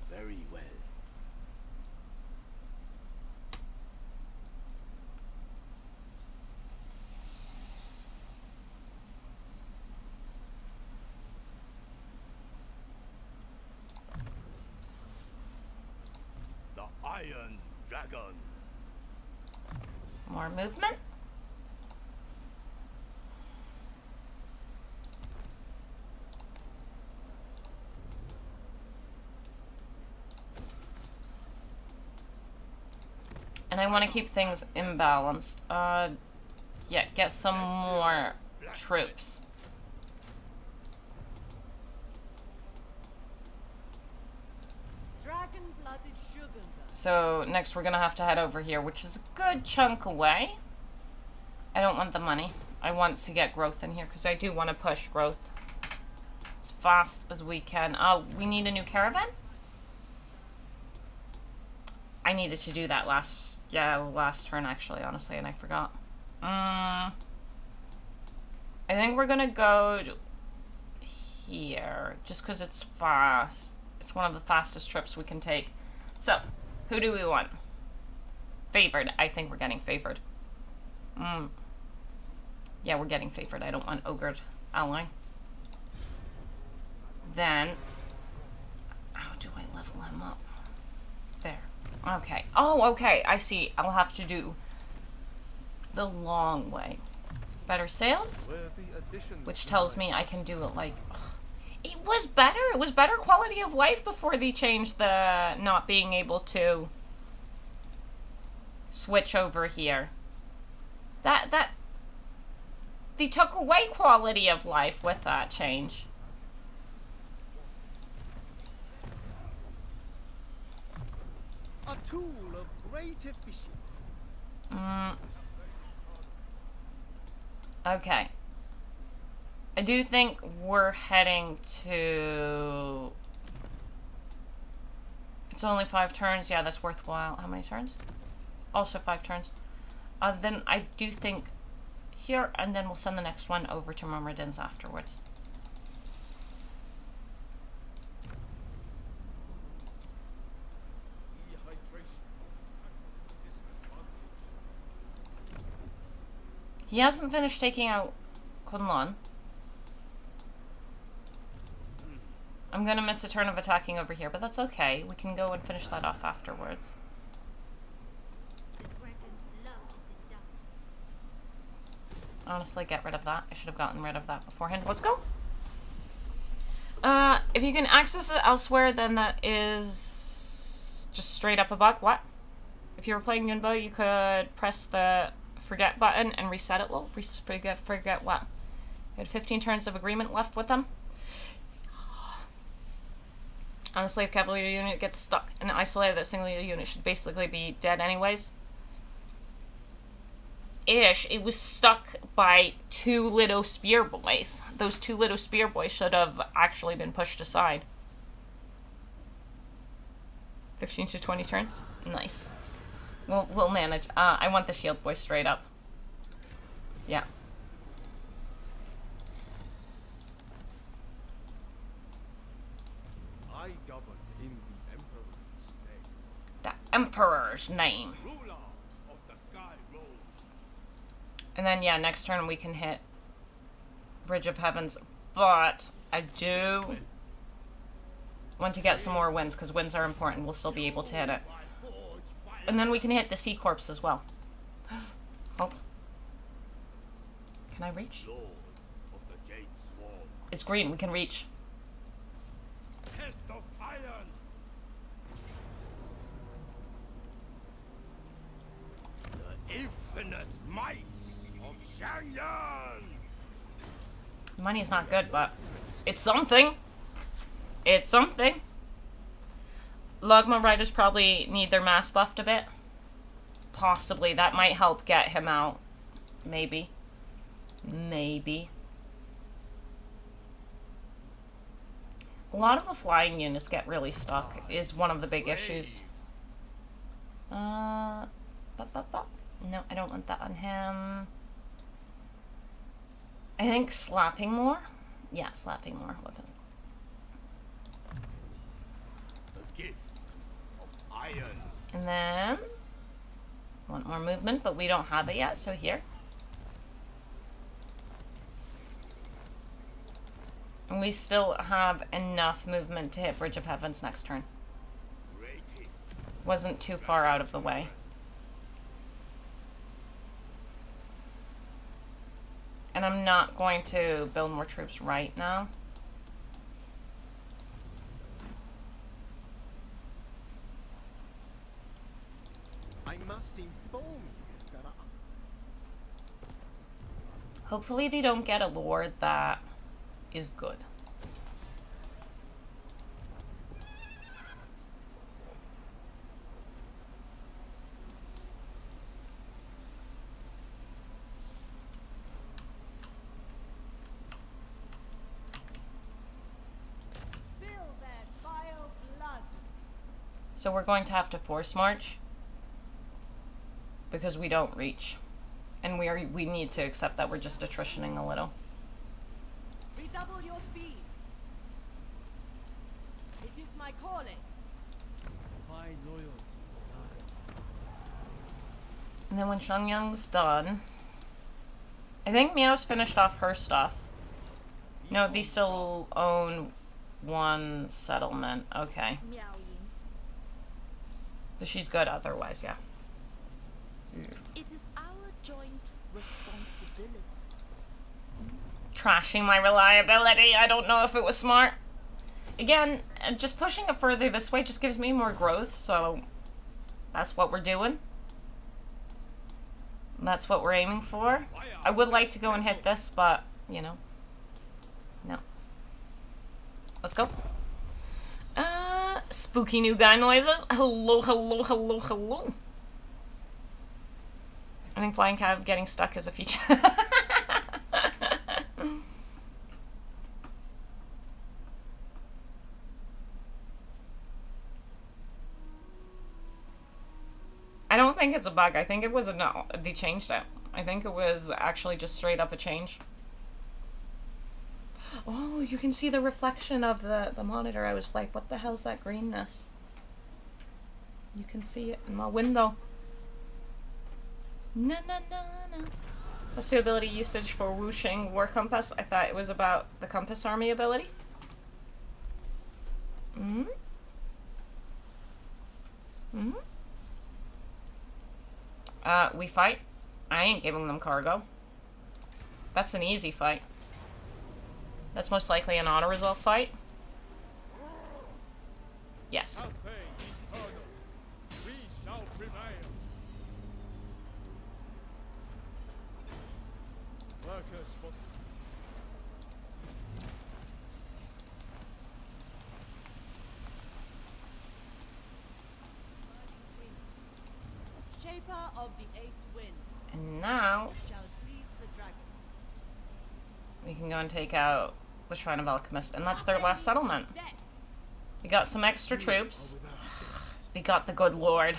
Very well. The Iron Dragon. More movement. And I want to keep things imbalanced. Yeah, get some more troops. Dragon-blooded sugar girl. So next we're gonna have to head over here, which is a good chunk away. I don't want the money. I want to get growth in here because I do want to push growth as fast as we can. Oh, we need a new caravan? I needed to do that last turn actually, honestly, and I forgot. I think we're gonna go to here just because it's fast. It's one of the fastest trips we can take. So, who do we want? Favored. I think we're getting favored. Yeah, we're getting favored. I don't want ogred ally. Then, how do I level him up? There. Okay. Oh, okay. I see. I'll have to do the long way. Better sales? Which tells me I can do it like... Ugh. It was better. It was better quality of life before they changed the not being able to switch over here. They took away quality of life with that change. A tool of great efficiency. Okay. I do think we're heading to... It's only 5 turns. Yeah, that's worthwhile. How many turns? Also 5 turns. Then I do think here, and then we'll send the next one over to Myrmidons afterwards. He hasn't finished taking out Kunlun. I'm gonna miss a turn of attacking over here, but that's okay. We can go and finish that off afterwards. The dragon's love is in doubt. Honestly, get rid of that. I should have gotten rid of that beforehand. Let's go. If you can access it elsewhere, then that is just straight up a bug. What? If you were playing Yunbo, you could press the forget button and reset it. Well, forget what? You had 15 turns of agreement left with them. Honestly, if cavalry unit gets stuck and isolated, that single unit should basically be dead anyways. It was stuck by 2 little spear boys. Those 2 little spear boys should have actually been pushed aside. 15 to 20 turns? Nice. We'll manage. I want the shield boy straight up. Yeah. I govern in the Emperor's name. The Emperor's name. Ruler of the Sky Road. And then, yeah, next turn we can hit Bridge of Heavens. But I do want to get some more wins, because wins are important. We'll still be able to hit it. And then we can hit the Sea Corpse as well. Halt. Can I reach? Lord of the Jade Swarm. It's green. We can reach. Test of iron. The infinite might of Shangyan. Money's not good, but it's something. It's something. Logma Riders probably need their mass buffed a bit. Possibly. That might help get him out. Maybe. Maybe. A lot of the flying units get really stuck, is one of the big issues. No, I don't want that on him. I think slapping more. Yeah, slapping more weapons. The gift of iron. And then want more movement, but we don't have it yet, so here. And we still have enough movement to hit Bridge of Heavens next turn. Greatest. Wasn't too far out of the way. And I'm not going to build more troops right now. I must inform you that Hopefully they don't get a lord that is good. Spill that vile blood. So we're going to have to force march because we don't reach. And we need to accept that we're just attritioning a little. Redouble your speed. It is my calling. my loyalty lies. And then when Shengyang's done, I think Meow's finished off her stuff. No, they still own one settlement. Okay. Miao Yin. So she's good otherwise, yeah. It is our joint responsibility. Trashing my reliability. I don't know if it was smart. Again, just pushing it further this way just gives me more growth, so that's what we're doing. That's what we're aiming for. I would like to go and hit this, but, you know. No. Let's go. Spooky new guy noises. Hello, hello, hello, hello. I think Flying Cav getting stuck is a feature. I don't think it's a bug. I think it was no. They changed it. I think it was actually just straight up a change. Oh, you can see the reflection of the monitor. I was like, what the hell's that greenness? You can see it in my window. No, no, no, no. What's the ability usage for Wuxing War Compass? I thought it was about the Compass Army ability. Hmm? Hmm? We fight. I ain't giving them cargo. That's an easy fight. That's most likely an auto-resolve fight. Yes. Eternal. We shall prevail. Workers for Shaper of the eight winds. And now Shall please the dragons. we can go and take out the Shrine of Alchemist, and that's their last settlement. Death. We got some extra troops. We got the good lord.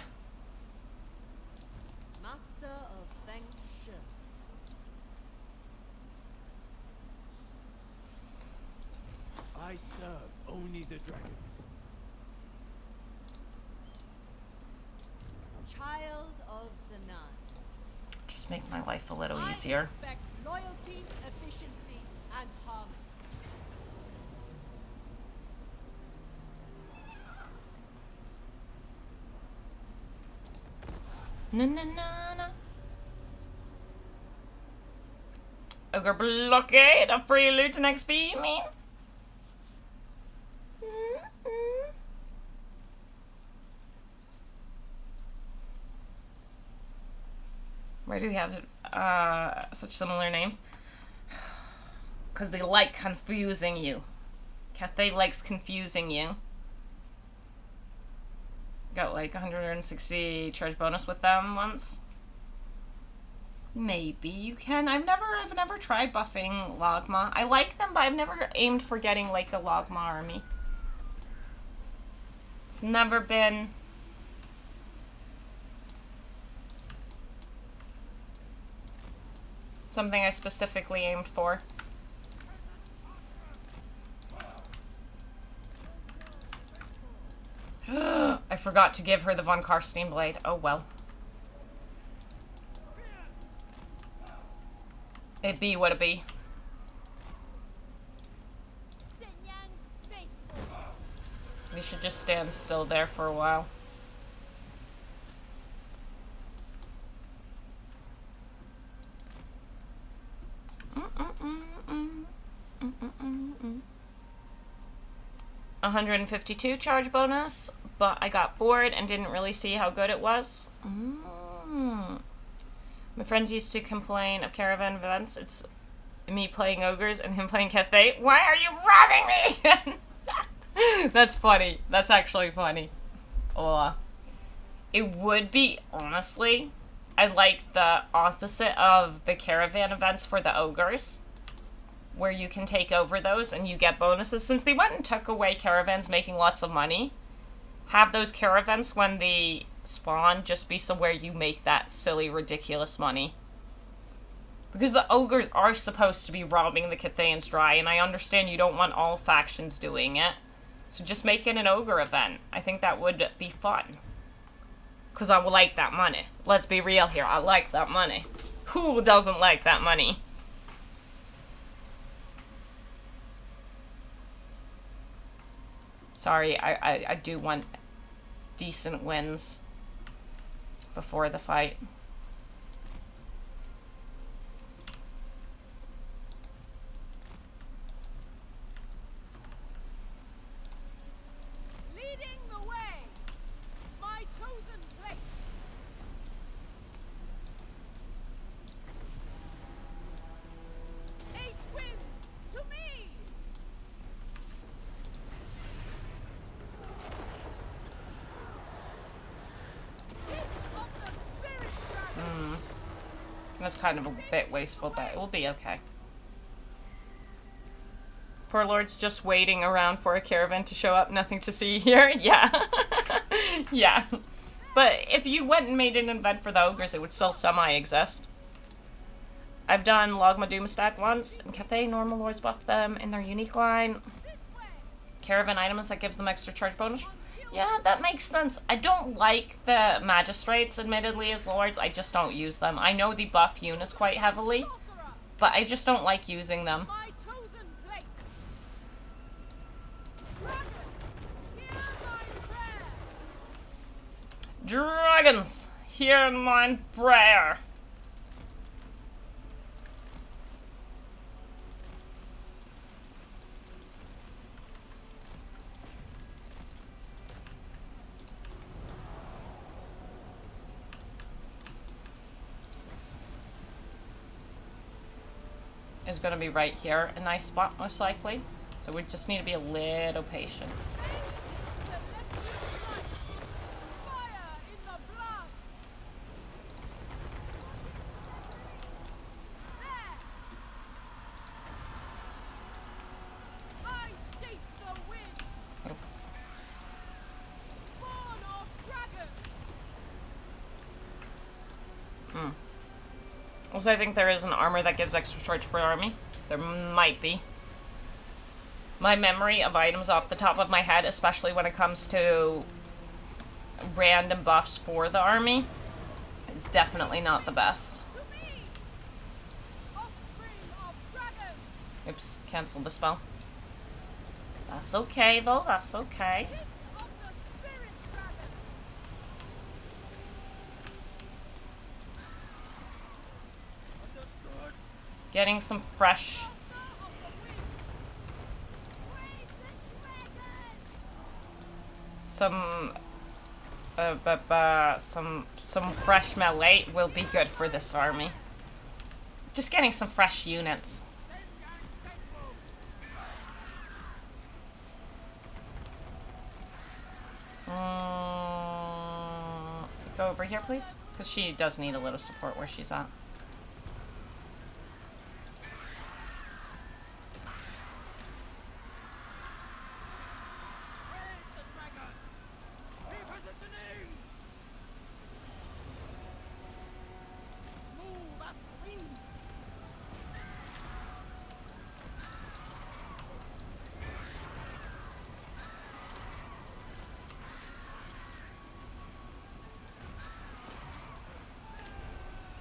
Master of Feng Shui. I serve only the dragons. Child of the Nine. Just make my life a little I easier. expect loyalty, efficiency, and harmony. Na na na na. Ogre blockade, a free loot and XP, you mean? Why do we have such similar names? Because they like confusing you. Cathay likes confusing you. Got like 160 charge bonus with them once. Maybe you can. I've never tried buffing Logma. I like them, but I've never aimed for getting like a Logma army. It's never been Something I specifically aimed for. I forgot to give her the Von Karstein blade. Oh well. It be what it be. We should just stand still there for a while. Mm-mm-mm-mm. Mm-mm-mm-mm. 152 charge bonus, but I got bored and didn't really see how good it was. My friends used to complain of caravan events. It's me playing ogres and him playing Cathay. Why are you robbing me? That's funny. That's actually funny. It would be, honestly, I like the opposite of the caravan events for the ogres, where you can take over those and you get bonuses. Since they went and took away caravans making lots of money, have those caravans when they spawn just be somewhere you make that silly, ridiculous money. Because the ogres are supposed to be robbing the Cathayans dry, and I understand you don't want all factions doing it. So just make it an ogre event. I think that would be fun. Because I would like that money. Let's be real here. I like that money. Who doesn't like that money? Sorry, I do want decent wins before the fight. Leading the way, my chosen place. Eight winds to me. That's kind of a bit wasteful, but it will be okay. Poor Lord's just waiting around for a caravan to show up. Nothing to see here. Yeah. Yeah. But if you went and made an event for the ogres, it would still semi-exist. I've done Logma Doomstack once, and Cathay normal lords buff them in their unique line. Caravan items that gives them extra charge bonus. Yeah, that makes sense. I don't like the magistrates, admittedly, as lords. I just don't use them. I know they buff units quite heavily, but I just don't like using them. My chosen place. Dragons, hear mine prayer. Is going to be right here, a nice spot most likely. So we just need to be a little patient. Also, I think there is an armor that gives extra charge for army. There might be. My memory of items off the top of my head, especially when it comes to random buffs for the army, is definitely not the best. Oops, canceled the spell. That's okay, though. That's okay. Getting some fresh... Some fresh melee will be good for this army. Just getting some fresh units. Go over here, please, because she does need a little support where she's at.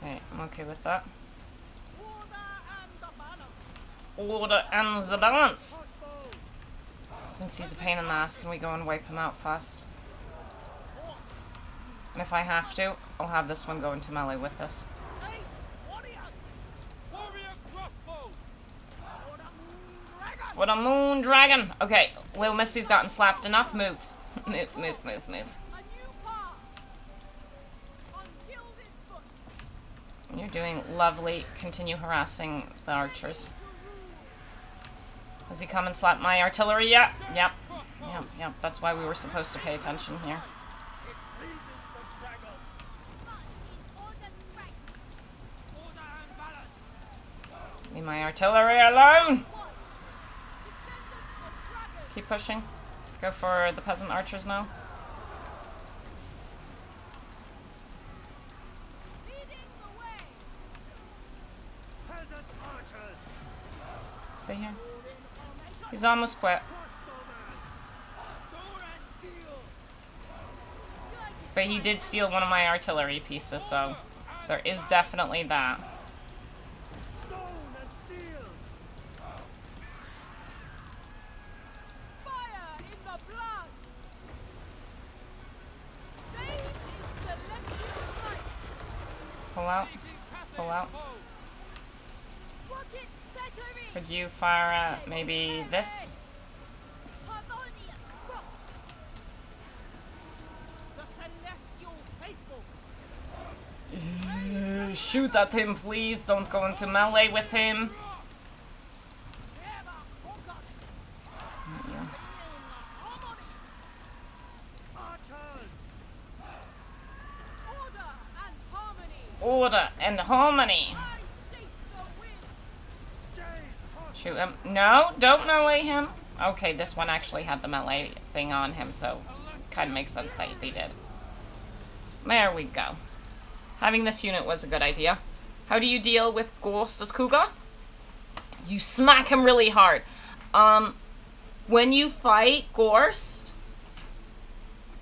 Okay, I'm okay with that. Order and the balance. Order and the balance! Crossbow. Since he's a pain in the ass, can we go and wipe him out fast? And if I have to, I'll have this one go into melee with this. Hey, warriors. Warrior crossbow. Order dragon. For the moon dragon! Okay, Lil Missy's gotten slapped enough. Move. Move, move, move, move. A new path. On gilded foot. You're doing lovely. Continue harassing the archers. Has he come and slapped my artillery yet? Yep. Yep, yep. That's why we were supposed to pay attention here. It pleases the dragon. Order and balance. Leave my artillery alone! Keep pushing. Go for the peasant archers now. Peasant archers. Stay here. He's almost quit. Store and steel. But he did steal one of my artillery pieces, so there is definitely that. Stone and steel. Fire in the blood. Bathe in celestial light. Pull out. Pull out. Rocket battery. Could you fire at maybe this? Harmonious rock. The celestial faithful. Shoot at him, please. Don't go into melee with him. Ever forgotten. Yeah. Harmony. Archers. Order and harmony. Order and harmony. I shape the wind. Jade. Cross. Shoot him. No, don't melee him. Okay, this one actually had the melee thing on him, so kind of makes sense that they did. There we go. Having this unit was a good idea. How do you deal with Ghost as Kugoth? You smack him really hard. When you fight Gorst,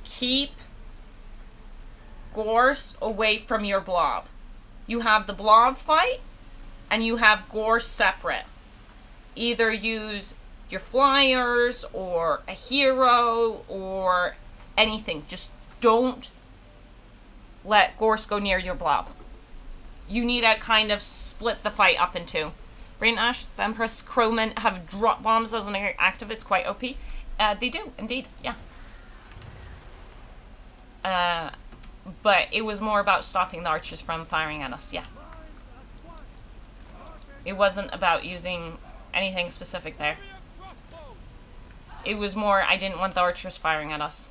keep Gorst away from your blob. You have the blob fight, and you have Gorst separate. Either use your flyers, or a hero, or anything. Just don't let Gorst go near your blob. You need to kind of split the fight up in two. Rain Ash, the Empress, Crowmen have drop bombs as an active. It's quite OP. They do, indeed, yeah. But it was more about stopping the archers from firing at us, yeah. It wasn't about using anything specific there. It was more, I didn't want the archers firing at us,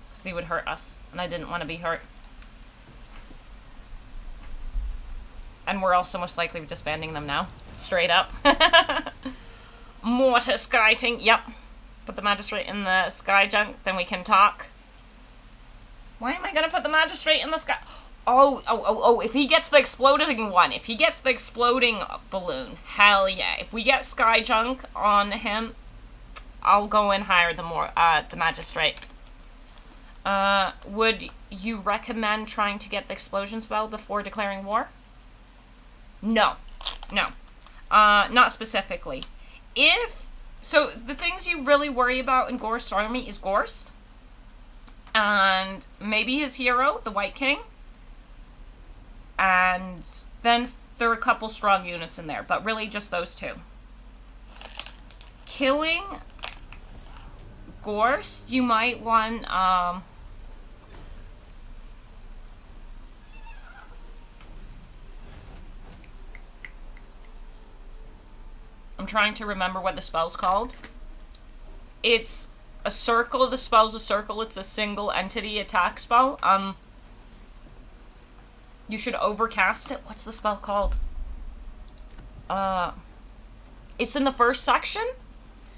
because they would hurt us, and I didn't want to be hurt. And we're also most likely disbanding them now. Straight up. Mortar skiting. Yep. Put the magistrate in the sky junk, then we can talk. Why am I gonna put the magistrate in the sky? Oh, if he gets the exploding one. If he gets the exploding balloon. Hell yeah. If we get sky junk on him, I'll go and hire the magistrate. Would you recommend trying to get the explosion spell before declaring war? No. Not specifically. So the things you really worry about in Gorst's army is Gorst. And maybe his hero, the White King. And then there are a couple strong units in there, but really just those two. Killing Gorst, you might want, I'm trying to remember what the spell's called. It's a circle. The spell's a circle. It's a single entity attack spell. You should overcast it. What's the spell called? It's in the first section.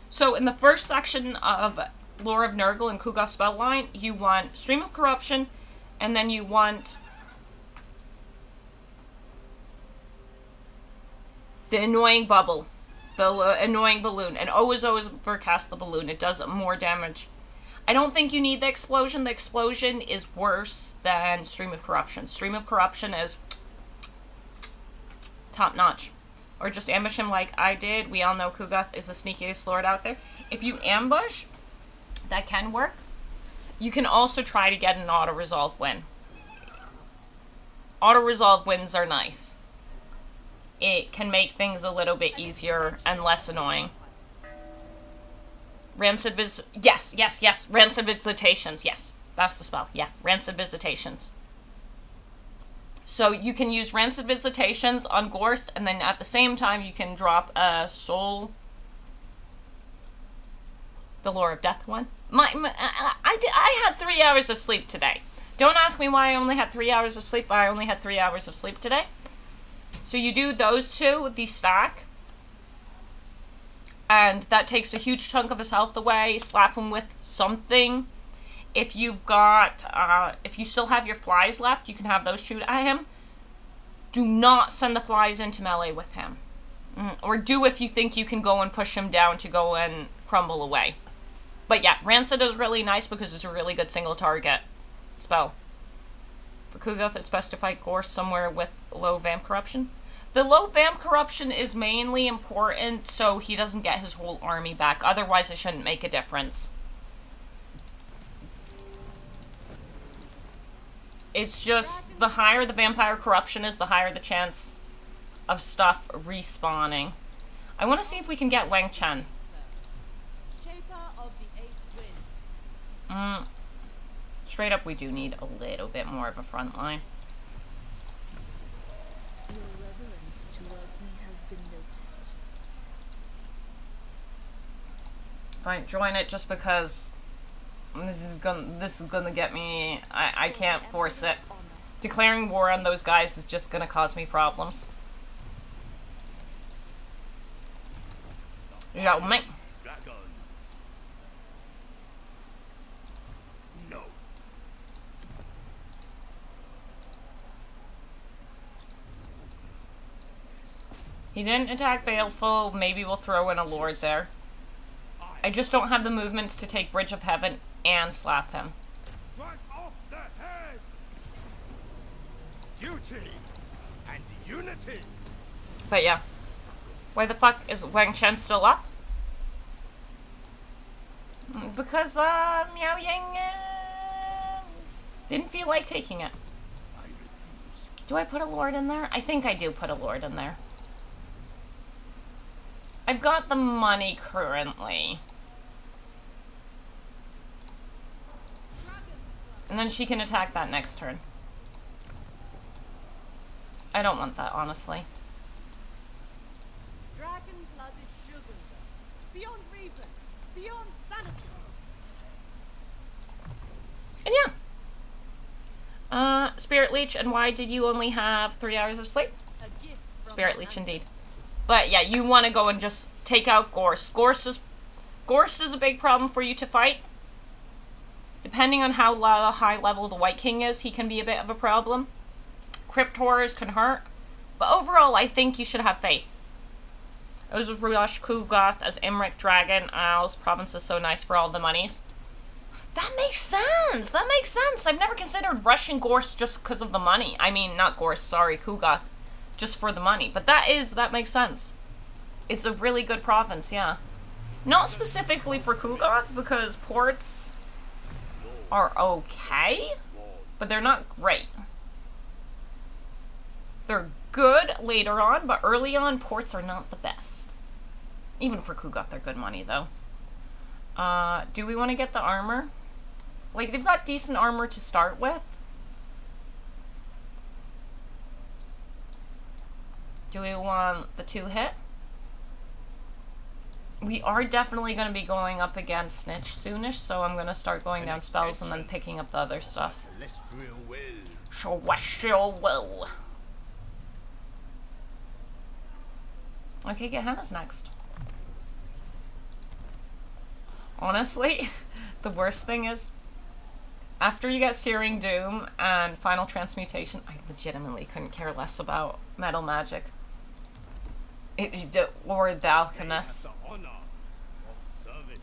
So in the first section of Lore of Nurgle and Kugoth spell line, you want Stream of Corruption, and then you want the annoying bubble. The annoying balloon. And always overcast the balloon. It does more damage. I don't think you need the explosion. The explosion is worse than Stream of Corruption. Stream of Corruption is top notch. Or just ambush him like I did. We all know Kugoth is the sneakiest lord out there. If you ambush, that can work. You can also try to get an auto-resolve win. Auto-resolve wins are nice. It can make things a little bit easier and less annoying. Rancid yes. Rancid Visitations, yes. That's the spell, yeah. Rancid Visitations. So you can use Rancid Visitations on Gorst, and then at the same time you can drop a Soul... the Lore of Death one. I had 3 hours of sleep today. Don't ask me why I only had 3 hours of sleep, but I only had 3 hours of sleep today. So you do those two with the stack. And that takes a huge chunk of his health away. Slap him with something. If you've got, if you still have your flies left, you can have those shoot at him. Do not send the flies into melee with him. Or do if you think you can go and push him down to go and crumble away. But yeah, Rancid is really nice because it's a really good single target spell. For Kugoth, it's best to fight Gorse somewhere with low vamp corruption. The low vamp corruption is mainly important so he doesn't get his whole army back. Otherwise, it shouldn't make a difference. It's just the higher the vampire corruption is, the higher the chance of stuff respawning. I want to see if we can get Wang Chen. Shaper of the Eight Winds. Straight up, we do need a little bit more of a front line. Your reverence towards me has been noted. Fine, join it just because this is gonna get me. I can't force it. Declaring war on those guys is just gonna cause me problems. Zhao Ming. Dragon. No. He didn't attack Baleful. Maybe we'll throw in a Lord there. I just don't have the movements to take Bridge of Heaven and slap him. Strike off the head. Duty and unity. But yeah. Why the fuck is Wang Chen still up? Because, Miao Yang, didn't feel like taking it. I refuse. Do I put a Lord in there? I think I do put a Lord in there. I've got the money currently. And then she can attack that next turn. I don't want that, honestly. Dragon-blooded sugar. Beyond reason. Beyond sanity. And yeah. Spirit Leech, and why did you only have 3 hours of sleep? A gift from Spirit my Leech, indeed. ancestors. But yeah, you want to go and just take out Gorse. Gorse is a big problem for you to fight. Depending on how high level the White King is, he can be a bit of a problem. Crypt Horrors can hurt. But overall, I think you should have faith. It was Rush Kugoth as Imrik Dragon. Isles province is so nice for all the monies. That makes sense! That makes sense! I've never considered rushing Gorse just because of the money. I mean, not Gorse, sorry, Kugoth. Just for the money. But that makes sense. It's a really good province, yeah. Not specifically for Kugoth, because ports are okay, but they're not great. They're good later on, but early on, ports are not the best. Even for Kugoth, they're good money, though. Do we want to get the armor? Like, they've got decent armor to start with. Do we want the 2-hit? We are definitely going to be going up against Snitch soonish, so I'm going to start going down spells and then picking up the other stuff. Celestial will. Celestial will. Okay, Gehenna's next. Honestly, the worst thing is, after you get Searing Doom and Final Transmutation, I legitimately couldn't care less about Metal Magic. Or the Alchemist. The honor of service.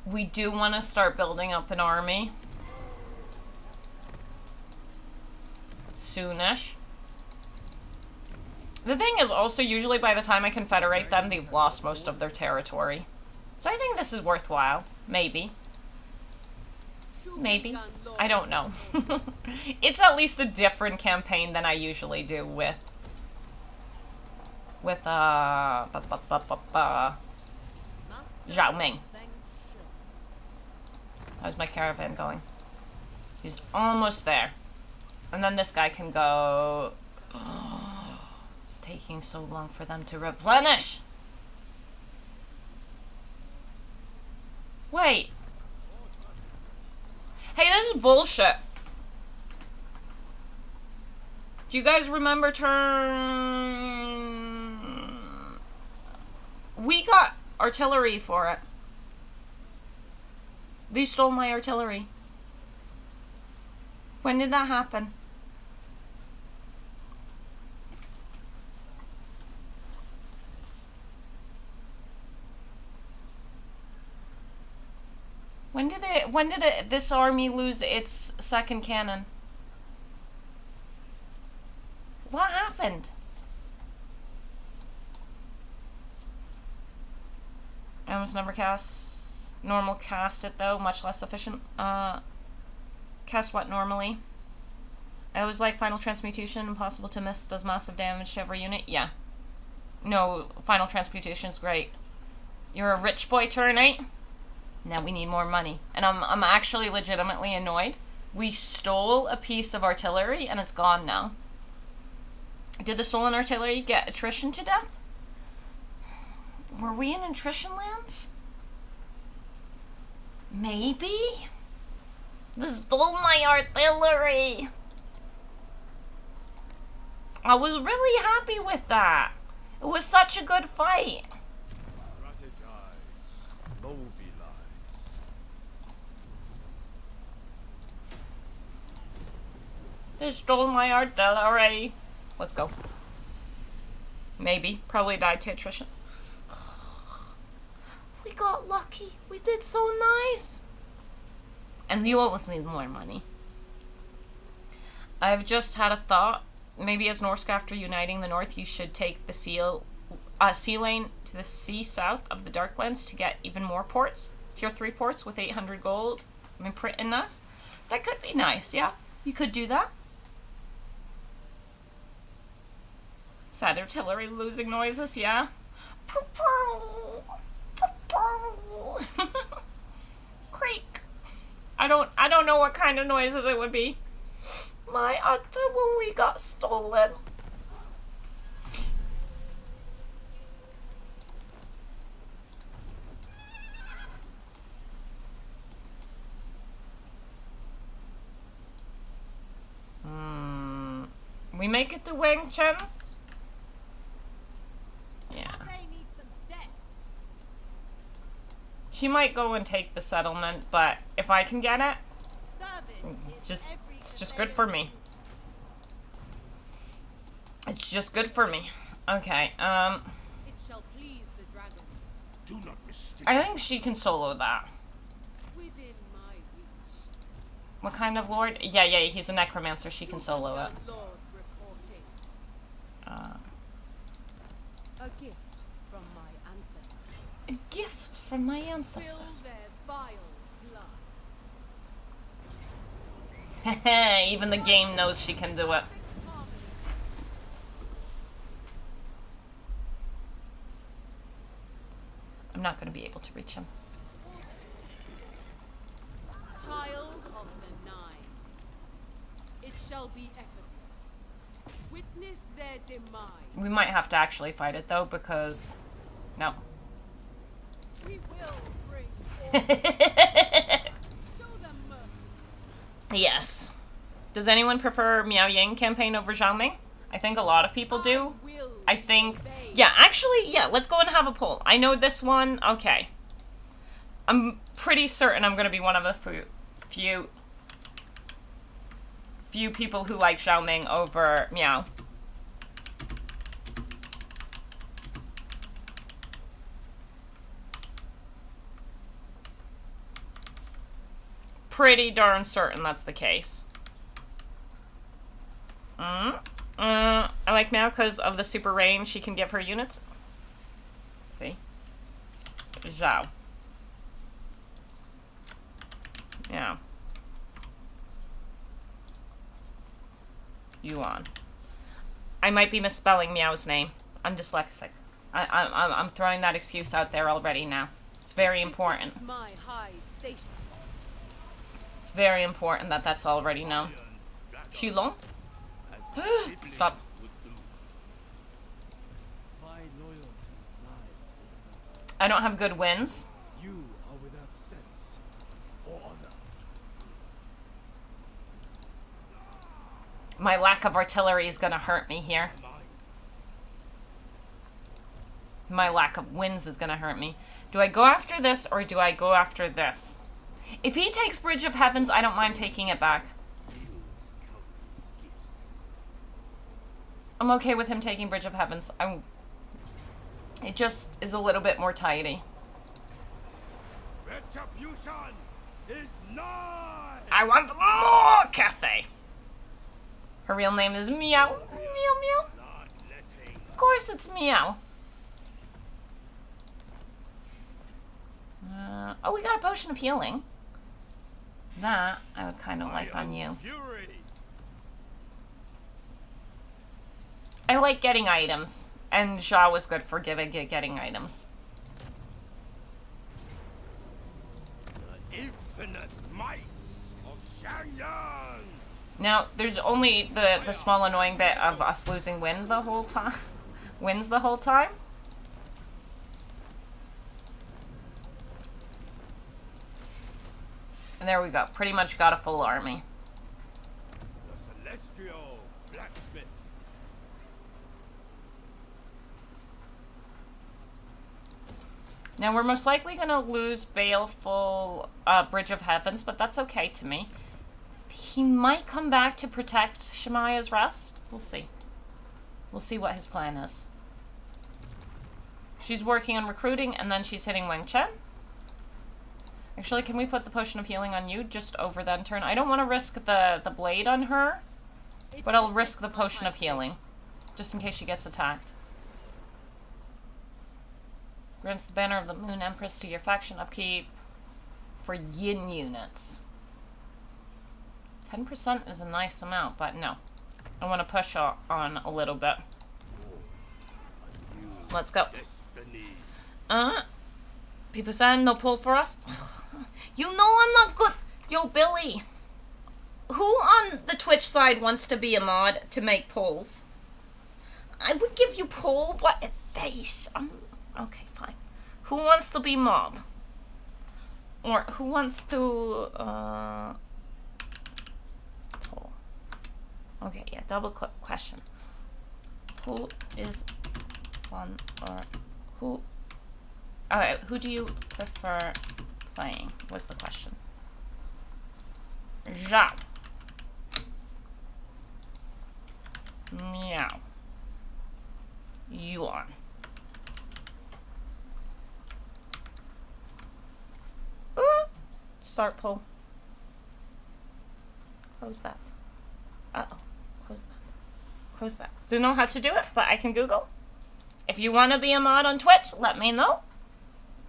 We do want to start building up an army. Soonish. The thing is also, usually by the time I confederate them, they've lost most of their territory. So I think this is worthwhile. Maybe. Maybe. I don't know. It's at least a different campaign than I usually do with Zhao Ming. How's my caravan going? He's almost there. And then this guy can go... Oh, it's taking so long for them to replenish! Wait. Hey, this is bullshit. Do you guys remember turn... We got artillery for it. They stole my artillery. When did that happen? When did this army lose its second cannon? What happened? I almost never normal cast it though, much less efficient. Cast what normally? I always like Final Transmutation, impossible to miss, does massive damage to every unit. Yeah. No, Final Transmutation's great. You're a rich boy turn 8? Now we need more money. And I'm actually legitimately annoyed. We stole a piece of artillery and it's gone now. Did the stolen artillery get attrition to death? Were we in attrition land? Maybe? They stole my artillery! I was really happy with that. It was such a good fight. Strategize. Mobilize. They stole my artillery. Let's go. Maybe. Probably died to attrition. We got lucky. We did so nice. And you always need more money. I've just had a thought. Maybe as Norsk, after uniting the North, you should take the sea lane to the sea south of the Darklands to get even more ports. Tier 3 ports with 800 gold. I mean, print in us. That could be nice, yeah. You could do that. Sad artillery losing noises, yeah. Creak. I don't know what kind of noises it would be. My artillery got stolen. We make it to Wang Chen? Yeah. She might go and take the settlement, but if I can get it, it's just good for me. It's just good for me. Okay, It shall please the dragons. Do not mistake. I think she can solo that. Within my reach. What kind of lord? Yeah, he's a necromancer. She can solo it. Lord reporting. A gift from my ancestors. A gift from my Spill ancestors. their vile blood. Even the game knows she can do it. I'm not going to be able to reach him. Child of the Nine. It shall be effortless. Witness their demise. We might have to actually fight it though, because no. We will bring order. Show them mercy. Yes. Does anyone prefer Miao Ying campaign over Zhao Ming? I think a lot of people do. I think, yeah, actually, yeah, let's go and have a poll. I know this one, okay. I'm pretty certain I'm going to be one of the few people who like Zhao Ming over Miao. Pretty darn certain that's the case. I like Meow because of the super range she can give her units. See? Zhao. Yeah. Yuan. I might be misspelling Meow's name. I'm dyslexic. I'm throwing that excuse out there already now. It's very important. It's my high station. It's very important that that's already known. Xulong? Stop. My loyalty lies with another. I don't have good wins. You are without sense or honor. My lack of artillery is gonna hurt me here. My lack of wins is gonna hurt me. Do I go after this or do I go after this? If he takes Bridge of Heavens, I don't mind taking it back. I'm okay with him taking Bridge of Heavens. It just is a little bit more tidy. Retribution is nigh! I want more Cathay. Her real name is Meow. Meow Meow. Not letting Of course it's Meow. Oh, we got a potion of healing. That I would kind of like on you. fury. I like getting items, and Zhao was good for getting items. The infinite might of Shangyang. Now, there's only the small annoying bit of us losing wind the whole time. Wins the whole time. And there we go. Pretty much got a full army. The celestial blacksmith. Now, we're most likely going to lose Baleful Bridge of Heavens, but that's okay to me. He might come back to protect Shemaya's Rest. We'll see. We'll see what his plan is. She's working on recruiting, and then she's hitting Wang Chen. Actually, can we put the Potion of Healing on you just over that turn? I don't want to risk the blade on her, but I'll risk the Potion of Healing, just in case she gets attacked. Grants the Banner of the Moon Empress to your faction upkeep for yin units. 10% is a nice amount, but no. I want to push on a little bit. Let's go. Destiny. People saying no pull for us? You know I'm not good. Yo, Billy. Who on the Twitch side wants to be a mod to make polls? I would give you poll, but face. Okay, fine. Who wants to be mob? Or who wants to poll? Okay, yeah, double question. Who is fun or who? Okay, who do you prefer playing? Was the question. Zhao. Meow. Yuan. Start poll. Close that. Uh-oh. Close that. Close that. Don't know how to do it, but I can Google. If you want to be a mod on Twitch, let me know.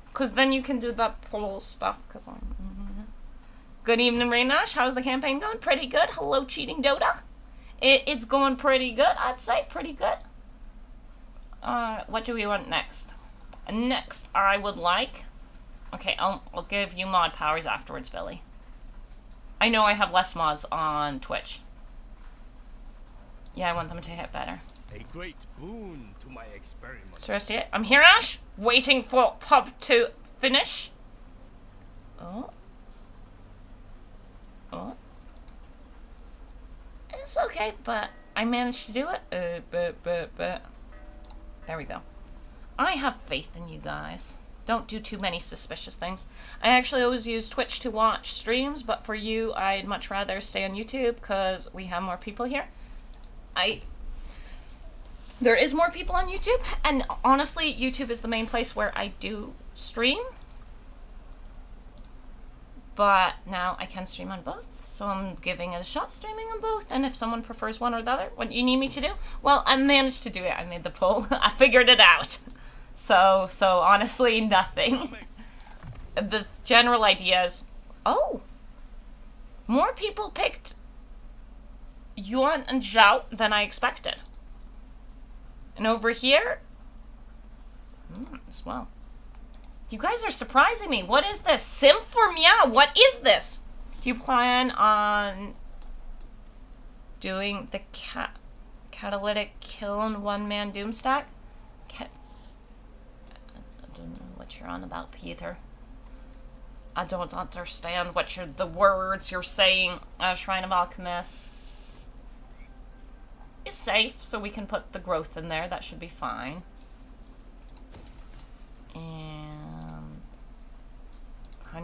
Because then you can do that poll stuff. Because I'm... Good evening, Raynash. How's the campaign going? Pretty good. Hello, Cheating Dota. It's going pretty good. I'd say pretty good. What do we want next? Next, I would like... Okay, I'll give you mod powers afterwards, Billy. I know I have less mods on Twitch. Yeah, I want them to hit better. A great boon to my experiment. Seriously, I'm here, Ash. Waiting for pub to finish. Oh. Oh. It's okay, but I managed to do it. But. There we go. I have faith in you guys. Don't do too many suspicious things. I actually always use Twitch to watch streams, but for you, I'd much rather stay on YouTube because we have more people here. There is more people on YouTube, and honestly, YouTube is the main place where I do stream. But now I can stream on both, so I'm giving it a shot streaming on both. And if someone prefers one or the other, what you need me to do? Well, I managed to do it. I made the poll. I figured it out. So honestly, nothing. The general idea is, oh, more people picked Yuan and Zhao than I expected. And over here, as well. You guys are surprising me. What is this? Sim for Meow. What is this? Do you plan on doing the catalytic kiln one-man doom stack? I don't know what you're on about, Peter. I don't understand what the words you're saying. Shrine of Alchemists is safe, so we can put the growth in there. That should be fine. And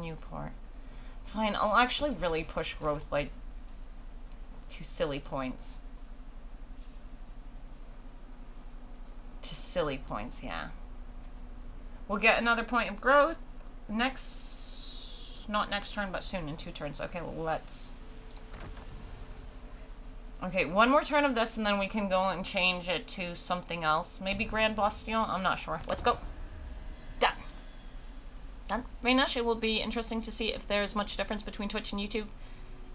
Newport. Fine, I'll actually really push growth like 2 silly points. To silly points, yeah. We'll get another point of growth next, not next turn, but soon in 2 turns. Okay, well, let's... Okay, 1 more turn of this, and then we can go and change it to something else. Maybe Grand Bastillon? I'm not sure. Let's go. Done. Done. Rainash, it will be interesting to see if there's much difference between Twitch and YouTube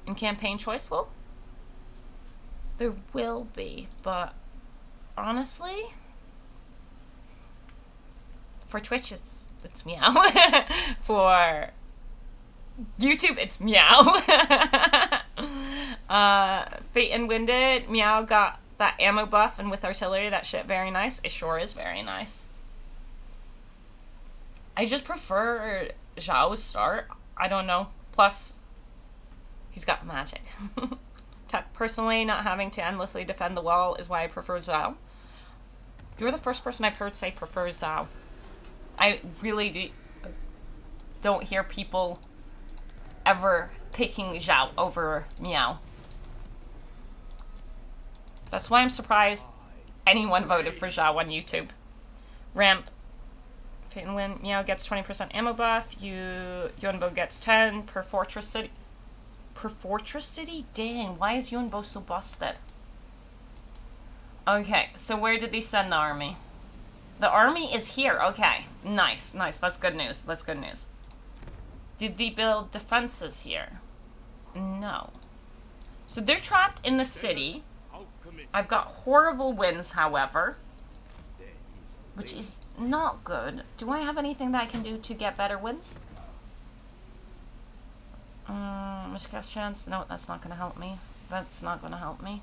in campaign choice flow. There will be, but honestly, for Twitch, it's meow. For YouTube, it's meow. Fate and Winded, meow got that ammo buff, and with artillery, that shit very nice. It sure is very nice. I just prefer Zhao's start. I don't know. Plus, he's got magic. Personally, not having to endlessly defend the wall is why I prefer Zhao. You're the first person I've heard say prefers Zhao. I really don't hear people ever picking Zhao over Meow. That's why I'm surprised anyone voted for Zhao on YouTube. Ramp. Fate and Win. Meow gets 20% ammo buff. Yunbo gets 10 per Fortress City. Per Fortress City? Dang, why is Yunbo so busted? Okay, so where did they send the army? The army is here. Okay, nice, nice. That's good news. That's good news. Did they build defenses here? No. So they're trapped in the city. I've got horrible winds, however, which is not good. Do I have anything that I can do to get better winds? Miscast chance? No, that's not going to help me. That's not going to help me.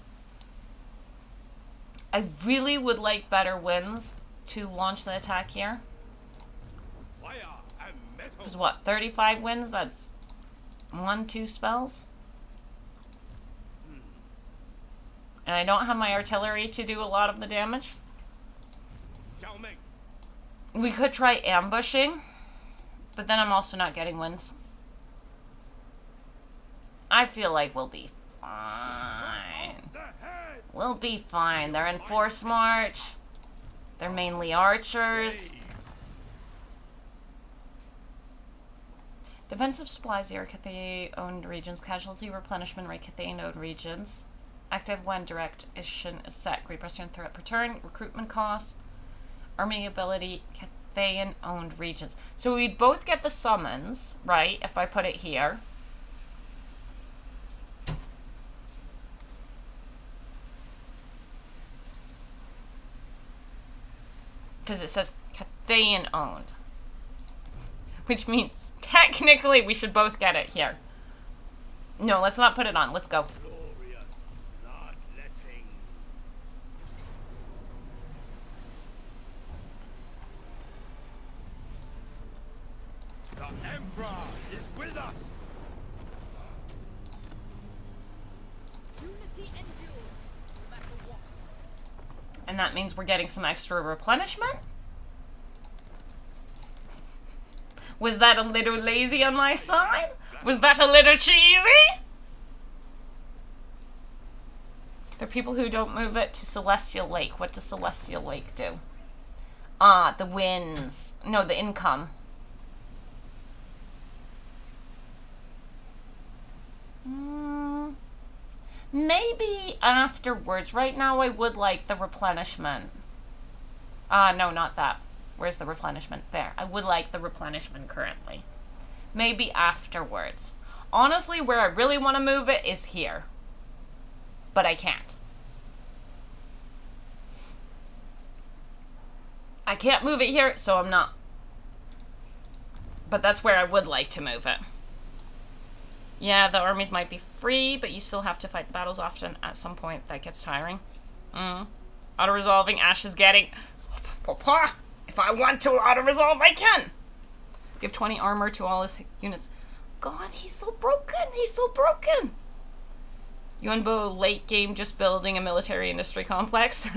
I really would like better winds to launch the attack here. Because what, 35 winds? That's 1-2 spells? And I don't have my artillery to do a lot of the damage. Zhao Ming. We could try ambushing, but then I'm also not getting wins. I feel like we'll be fine. We'll be fine. They're in force march. They're mainly archers. Defensive supplies here, Cathay-owned regions. Casualty replenishment rate, Cathay-owned regions. Active when direct is set. Great pressure and threat per turn. Recruitment costs. Army ability, Cathayan-owned regions. So we'd both get the summons, right? If I put it here. Because it says Cathayan-owned. Which means, technically, we should both get it here. No, let's not put it on. Let's go. And that means we're getting some extra replenishment? Was that a little lazy on my side? Was that a little cheesy? There are people who don't move it to Celestial Lake. What does Celestial Lake do? Ah, the winds. No, the income. Maybe afterwards. Right now I would like the replenishment. No, not that. Where's the replenishment? There. I would like the replenishment currently. Maybe afterwards. Honestly, where I really want to move it is here. But I can't. I can't move it here, so I'm not. But that's where I would like to move it. Yeah, the armies might be free, but you still have to fight the battles often. At some point, that gets tiring. Auto-resolving. Ash is getting... If I want to auto-resolve, I can! Give 20 armor to all his units. God, he's so broken! He's so broken! Yuanbo, late game, just building a military industry complex.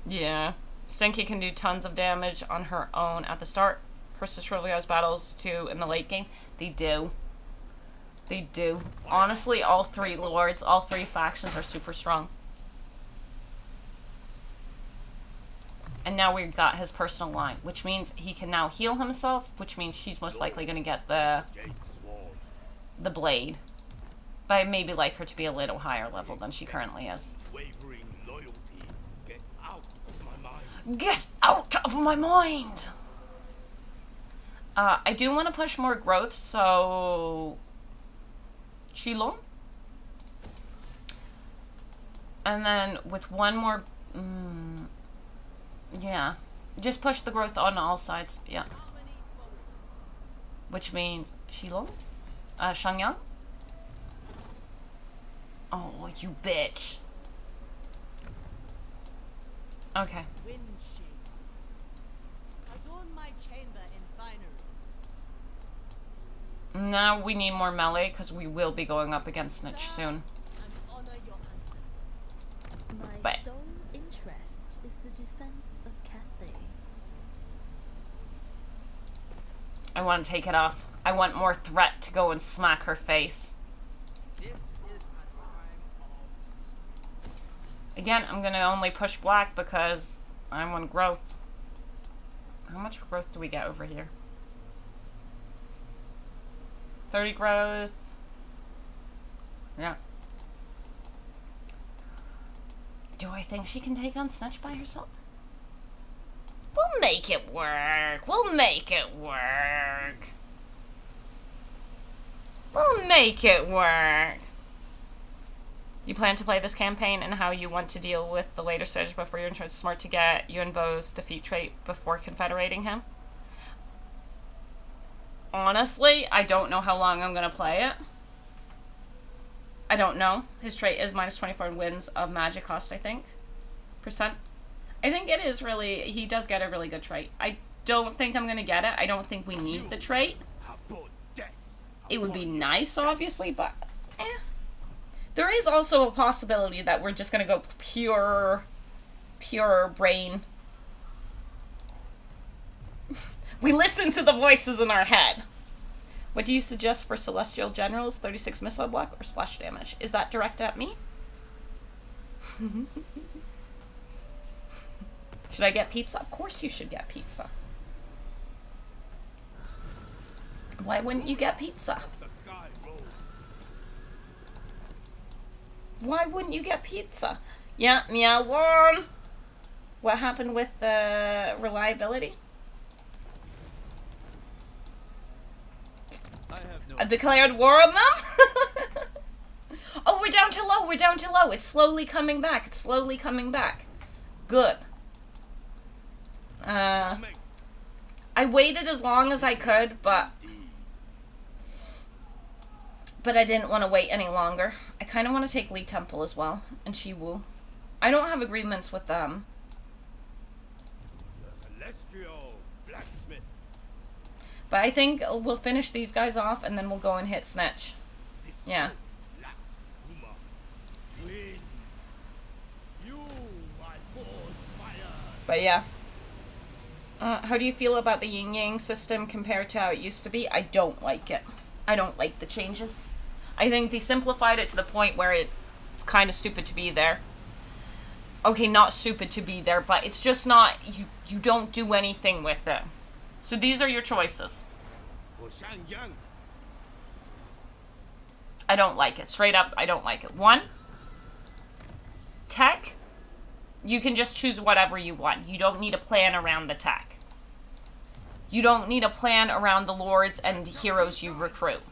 Yeah. Senki can do tons of damage on her own at the start. Cursus Trophy has battles too in the late game. They do. They do. Honestly, all three lords, all three factions are super strong. And now we've got his personal line, which means he can now heal himself, which means she's most likely going to get the blade. But I maybe like her to be a little higher level than she currently is. Get out of my mind! I do want to push more growth, so... Shilong? And then with one more... yeah. Just push the growth on all sides, yeah. Which means... Shilong? Shangyang? Oh, you bitch. Okay. Adorn my chamber in finery. Now we need more melee, because we will be going up against Snitch soon. And honor your ancestors. My But- sole interest is the defense of Cathay. I want to take it off. I want more threat to go and smack her face. This is a time of Again, I'm going to only push black because I want growth. How much growth do we get over here? 30 growth. Yeah. Do I think she can take on Snitch by herself? We'll make it work. We'll make it work. We'll make it work. You plan to play this campaign and how you want to deal with the later stage before you're entrance. Smart to get Yuanbo's defeat trait before confederating him. Honestly, I don't know how long I'm going to play it. I don't know. His trait is minus 24 wins of magic cost, I think. Percent. I think it is really... He does get a really good trait. I don't think I'm going to get it. I don't think we need the trait. It would be nice, obviously, but... There is also a possibility that we're just going to go pure brain. We listen to the voices in our head. What do you suggest for Celestial Generals? 36 missile block or splash damage? Is that direct at me? Should I get pizza? Of course you should get pizza. Why wouldn't you get pizza? Why wouldn't you get pizza? Yeah, meow one. What happened with the reliability? I declared war on them? Oh, we're down to low. We're down to low. It's slowly coming back. It's slowly coming back. Good. I waited as long as I could, but I didn't want to wait any longer. I kind of want to take Lee Temple as well, and Shiwu. I don't have agreements with them. the celestial blacksmith. But I think we'll finish these guys off, and then we'll go and hit Snitch. Yeah. But yeah. How do you feel about the yin-yang system compared to how it used to be? I don't like it. I don't like the changes. I think they simplified it to the point where it's kind of stupid to be there. Okay, not stupid to be there, but it's just not... You don't do anything with it. So these are your choices. For Shangyang. I don't like it. Straight up, I don't like it. 1, tech, you can just choose whatever you want. You don't need a plan around the tech. You don't need a plan around the lords and heroes you recruit.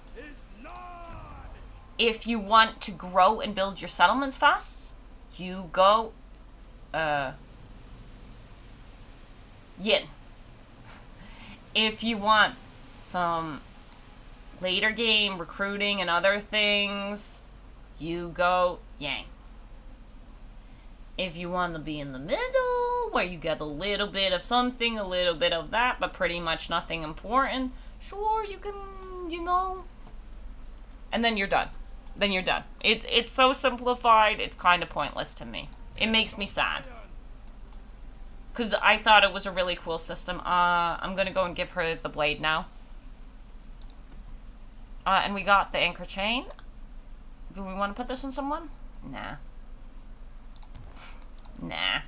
If you want to grow and build your settlements fast, you go, yin. If you want some later game recruiting and other things, you go yang. If you want to be in the middle, where you get a little bit of something, a little bit of that, but pretty much nothing important, sure, you can, you know, and then you're done. Then you're done. It's so simplified, it's kind of pointless to me. It makes me sad. Because I thought it was a really cool system. I'm going to go and give her the blade now. And we got the anchor chain. Do we want to put this on someone? Nah. Nah.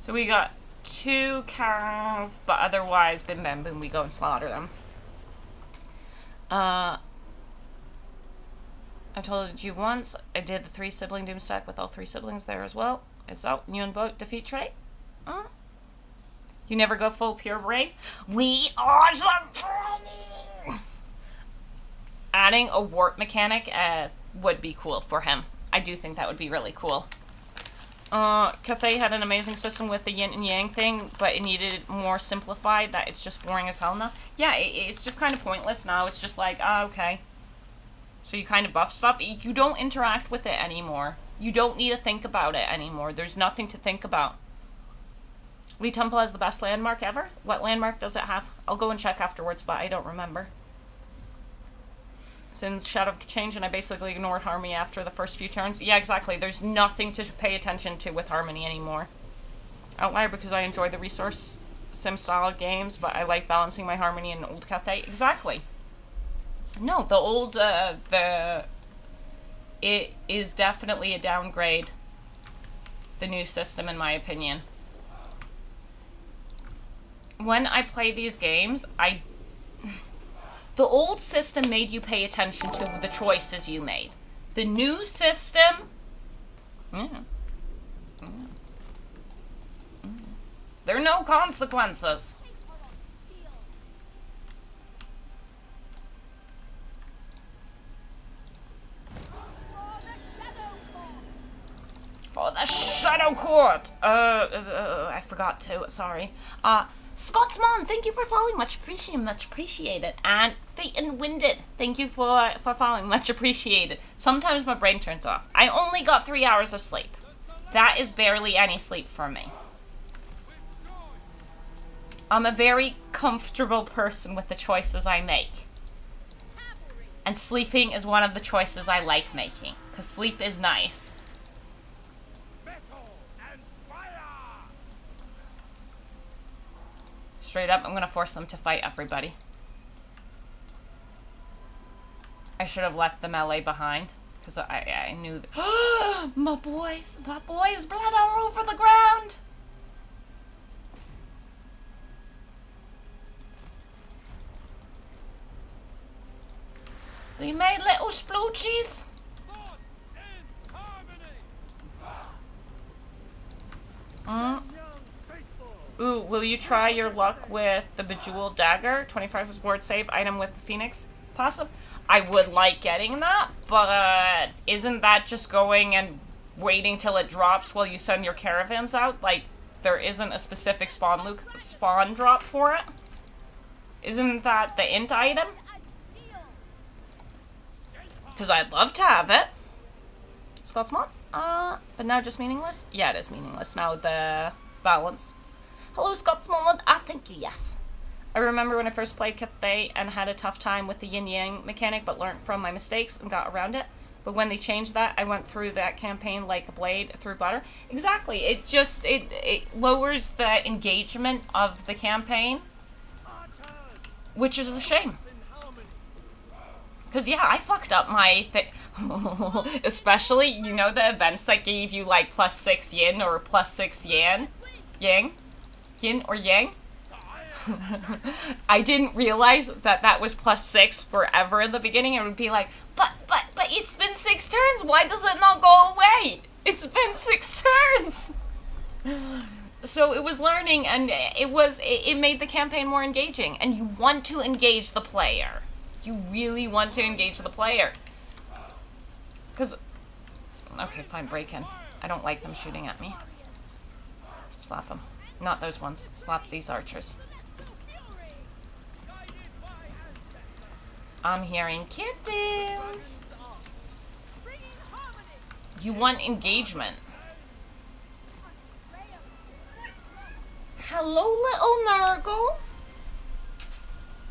So we got 2 calf, but otherwise, bim bam boom, we go and slaughter them. I told you once, I did the 3 sibling doom stack with all 3 siblings there as well. It's out, new and boat defeat trait. You never go full pure brain. We are adding a warp mechanic would be cool for him. I do think that would be really cool. Cathay had an amazing system with the yin and yang thing, but it needed it more simplified, that it's just boring as hell now. Yeah, it's just kind of pointless now. It's just like, okay. So you kind of buff stuff. You don't interact with it anymore. You don't need to think about it anymore. There's nothing to think about. Lee Temple has the best landmark ever? What landmark does it have? I'll go and check afterwards, but I don't remember. Since Shadow Change and I basically ignored Harmony after the first few turns. Yeah, exactly. There's nothing to pay attention to with Harmony anymore. Outlier because I enjoy the resource sim style games, but I like balancing my Harmony and old Cathay. Exactly. No, the old, it is definitely a downgrade. The new system, in my opinion. When I play these games, the old system made you pay attention to the choices you made. The new system, there are no consequences. For the Shadow Court! I forgot to, sorry. Scotsman, thank you for following, much appreciated. And Fate and Winded, thank you for following, much appreciated. Sometimes my brain turns off. I only got 3 hours of sleep. That is barely any sleep for me. I'm a very comfortable person with the choices I make. And sleeping is one of the choices I like making, because sleep is nice. Straight up, I'm gonna force them to fight everybody. I should have left the melee behind, because I knew that. My boys, blood all over the ground! We made little sploochies. Ooh, will you try your luck with the Bejeweled Dagger? 25 ward save item with the Phoenix Possum? I would like getting that, but isn't that just going and waiting till it drops while you send your caravans out? Like, there isn't a specific spawn drop for it? Isn't that the int item? Because I'd love to have it. Scotsmont? But now just meaningless? Yeah, it is meaningless. Now the balance. Hello, Scotsmont. Thank you, yes. I remember when I first played Cathay and had a tough time with the yin-yang mechanic, but learned from my mistakes and got around it. But when they changed that, I went through that campaign like a blade through butter. Exactly. It just, it lowers the engagement of the campaign, which is a shame. Because, yeah, I fucked up my thing. Especially, you know, the events that gave you, like, +6 yin or +6 yang? Yin or yang? I didn't realize that that was +6 forever in the beginning. It would be like, but it's been 6 turns. Why does it not go away? It's been 6 turns. So it was learning, and it made the campaign more engaging. And you want to engage the player. You really want to engage the player. Because, okay, fine, break in. I don't like them shooting at me. Slap them. Not those ones. Slap these archers. I'm hearing kittens. You want engagement. Hello, little Nurgle.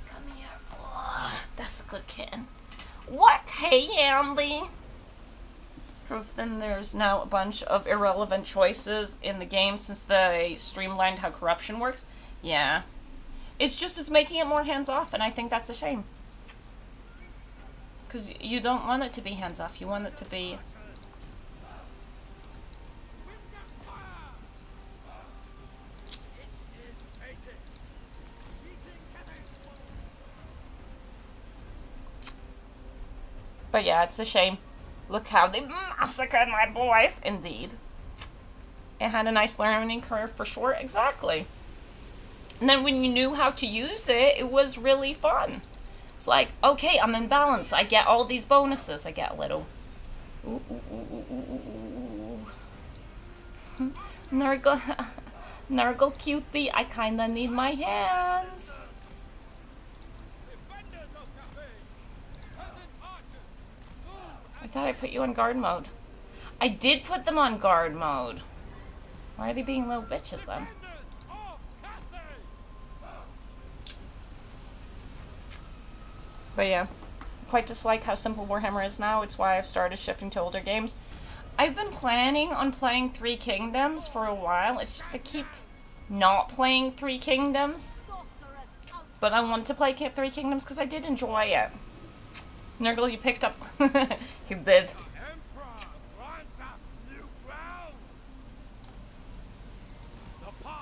Come here. Oh, that's a good kitten. What? Hey, Andy. Proof then there's now a bunch of irrelevant choices in the game since they streamlined how corruption works. Yeah. It's making it more hands-off, and I think that's a shame. Because you don't want it to be hands-off. You want it to be... But yeah, it's a shame. Look how they massacred my boys. Indeed. It had a nice learning curve for sure. Exactly. And then when you knew how to use it, it was really fun. It's like, okay, I'm in balance. I get all these bonuses. I get a little... Ooh, ooh, ooh, ooh, ooh, ooh. Nurgle... Nurgle cutie, I kinda need my hands. I thought I put you on guard mode. I did put them on guard mode. Why are they being little bitches then? But yeah, quite dislike how simple Warhammer is now. It's why I've started shifting to older games. I've been planning on playing Three Kingdoms for a while. It's just to keep not playing Three Kingdoms. But I want to play Three Kingdoms because I did enjoy it. Nurgle, you picked up... He did.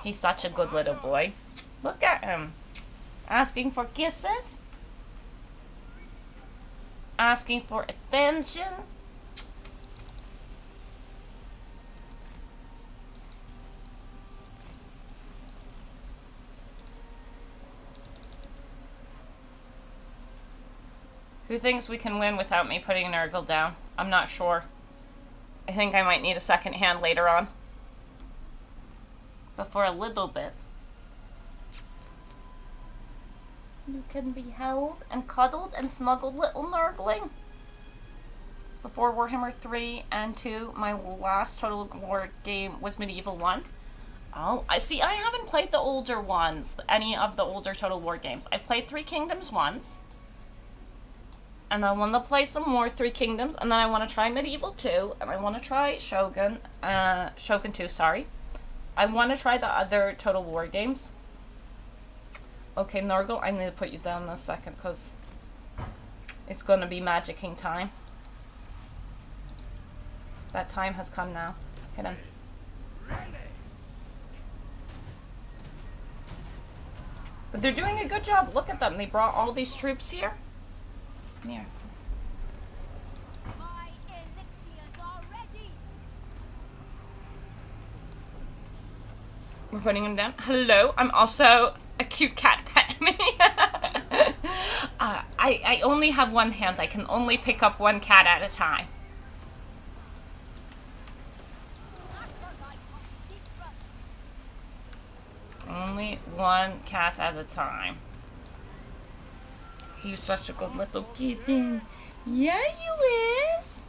He's such a good little boy. Look at him. Asking for kisses. Asking for attention. Who thinks we can win without me putting Nurgle down? I'm not sure. I think I might need a second hand later on. But for a little bit. You can be held and cuddled and snuggled, little Nurgling. Before Warhammer 3 and 2, my last Total War game was Medieval 1. Oh, I see. I haven't played the older ones, any of the older Total War games. I've played Three Kingdoms once. And I want to play some more Three Kingdoms, and then I want to try Medieval 2, and I want to try Shogun 2, sorry. I want to try the other Total War games. Okay, Nurgle, I need to put you down in a second, because it's going to be magicking time. That time has come now. Hit him. But they're doing a good job. Look at them. They brought all these troops here. Come here. My elixirs are ready. We're putting him down. Hello, I'm also a cute cat pet me. I only have one hand. I can only pick up one cat at a time. Only one cat at a time. He's such a good little kitten. Yeah, you is.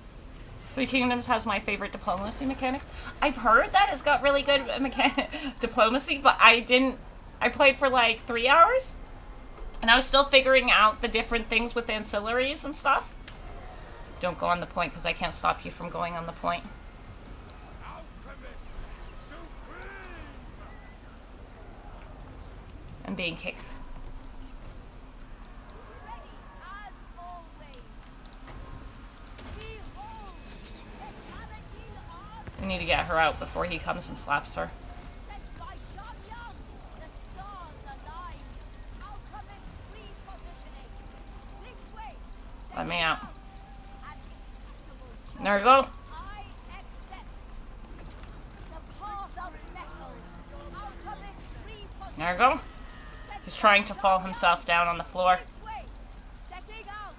Three Kingdoms has my favorite diplomacy mechanics. I've heard that it's got really good diplomacy, but I played for like 3 hours. And I was still figuring out the different things with the ancillaries and stuff. Don't go on the point, because I can't stop you from going on the point. And being kicked. We need to get her out before he comes and slaps her. Let me out. An acceptable choice. Nurgle. I accept. The path of metal. Alchemist reposition. Nurgle. Sent He's by trying to fall Zhao himself Ming. down on the floor. This way. Setting out.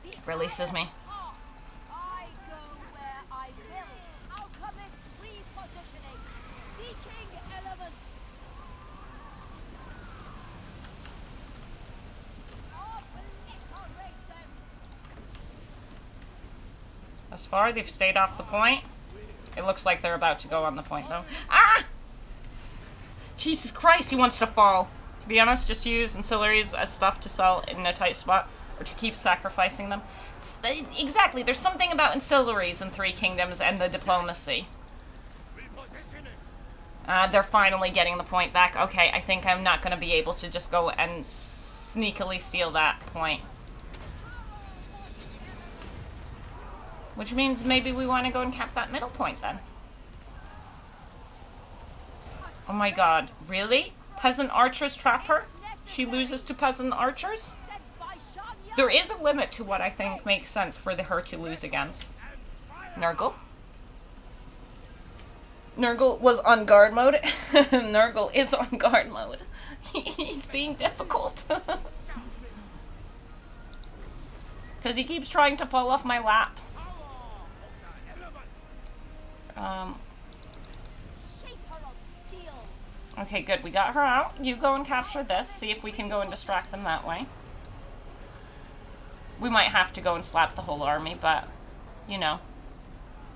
The Releases me. iron path. I go where I will. Alchemist repositioning. Seeking elements. Obliterate them. Thus far, they've stayed off the point. It looks like they're about to go on the point, though. Ah! Jesus Christ, he wants to fall. To be honest, just use ancillaries as stuff to sell in a tight spot, or to keep sacrificing them. Exactly, there's something about ancillaries in Three Kingdoms and the diplomacy. They're finally getting the point back. Okay, I think I'm not going to be able to just go and sneakily steal that point. Which means maybe we want to go and cap that middle point then. Oh my god, really? Peasant archers trap her? She loses to peasant archers? Sent by Shanya. There is a limit to what I think makes sense for her to lose against. Nurgle? Nurgle was on guard mode. Nurgle is on guard mode. He's being difficult. Because he keeps trying to fall off my lap. Shaper of steel. Okay, good. We got her out. You go and capture this. See if we can go and distract them that way. We might have to go and slap the whole army, but, you know,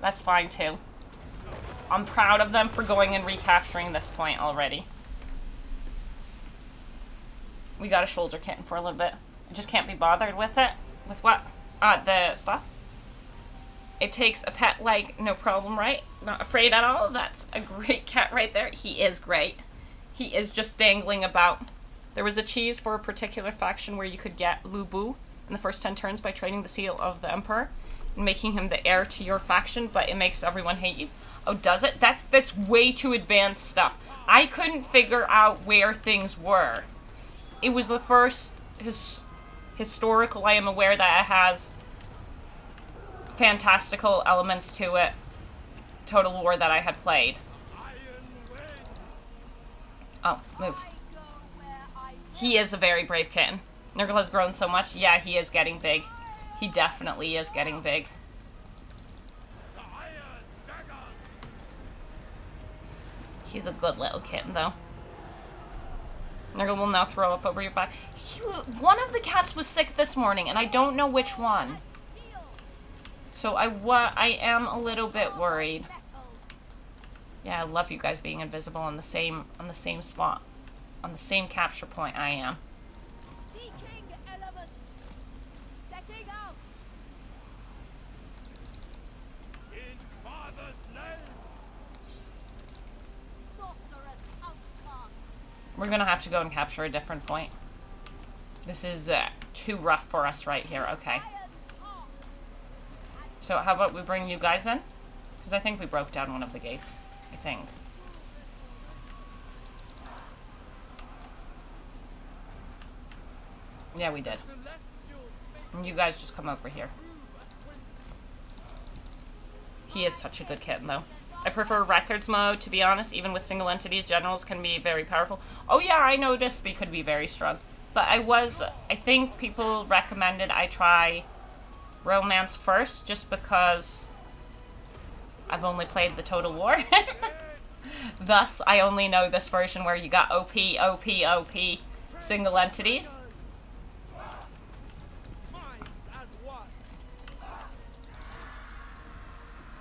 that's fine too. I'm proud of them for going and recapturing this point already. We got a shoulder kitten for a little bit. I just can't be bothered with it. With what? The stuff. It takes a pet like no problem, right? Not afraid at all. That's a great cat right there. He is great. He is just dangling about. There was a cheese for a particular faction where you could get Lubu in the first 10 turns by trading the seal of the Emperor and making him the heir to your faction, but it makes everyone hate you. Oh, does it? That's way too advanced stuff. I couldn't figure out where things were. It was the first historical, I am aware that it has fantastical elements to it, Total War that I had played. Oh, move. He is a very brave kitten. Nurgle has grown so much. Yeah, he is getting big. He definitely is getting big. He's a good little kitten, though. Nurgle will now throw up over your back. One of the cats was sick this morning, and I don't know which one. So I am a little bit worried. Yeah, I love you guys being invisible on the same spot, on the same capture point I am. Seeking elements. Setting out. In Father's name. Sorceress outcast. We're gonna have to go and capture a different point. This is too rough for us right here. Okay. Iron path. So how about we bring you guys in? Because I think we broke down one of the gates. I think. Yeah, we did. And you guys just come over here. He is such a good kitten, though. I prefer records mode, to be honest. Even with single entities, generals can be very powerful. Oh yeah, I noticed they could be very strong. But I think people recommended I try romance first, just because I've only played the Total War. Thus, I only know this version where you got OP, OP, OP single entities. Minds as one.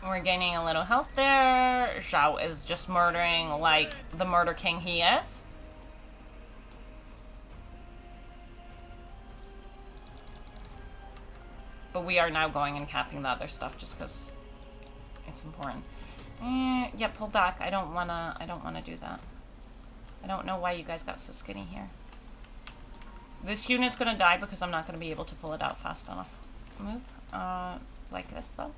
We're gaining a little health there. Zhao is just murdering like the murder king he is. But we are now going and capping the other stuff just because it's important. Yeah, pull back. I don't wanna do that. I don't know why you guys got so skinny here. This unit's gonna die because I'm not gonna be able to pull it out fast enough. Move. Like this though.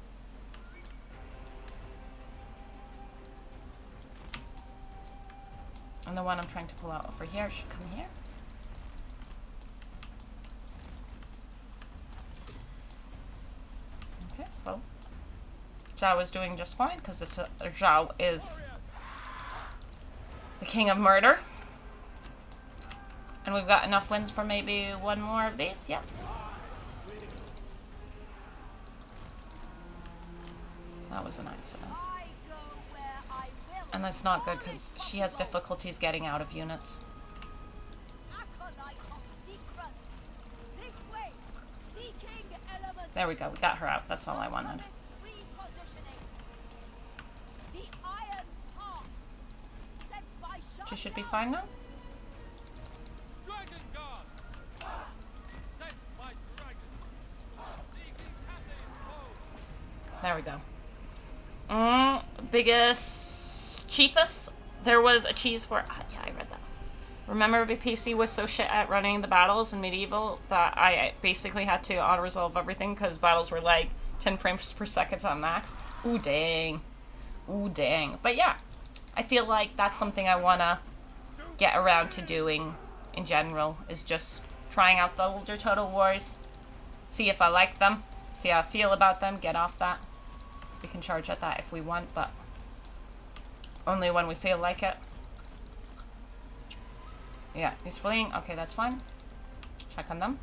And the one I'm trying to pull out over here should come here. Well, Zhao is doing just fine because Zhao is the king of murder. And we've got enough wins for maybe one more of these. Yep. That was an accident. I go where I will. And that's not good because she has difficulties getting out of units. Acolyte of secrets. This way. Seeking elements. There we go. We got her out. That's all I wanted. Repositioning. The iron path. Sent by She should be Shang fine now. Dragon Guard! Sent by dragon! Seeking Cathay's bow! There we go. Biggest chiefess. There was a cheese for. Yeah, I read that. Remember, BPC was so shit at running the battles in medieval that I basically had to auto resolve everything because battles were like 10 frames per second on max. Ooh dang. Ooh dang. But yeah, I feel like that's something I wanna get around to doing in general. Is just trying out the older Total Wars, see if I like them, see how I feel about them. Get off that. We can charge at that if we want, but only when we feel like it. Yeah, he's fleeing. Okay, that's fine. Check on them.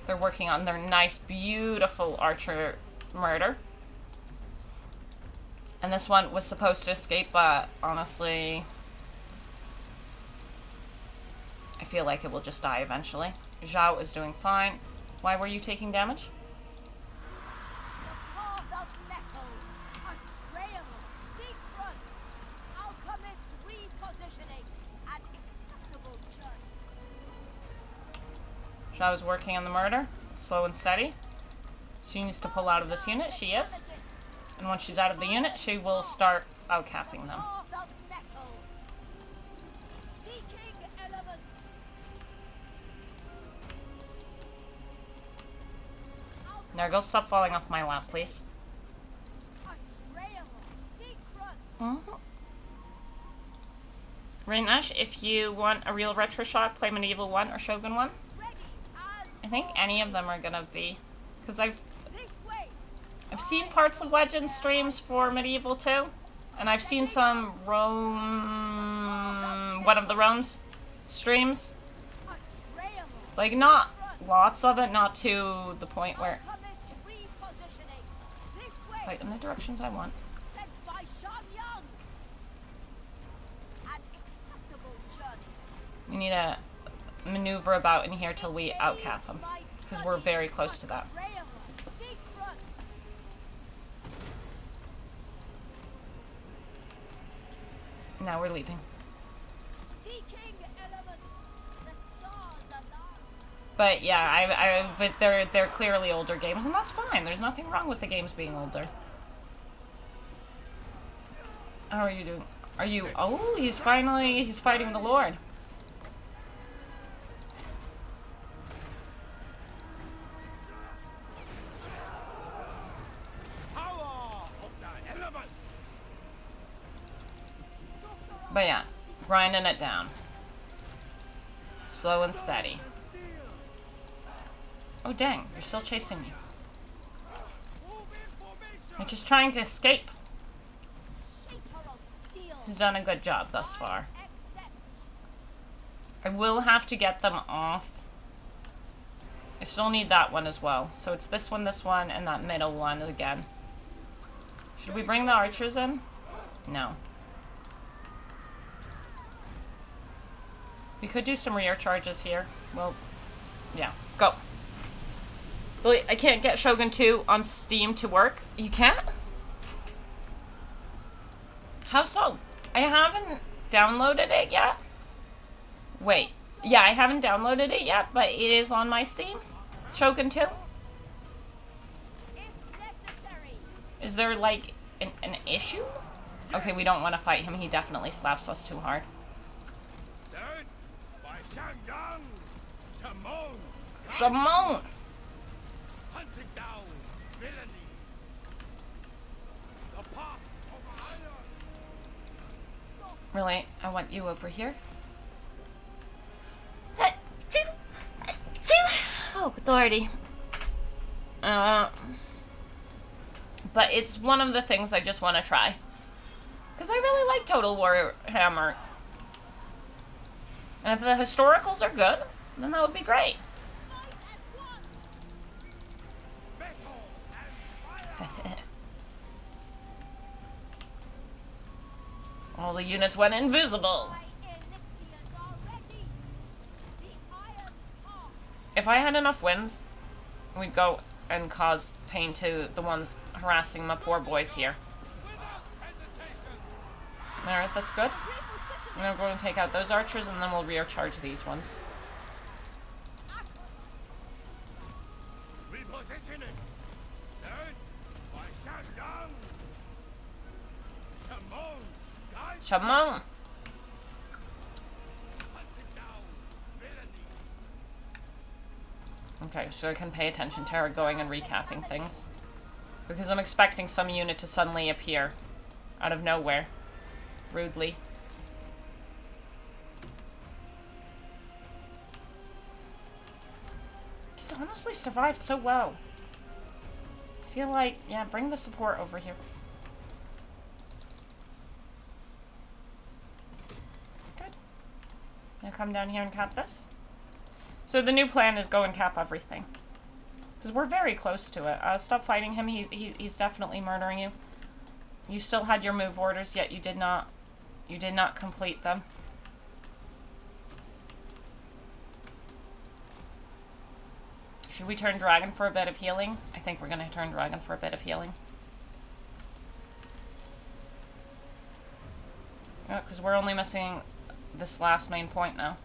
They're working on their nice, beautiful archer murder. And this one was supposed to escape, but honestly, I feel like it will just die eventually. Zhao is doing fine. Why were you taking damage? path of metal. A trail of secrets. Alchemist repositioning. An acceptable journey. Zhao is working on the murder. Slow and steady. She needs to pull out of this unit. She is. And once she's out of the unit, she will start outcapping them. Path of metal. Seeking elements. Nergal, stop falling off my lap, please. A trail of secrets. Mm-hmm. Rainash, if you want a real retro shot, play Medieval 1 or Shogun 1. Ready as I think any of them are gonna be. Because I've this way. seen parts of Legends streams for Medieval 2. And I've seen some Rome... one of the Rome's streams. A trail of Like, not lots of it, not to the point where... alchemist repositioning. This way. Right, in the directions I want. Sent by Shan An acceptable journey. We need to maneuver about in here till we outcap them. Because we're very close to that. Trail of secrets. Now we're leaving. Seeking elements. The stars align. But yeah, but they're clearly older games, and that's fine. There's nothing wrong with the games being older. How are you doing? Are you? Oh, he's fighting the Lord. Power of the element! But yeah, grinding it down. Slow and steady. Oh dang, you're still chasing me. You're just trying to escape. Shaper of steel. He's done a good job thus far. Accept. I will have to get them off. I still need that one as well. So it's this one, and that middle one again. Should we bring the archers in? No. We could do some rear charges here. Well, yeah. Go. Really, I can't get Shogun 2 on Steam to work. You can't? How so? I haven't downloaded it yet. Wait. Yeah, I haven't downloaded it yet, but it is on my Steam. Shogun 2. If necessary. Is there, like, an issue? Okay, we don't want to fight him. He definitely slaps us too hard. Sent by Shangyang! Timon! Shimon! Hunting down villainy! The path of iron! Really? I want you over here. Oh, authority. But it's one of the things I just want to try. Because I really like Total War Hammer. And if the historicals are good, then that would be great. All the units went invisible. If I had enough wins, we'd go and cause pain to the ones harassing my poor boys here. Alright, that's good. I'm gonna go and take out those archers and then we'll recharge these ones. Chamon! Okay, so I can pay attention to her going and recapping things. Because I'm expecting some unit to suddenly appear out of nowhere. Rudely. He's honestly survived so well. I feel like, yeah, bring the support over here. Good. Now come down here and cap this. So the new plan is go and cap everything. Because we're very close to it. Stop fighting him. He's definitely murdering you. You still had your move orders, yet you did not complete them. Should we turn Dragon for a bit of healing? I think we're gonna turn Dragon for a bit of healing. Yeah, because we're only missing this last main point now.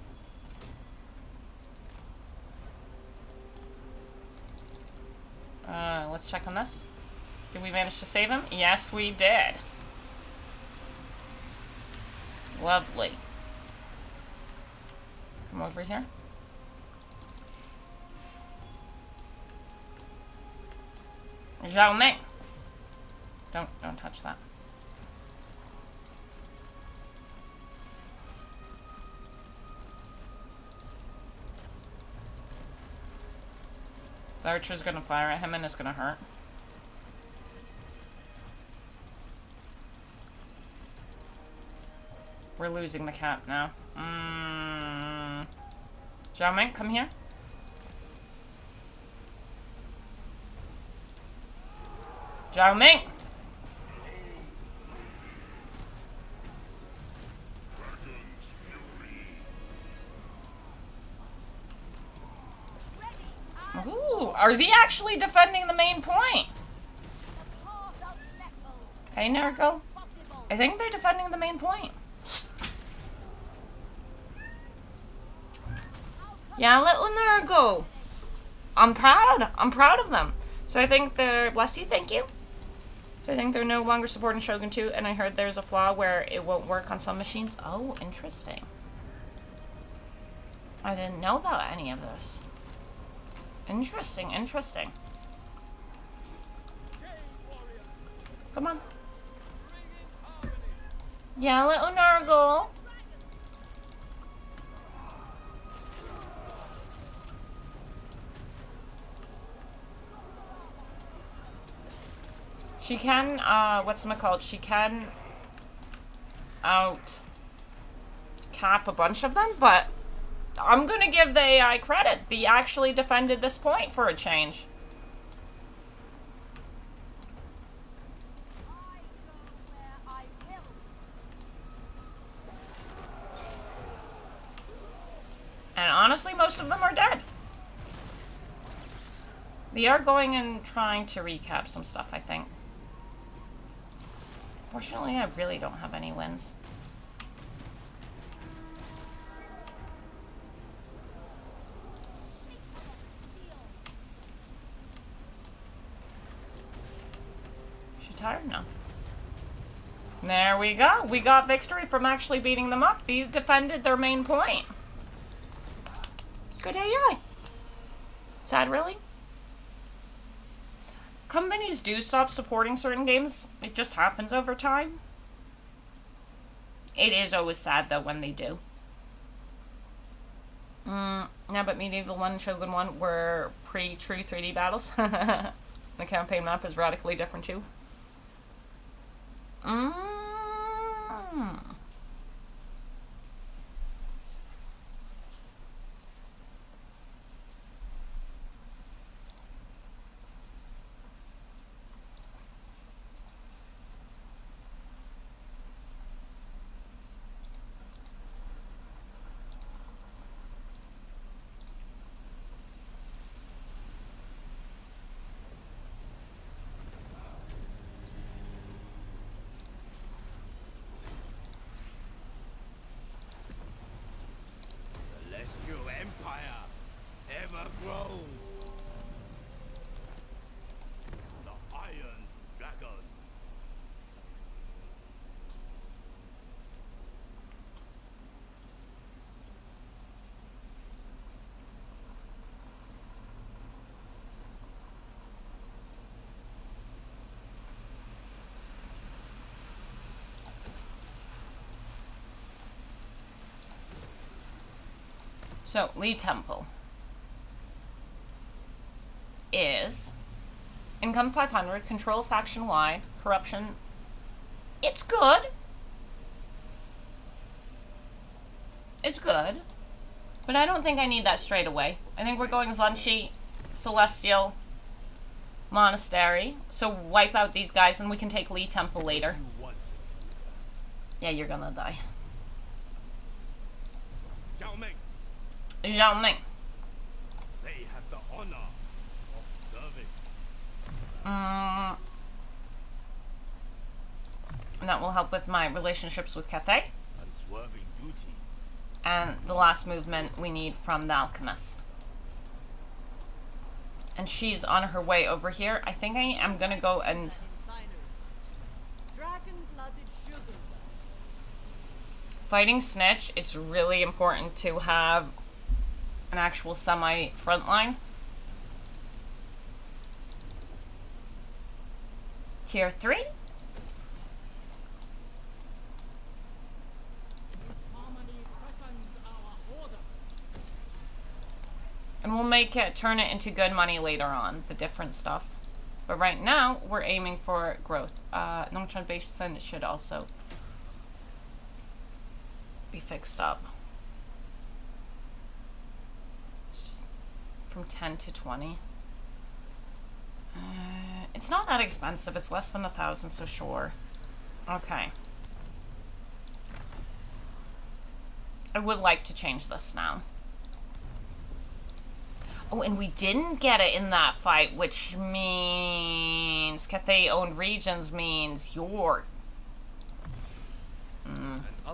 Let's check on this. Did we manage to save him? Yes, we did. Lovely. Come over here. Zhao Ming. Don't touch that. The archer's gonna fire at him and it's gonna hurt. We're losing the cap now. Zhao Ming, come here. Zhao Ming! Ooh, are they actually defending the main point? Hey, Nurgle. I think they're defending the main point. Yeah, little Nurgle. I'm proud of them. So I think they're, bless you, thank you. So I think they're no longer supporting Shogun 2, and I heard there's a flaw where it won't work on some machines. Oh, interesting. I didn't know about any of this. Interesting, interesting. Come on. Yeah, little Nurgle. She can, whatchamacallit, she can out cap a bunch of them, but I'm gonna give the AI credit. They actually defended this point for a change. And honestly, most of them are dead. They are going and trying to recap some stuff, I think. Fortunately, I really don't have any wins. She's tired now. There we go. We got victory from actually beating them up. They defended their main point. Good AI. Sad, really? Companies do stop supporting certain games. It just happens over time. It is always sad, though, when they do. Now, but Medieval 1 and Shogun 1 were pre-true 3D battles. The campaign map is radically different, too. Mm. Celestial Empire, ever grown. The Iron Dragon. So, Lee Temple is income 500, control faction wide, corruption. It's good. It's good. But I don't think I need that straight away. I think we're going Zunshi, Celestial, Monastery. So wipe out these guys and we can take Lee Temple later. You want to Yeah, you're gonna die. Zhao Ming, Zhao Ming. they have the honor of service. And that will help with my relationships with Cathay. Unswerving duty. And the last movement we need from the Alchemist. And she's on her way over here. I think I am gonna go and... Dragon-blooded sugar. Fighting Snitch, it's really important to have an actual semi-front line. Tier 3? This harmony threatens our order. And we'll make it, turn it into good money later on, the different stuff. But right now, we're aiming for growth. Nongchan Basin should also be fixed up. It's just from 10 to 20. It's not that expensive. It's less than 1,000, so sure. Okay. I would like to change this now. Oh, and we didn't get it in that fight, which means Cathay-owned regions means you're...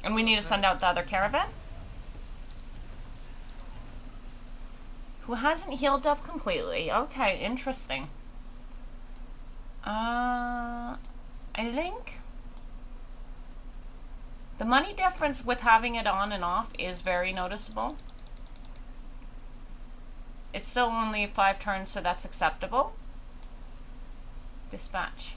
And we need to send out the other caravan? Who hasn't healed up completely. Okay, interesting. I think... The money difference with having it on and off is very noticeable. It's still only 5 turns, so that's acceptable. Dispatch.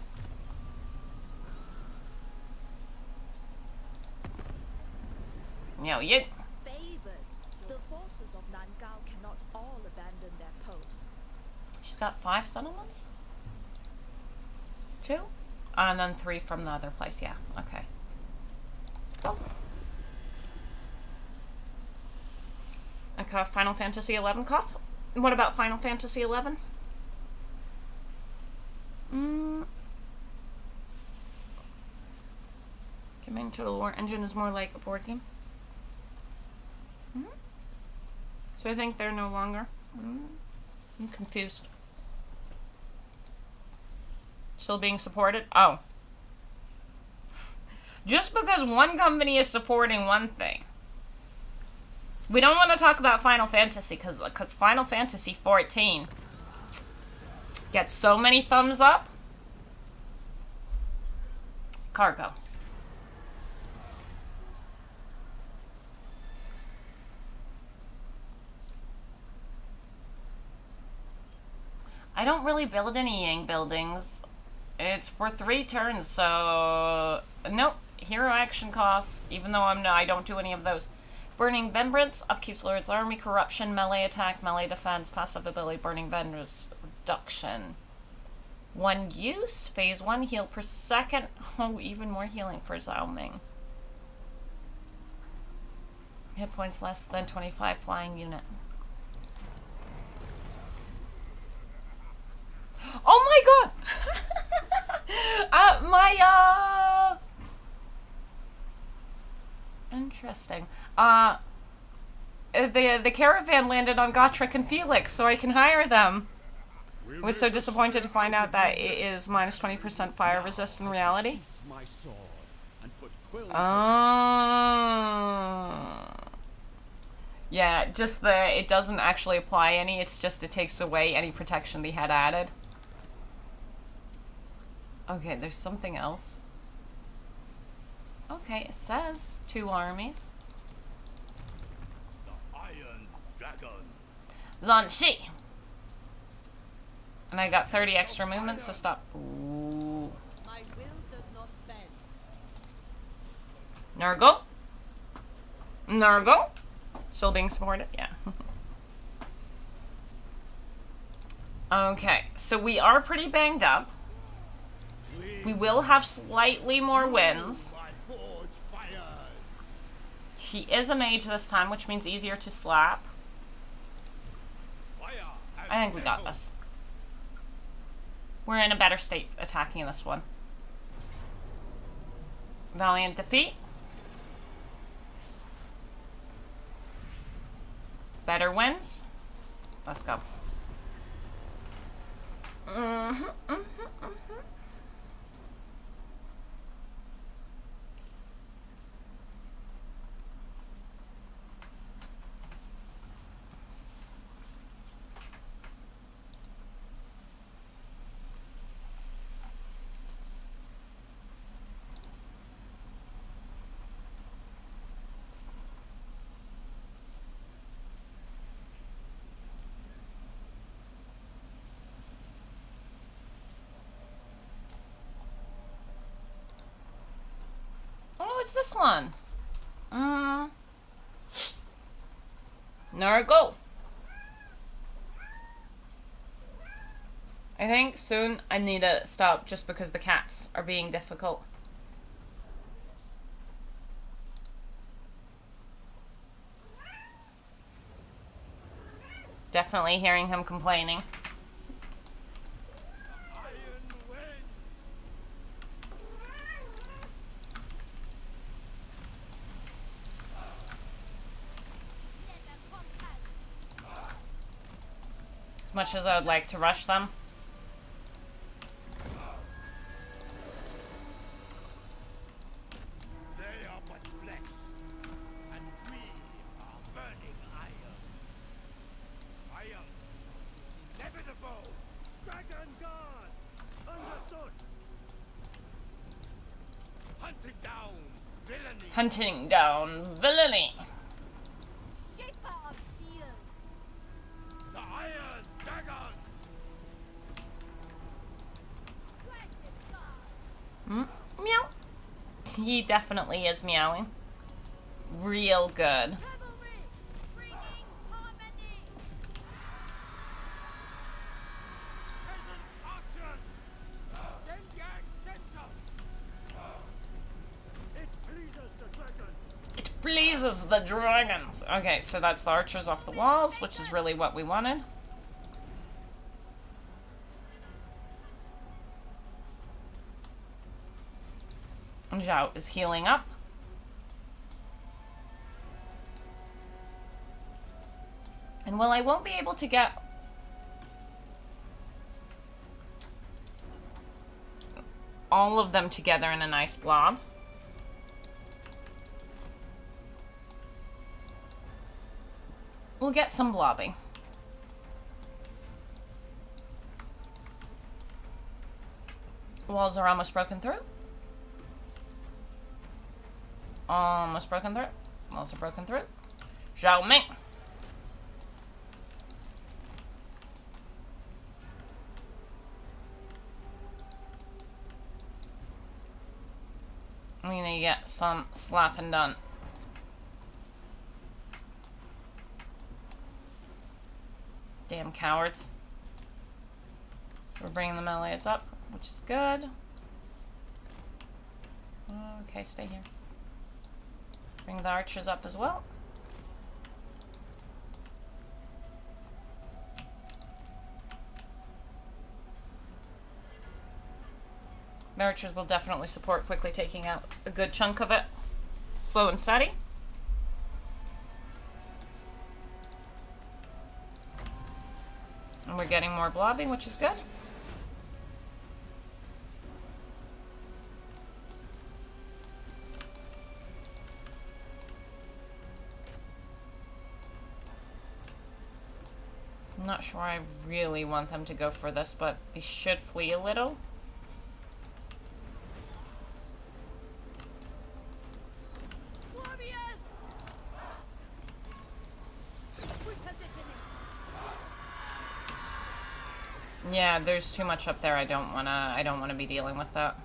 You. Favored. The forces of Nangao cannot all abandon their posts. She's got 5 settlements? 2? And then 3 from the other place, yeah. Okay. Cool. Okay, Final Fantasy 11 cough. What about Final Fantasy 11? Coming to the War Engine is more like a board game. So I think they're no longer. I'm confused. Still being supported? Oh. Just because one company is supporting one thing. We don't want to talk about Final Fantasy because Final Fantasy 14 gets so many thumbs up. Cargo. I don't really build any Yang buildings. It's for 3 turns, so... Nope. Hero action cost, even though I don't do any of those. Burning Vengeance, upkeeps Lord's Army, Corruption, Melee Attack, Melee Defense, Passive Ability, Burning Vengeance, Reduction. One use, phase 1, heal per second. Oh, even more healing for Zhao Ming. Hit points less than 25 flying unit. Oh my god! Interesting. The caravan landed on Gotrek and Felix, so I can hire them. I was so disappointed to find out that it is minus 20% fire resist in reality. My sword and put quill Yeah, just it doesn't actually apply any, it's just it takes away any protection they had added. Okay, there's something else. Okay, it says 2 armies. The Iron Dragon. Zanshi! And I got 30 extra movement, so stop. Ooh. My will does not bend. Nurgle? Nurgle? Still being supported? Yeah. Okay, so we are pretty banged up. We will have slightly more wins. She is a mage this time, which means easier to slap. I think we got this. We're in a better state attacking this one. Valiant defeat. Better wins. Let's go. Oh, it's this one. Nurgle. I think soon I need to stop just because the cats are being difficult. Definitely hearing him complaining. As much as I would like to rush them. They are but flesh, and we are burning iron. Iron is inevitable. Dragon Guard! Understood! Hunting down villainy! Hunting down villainy. Shaper of steel. The Iron Dragon! Meow. He definitely is meowing. Real good. Cavalry, bringing harmony. Peasant archers! Zenyak censors! It pleases the dragons! It pleases the dragons. Okay, so that's the archers off the walls, which is really what we wanted. And Zhao is healing up. And while I won't be able to get all of them together in a nice blob, we'll get some blobbing. Walls are almost broken through. Almost broken through. Also broken through. Zhao Ming. We need to get some slapping done. Damn cowards. We're bringing the melees up, which is good. Okay, stay here. Bring the archers up as well. The archers will definitely support quickly taking out a good chunk of it. Slow and steady. And we're getting more blobbing, which is good. I'm not sure I really want them to go for this, but they should flee a little. Warriors! Repositioning. Yeah, there's too much up there. I don't wanna be dealing with that.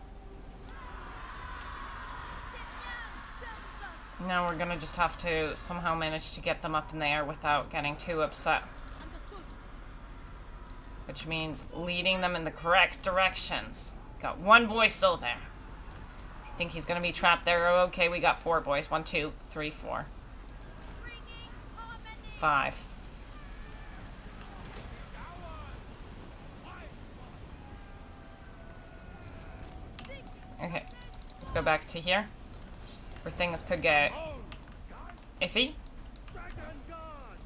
Now we're gonna just have to somehow manage to get them up in the air without getting too upset. Understood. Which means leading them in the correct directions. Got one boy still there. I think he's gonna be trapped there. Oh, okay, we got 4 boys. 1, 2, 3, 4. Bringing harmony. 5. Okay, let's go back to here, where things could get iffy. Dragon Guard!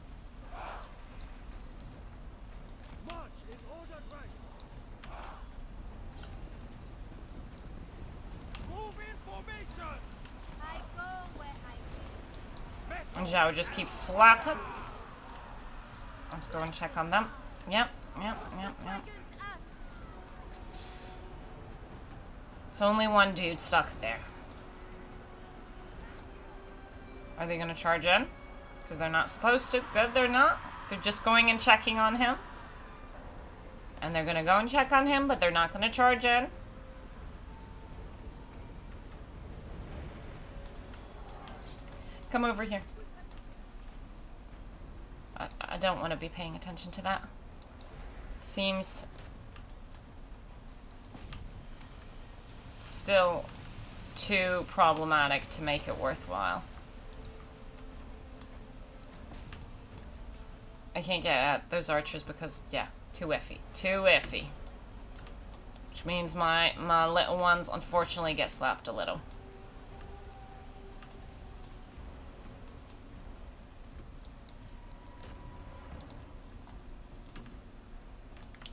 March in ordered ranks! Move in formation! I go where I will. And Zhao just keeps slapping. Let's go and check on them. Yep. Dragons us. It's only one dude stuck there. Are they gonna charge in? Because they're not supposed to. Good, they're not. They're just going and checking on him. And they're gonna go and check on him, but they're not gonna charge in. Come over here. I don't want to be paying attention to that. Seems still too problematic to make it worthwhile. I can't get at those archers because, yeah, too iffy. Too iffy. Which means my little ones unfortunately get slapped a little.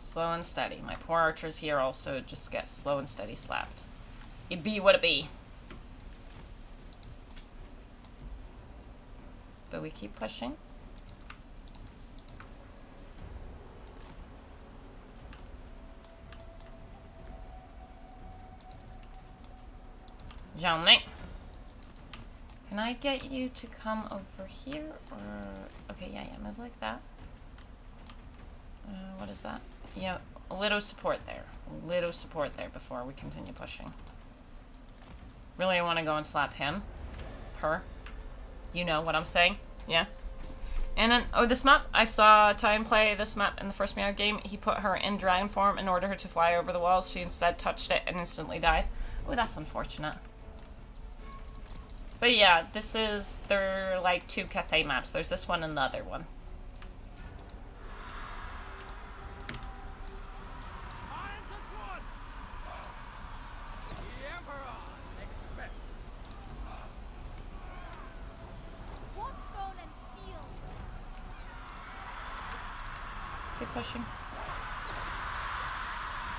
Slow and steady. My poor archers here also just get slow and steady slapped. It be what it be. But we keep pushing. Zhao Ming. Can I get you to come over here? Or okay, yeah, move like that. What is that? Yeah, a little support there. A little support there before we continue pushing. Really, I want to go and slap him. Her. You know what I'm saying? Yeah. And then, oh, this map. I saw Time play this map in the first Meow game. He put her in dragon form in order to fly over the walls. She instead touched it and instantly died. Oh, that's unfortunate. But yeah, they're like 2 Cathay maps. There's this one and the other one. Alliance is one! The Emperor expects. Warpstone and steel. Keep pushing.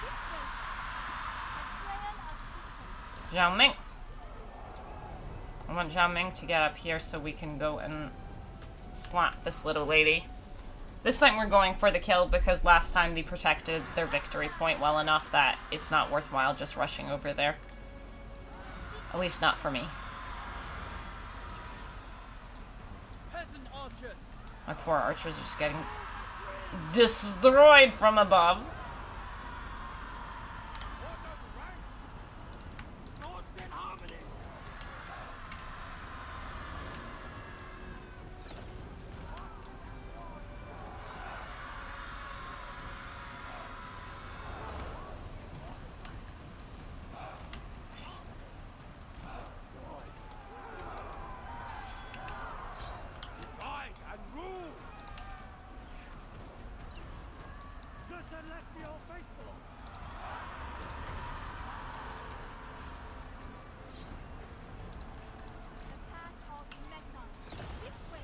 This way. Betrayal of secrets. Zhao Ming. I want Zhao Ming to get up here so we can go and slap this little lady. This time we're going for the kill because last time they protected their victory point well enough that it's not worthwhile just rushing over there. At least not for me. Peasant archers! My poor archers are just getting destroyed from above. Thoughts in harmony! the celestial faithful. The path of metal. This way.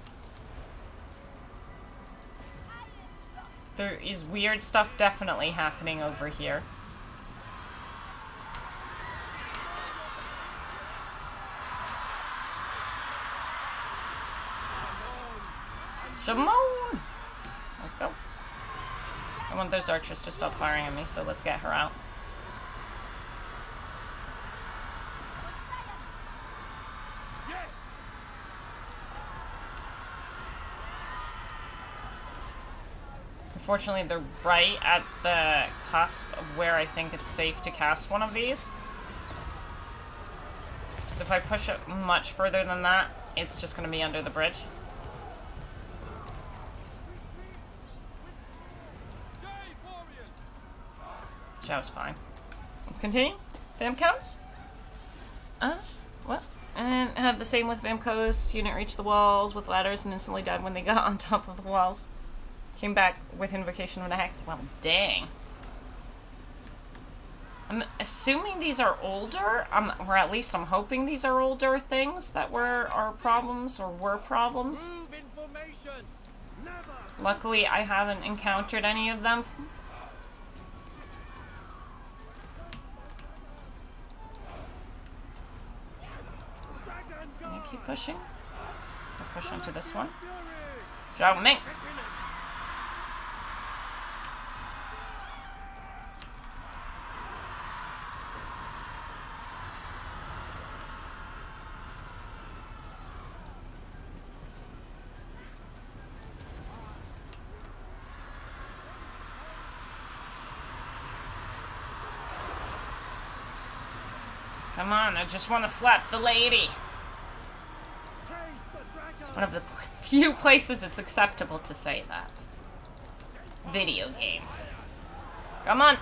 Iron rock. There is weird stuff definitely happening over here. Shimon! Let's go. I want those archers to stop firing at me, so let's get her out. Yes. Unfortunately, they're right at the cusp of where I think it's safe to cast one of these. Because if I push it much further than that, it's just going to be under the bridge. Zhao's fine. Let's continue. Vam counts? What? And had the same with Vam Coast. Unit reached the walls with ladders and instantly died when they got on top of the walls. Came back with invocation of the heck. Well, dang. I'm assuming these are older, or at least I'm hoping these are older things that were our problems, or were problems. Prove information. Never. Luckily, I haven't encountered any of them. Dragon Can you guard. keep pushing? I'll push onto this one. Fury. Zhao Ming! Come on, I just want to slap the lady. Praise the dragon. One of the few places it's acceptable to say that. Video games. Come on. A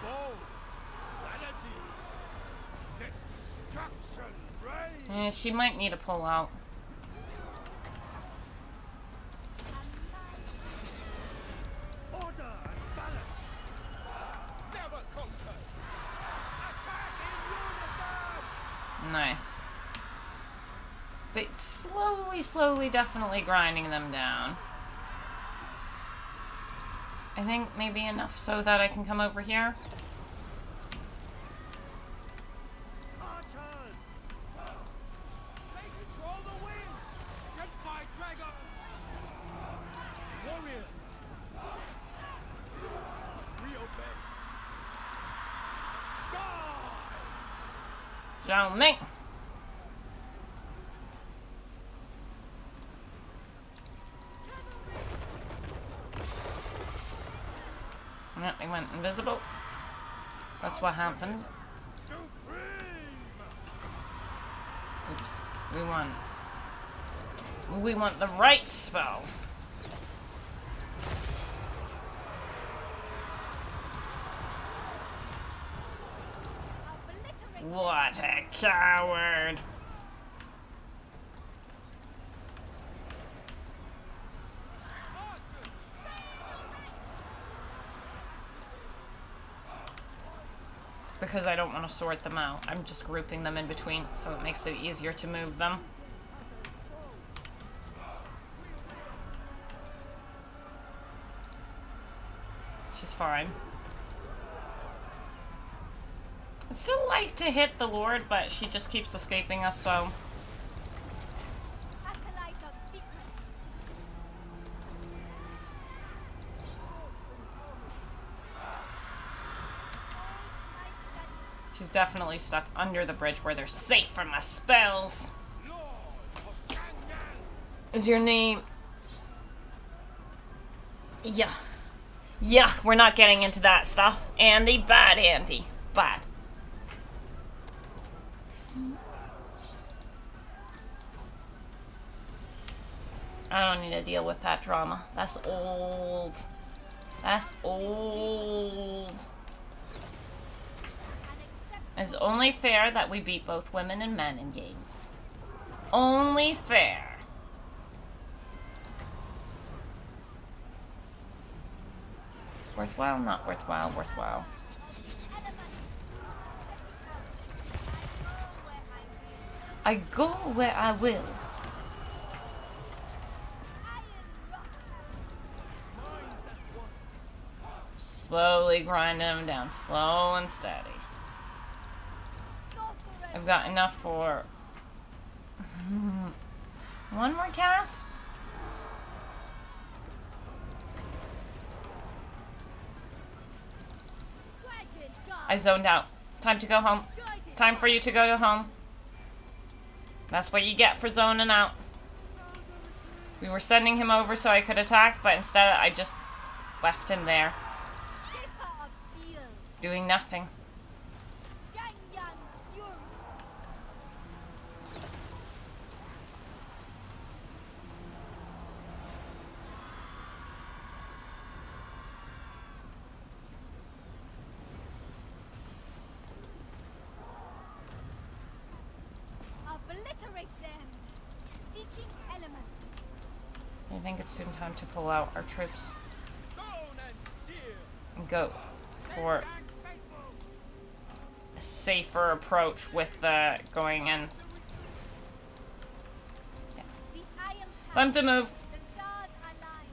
bold strategy. Let destruction reign. She might need a pull out. Order and balance. Never conquer. Attack in unison. Nice. But slowly, definitely grinding them down. I think maybe enough so that I can come over here. Archers. They control the wind. Sent by dragon. Warriors. We obey. Die. Zhao Ming! Yeah, they went invisible. That's what happened. Supreme. Oops. We want the right spell. Obliterate. What a coward! Because I don't want to sort them out. I'm just grouping them in between, so it makes it easier to move them. She's fine. I'd still like to hit the Lord, but she just keeps escaping us, so... Acolyte of secret. She's definitely stuck under the bridge where they're safe from the spells. Lord of Gangan. Is your name... Yeah. Yeah, we're not getting into that stuff. Andy, bad Andy. Bad. I don't need to deal with that drama. That's old. That's old. It's only fair that we beat both women and men in games. Only fair. Worthwhile? Not worthwhile. Worthwhile. I go where I will. Slowly grinding them down. Slow and steady. I've got enough for one more cast. I zoned out. Time to go home. Time for you to go home. That's what you get for zoning out. We were sending him over so I could attack, but instead I just left him there. Doing nothing. Obliterate them. Seeking elements. I think it's soon time to pull out our troops Stone and steel. and go for And faithful. a safer approach with the going in. The iron Time to move. the stars align.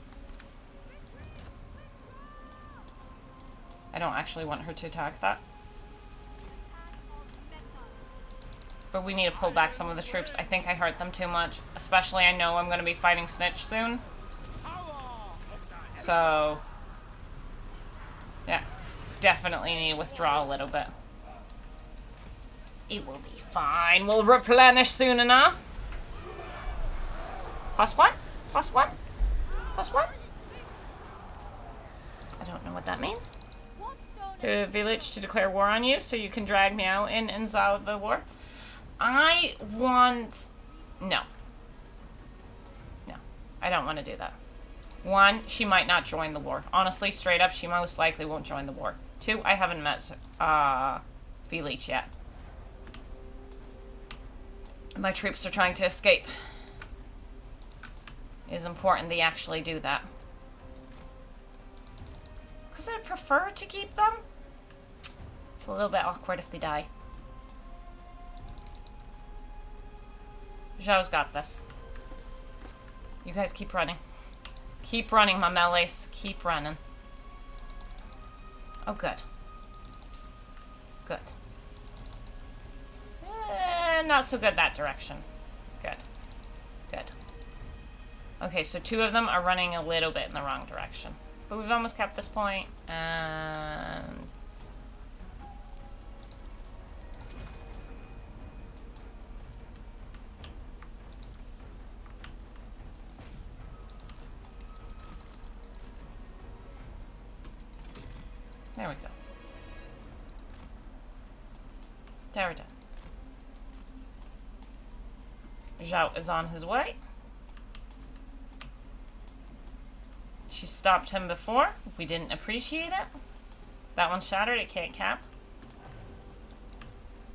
I don't actually want her to attack that. Path of metal. But we need to pull back some of the troops. I think I hurt them too much. Especially I know I'm going to be fighting Snitch soon. So, yeah. Definitely need to withdraw a little bit. It will be fine. We'll replenish soon enough. +1? +1? +1? I don't know what that means. Warpstone To a village to declare war on you so you can drag me out in and Zhao the war. I want... No. No. I don't want to do that. 1, she might not join the war. Honestly, straight up, she most likely won't join the war. 2, I haven't met Village yet. My troops are trying to escape. It is important they actually do that. Because I'd prefer to keep them. It's a little bit awkward if they die. Zhao's got this. You guys keep running. Keep running, my melees. Keep running. Oh, good. Good. Not so good that direction. Good. Good. Okay, so 2 of them are running a little bit in the wrong direction. But we've almost kept this point, and... There we go. There we go. Zhao is on his way. She stopped him before. We didn't appreciate it. That one's shattered. It can't cap.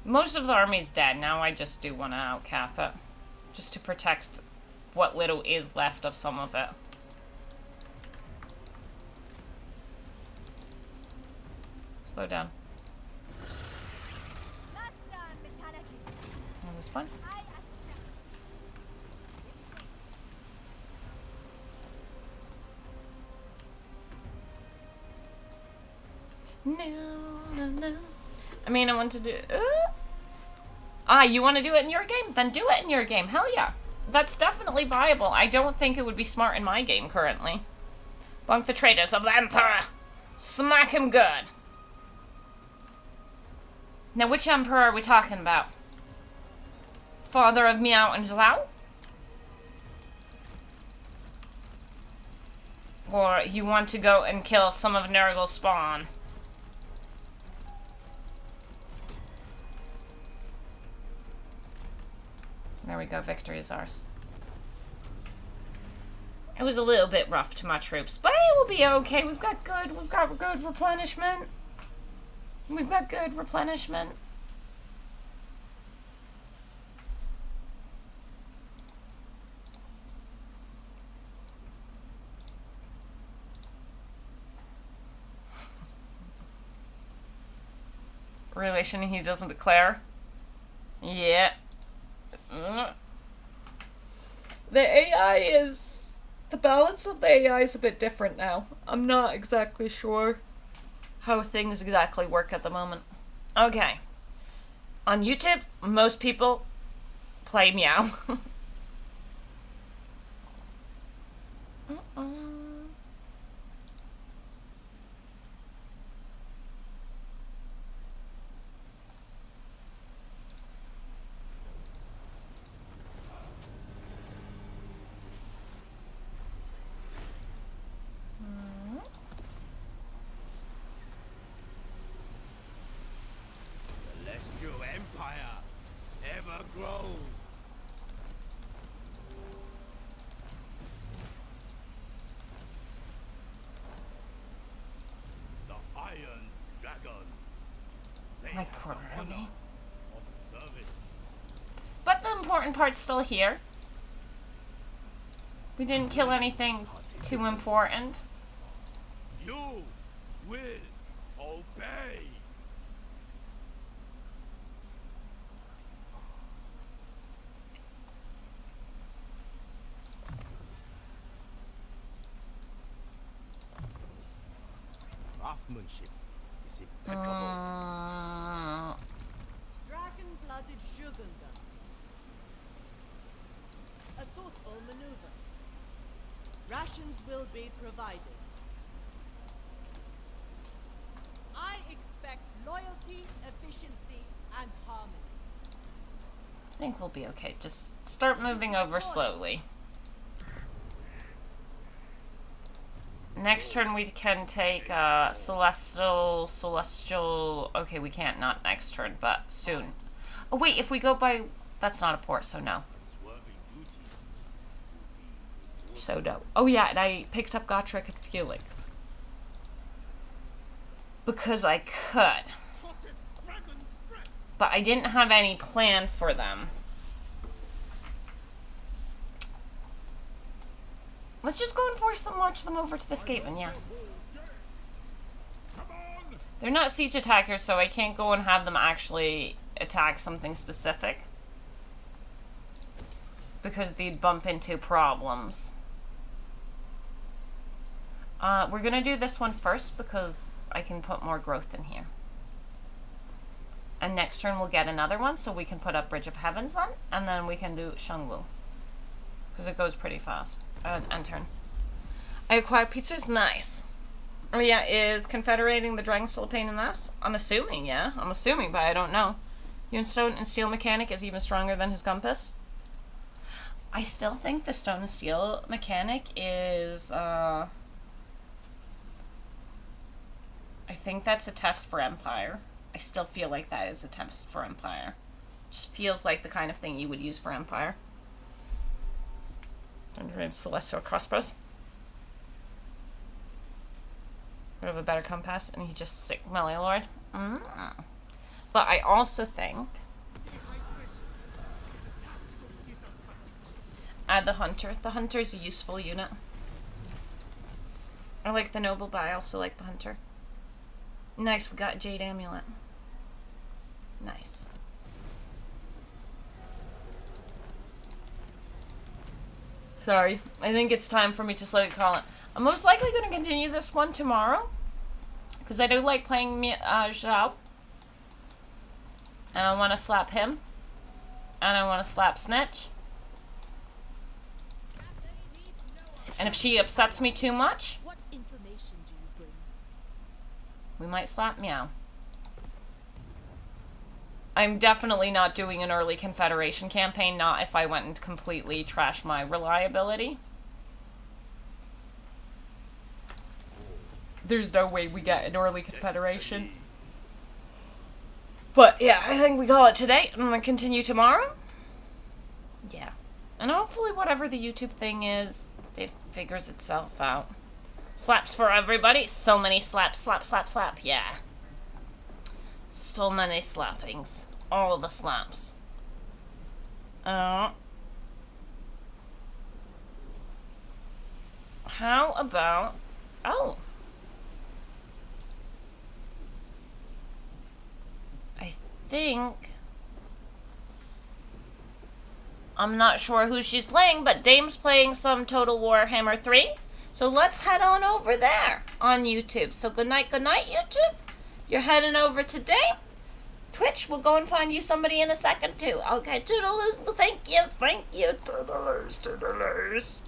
Most of the army's dead. Now I just do want to outcap it. Just to protect what little is left of some of it. Slow down. master metallurgist. That was fun. I accept. No. I mean, I want to do... you want to do it in your game? Then do it in your game. Hell yeah. That's definitely viable. I don't think it would be smart in my game currently. Bunk the traitors of the Emperor. Smack him good. Now, which Emperor are we talking about? Father of Miao and Zhao? Or you want to go and kill some of Nurgle's spawn? There we go, victory is ours. It was a little bit rough to my troops, but it will be okay. We've got good replenishment. We've got good replenishment. relation he doesn't declare. Yeah. The AI is... The balance of the AI is a bit different now. I'm not exactly sure how things exactly work at the moment. Okay. On YouTube, most people play Meow. Celestial Empire ever grows. The Iron Dragon. They My have poor the honor Ruby. of service. But the important part's still here. We didn't kill anything too important. You will obey. Craftsmanship is impeccable. Dragon-blooded Jugunda. A thoughtful maneuver. Rations will be provided. I expect loyalty, efficiency, and harmony. I think we'll be okay. Just start moving over slowly. Next turn we can take Celestial... Okay, we can't, not next turn, but soon. Oh wait, if we go by... That's not a port, so no. Swerving duty. So no. Oh yeah, and I picked up Gotrek and Felix. Because I could. Hottest dragon's breath. But I didn't have any plan for them. Let's just go and force them, march them over to the Skaven, yeah. Come on. They're not siege attackers, so I can't go and have them actually attack something specific. Because they'd bump into problems. We're gonna do this one first because I can put more growth in here. And next turn we'll get another one, so we can put up Bridge of Heavens then, and then we can do Shangwu. Because it goes pretty fast. End turn. I acquired pizzas, nice. Oh yeah, is confederating the dragon still a pain in the ass? I'm assuming, yeah. I'm assuming, but I don't know. Stone and steel mechanic is even stronger than his compass. I still think the stone and steel mechanic is, I think that's a test for Empire. I still feel like that is a test for Empire. Just feels like the kind of thing you would use for Empire. And Celestial crossbows. We have a better compass, and he just sick melee lord. But I also think add the hunter. The hunter's a useful unit. I like the noble, but I also like the hunter. Nice, we got Jade Amulet. Nice. Sorry, I think it's time for me to slowly call it. I'm most likely going to continue this one tomorrow. Because I do like playing Zhao. And I want to slap him. And I want to slap Snitch. And if she upsets me too much, What information do you bring? we might slap Meow. I'm definitely not doing an early Confederation campaign, not if I went and completely trashed my reliability. There's no way we get an early Confederation. But yeah, I think we call it today. I'm gonna continue tomorrow. Yeah. And hopefully whatever the YouTube thing is, it figures itself out. Slaps for everybody. So many slaps. Slap, slap, slap. Yeah. So many slappings. All the slaps. How about... Oh. think... I'm not sure who she's playing, but Dame's playing some Total Warhammer 3. So let's head on over there on YouTube. So good night, YouTube. You're heading over to Dame. Twitch, we'll go and find you somebody in a second too. Okay, toodaloo, thank you, toodalers.